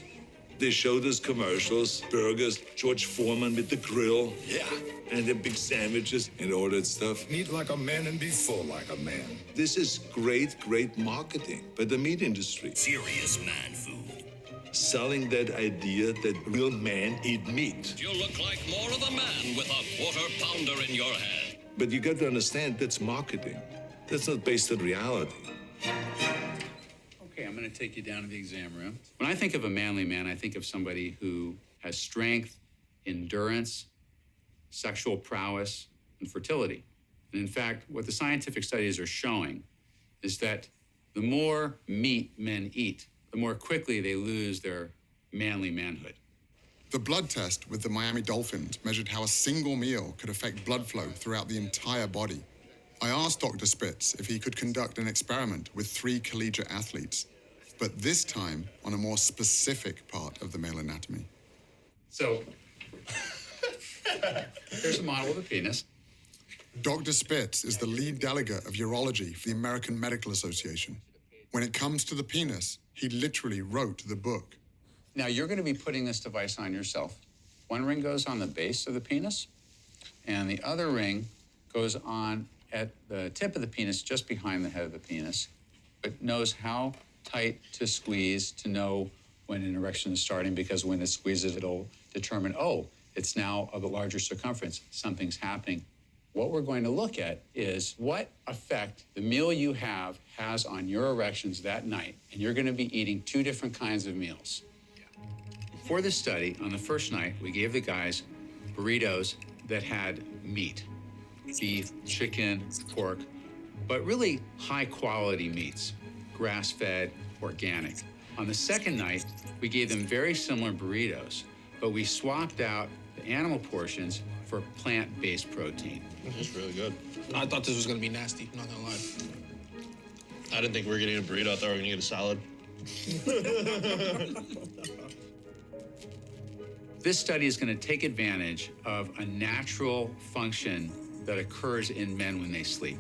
They showed us commercials, burgers, George Foreman with the grill. Yeah. And the big sandwiches and all that stuff. Eat like a man and be full like a man. This is great, great marketing by the meat industry. Serious man food. Selling that idea that real men eat meat. You look like more of a man with a quarter-pounder in your hand. But you got to understand, that's marketing. That's not based on reality. Okay, I'm going to take you down to the exam room. When I think of a manly man, I think of somebody who has strength, endurance, sexual prowess, and fertility. And in fact, what the scientific studies are showing is that the more meat men eat, the more quickly they lose their manly manhood. The blood test with the Miami Dolphins measured how a single meal could affect blood flow throughout the entire body. I asked Dr. Spitz if he could conduct an experiment with 3 collegiate athletes, but this time on a more specific part of the male anatomy. So, here's a model of a penis. Dr. Spitz is the lead delegate of urology for the American Medical Association. When it comes to the penis, he literally wrote the book. Now, you're going to be putting this device on yourself. One ring goes on the base of the penis, and the other ring goes on at the tip of the penis, just behind the head of the penis. It knows how tight to squeeze to know when an erection is starting, because when it squeezes, it'll determine, oh, it's now of a larger circumference, something's happening. What we're going to look at is what effect the meal you have has on your erections that night. And you're going to be eating 2 different kinds of meals. For the study, on the first night, we gave the guys burritos that had meat, beef, chicken, pork, but really high-quality meats, grass-fed, organic. On the second night, we gave them very similar burritos, but we swapped out the animal portions for plant-based protein. It's really good. I thought this was gonna be nasty, not gonna lie. I didn't think we were gonna eat a burrito, I thought we were gonna get a salad. This study is going to take advantage of a natural function that occurs in men when they sleep.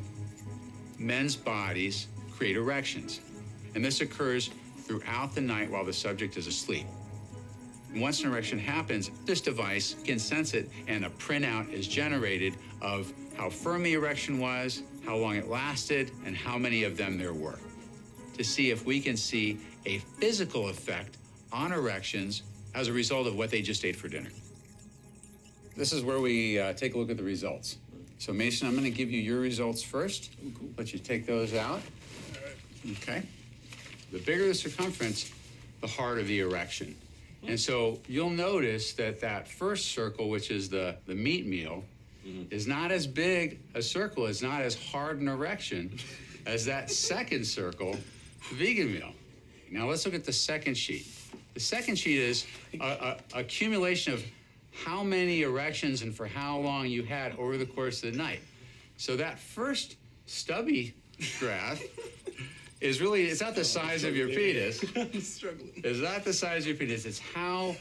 Men's bodies create erections, and this occurs throughout the night while the subject is asleep. Once an erection happens, this device can sense it, and a printout is generated of how firm the erection was, how long it lasted, and how many of them there were, to see if we can see a physical effect on erections as a result of what they just ate for dinner. This is where we take a look at the results. So Mason, I'm going to give you your results first. Let you take those out. Okay. The bigger the circumference, the harder the erection. And so you'll notice that that first circle, which is the meat meal, is not as big a circle, is not as hard an erection as that second circle, the vegan meal. Now let's look at the second sheet. The second sheet is a accumulation of how many erections and for how long you had over the course of the night. So that first stubby graph is really, it's not the size of your penis. I'm struggling. It's not the size of your penis. It's how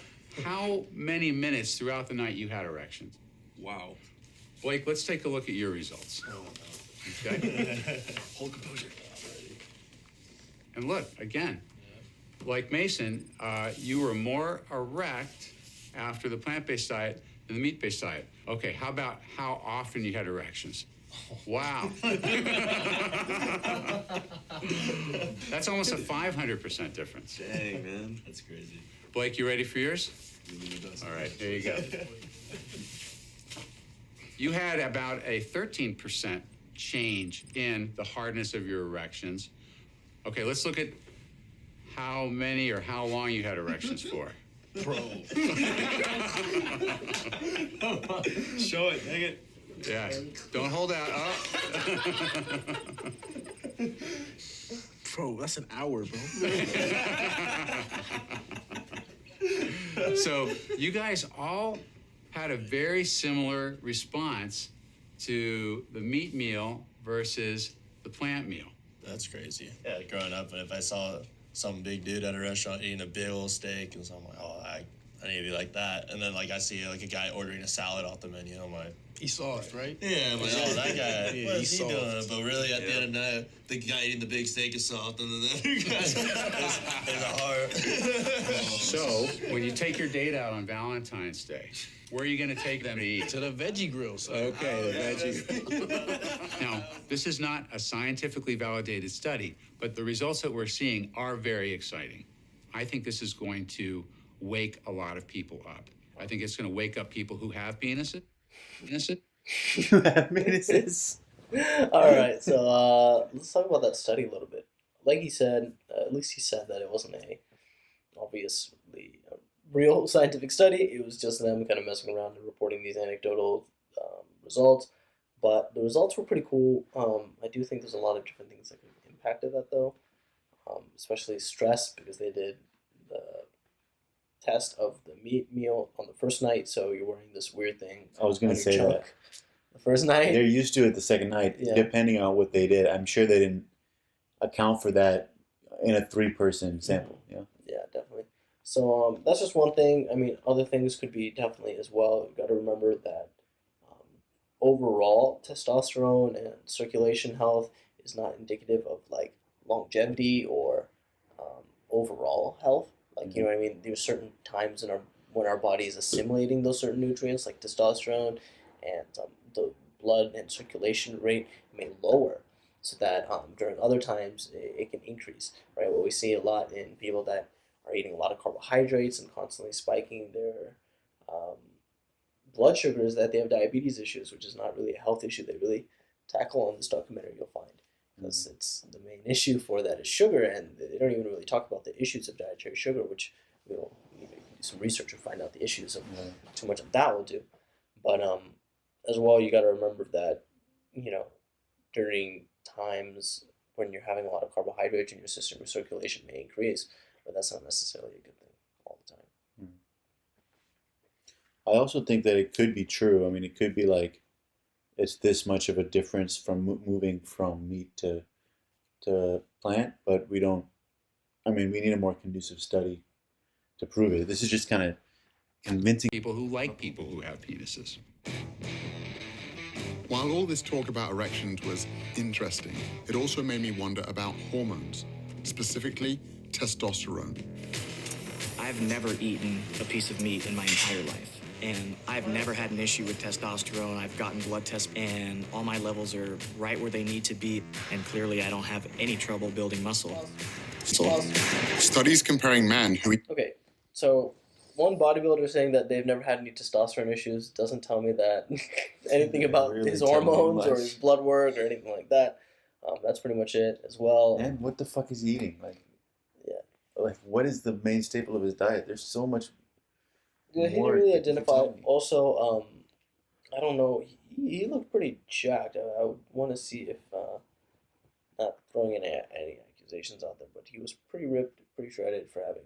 many minutes throughout the night you had erections. Wow. Blake, let's take a look at your results. Oh, no. Okay? Hold composure. And look, again, like Mason, you were more erect after the plant-based diet than the meat-based diet. Okay, how about how often you had erections? Wow. That's almost a 500% difference. Dang, man. That's crazy. Blake, you ready for yours? All right, here you go. You had about a 13% change in the hardness of your erections. Okay, let's look at how many or how long you had erections for. Bro. Show it, dang it. Yeah, don't hold out. Oh. Bro, that's an hour, bro. So you guys all had a very similar response to the meat meal versus the plant meal. That's crazy. Yeah, growing up, if I saw some big dude at a restaurant eating a big old steak, and so I'm like, oh, I need to be like that. And then like I see like a guy ordering a salad off the menu, I'm like, he's soft, right? yeah, I'm like, oh, that guy, Yeah, what is he's he doing? soft. But really, at the end of the night, the guy eating the big steak is soft, and then the other guy is a hard. So when you take your date out on Valentine's Day, where are you going to take them to eat? To the veggie grill, son. Okay, the veggie. Now, this is not a scientifically validated study, but the results that we're seeing are very exciting. I think this is going to wake a lot of people up. I think it's going to wake up people who have penises. Penises. All right, so let's talk about that study a little bit. Like he said, at least he said that it wasn't a obviously real scientific study. It was just them kind of messing around and reporting these anecdotal results. But the results were pretty cool. I do think there's a lot of different things that could have impacted that, though, especially stress, because they did the test of the meat meal on the first night. So you're wearing this weird thing. I was going to say that. The first night. They're used to it the second night, Yeah. depending on what they did. I'm sure they didn't account for that in a 3-person sample. Yeah. Yeah, definitely. So that's just one thing. I mean, other things could be definitely as well. You've got to remember that overall testosterone and circulation health is not indicative of like longevity or overall health. Like, you know what I mean? There's certain times in when our body is assimilating those certain nutrients like testosterone, and the blood and circulation rate may lower, so that during other times it can increase, right? What we see a lot in people that are eating a lot of carbohydrates and constantly spiking their blood sugars, that they have diabetes issues, which is not really a health issue they really tackle in this documentary, you'll find. Because it's the main issue for that is sugar, and they don't even really talk about the issues of dietary sugar, which we'll some research and find out the issues of too much of that will do. But as well, you got to remember that, during times when you're having a lot of carbohydrates in your system, your circulation may increase, but that's not necessarily a good thing all the time. I also think that it could be true. I mean, it could be like it's this much of a difference from moving from meat to plant, but we don't. I mean, we need a more conducive study to prove it. This is just kind of convincing people who like people who have penises. While all this talk about erections was interesting, it also made me wonder about hormones, specifically testosterone. I've never eaten a piece of meat in my entire life, and I've never had an issue with testosterone. I've gotten blood tests, and all my levels are right where they need to be, and clearly I don't have any trouble building muscle. Studies comparing men who eat... Okay, so one bodybuilder saying that they've never had any testosterone issues doesn't tell me that anything about really his tell me hormones or much. his blood work or anything like that. That's pretty much it as well. And what the fuck is he eating? Yeah. Like, what is the main staple of his diet? There's so much Yeah, he didn't more really that you can identify. tell me. Also, I don't know. He looked pretty jacked. I would want to see if, not throwing any accusations out there, but he was pretty ripped, pretty shredded for having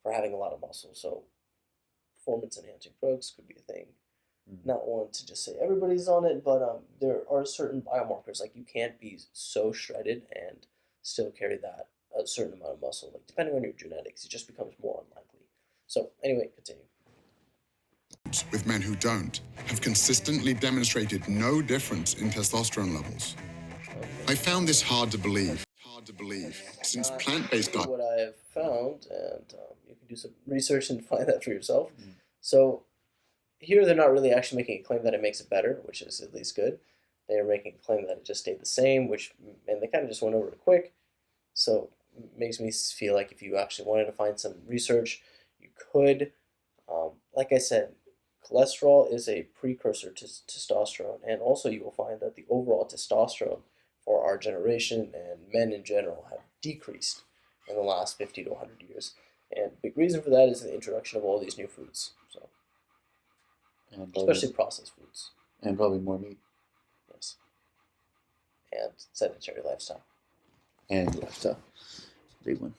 for having a lot of muscle. So, performance enhancing drugs could be a thing. Not one to just say everybody's on it, but there are certain biomarkers. Like, you can't be so shredded and still carry that a certain amount of muscle. Like, depending on your genetics, it just becomes more unlikely. So anyway, continue. with men who don't have consistently demonstrated no difference in testosterone levels. I found this hard to believe, since plant-based diet... What I have found, and you can do some research and find that for yourself. So here they're not really actually making a claim that it makes it better, which is at least good. They're making a claim that it just stayed the same, and they kind of just went over it quick. So it makes me feel like if you actually wanted to find some research, you could. Like I said, cholesterol is a precursor to testosterone, and also you will find that the overall testosterone for our generation and men in general have decreased in the last 50 to 100 years. And a big reason for that is the introduction of all these new foods, so And probably- especially processed foods. And probably more meat. Yes. And sedentary lifestyle. And lifestyle. Big one.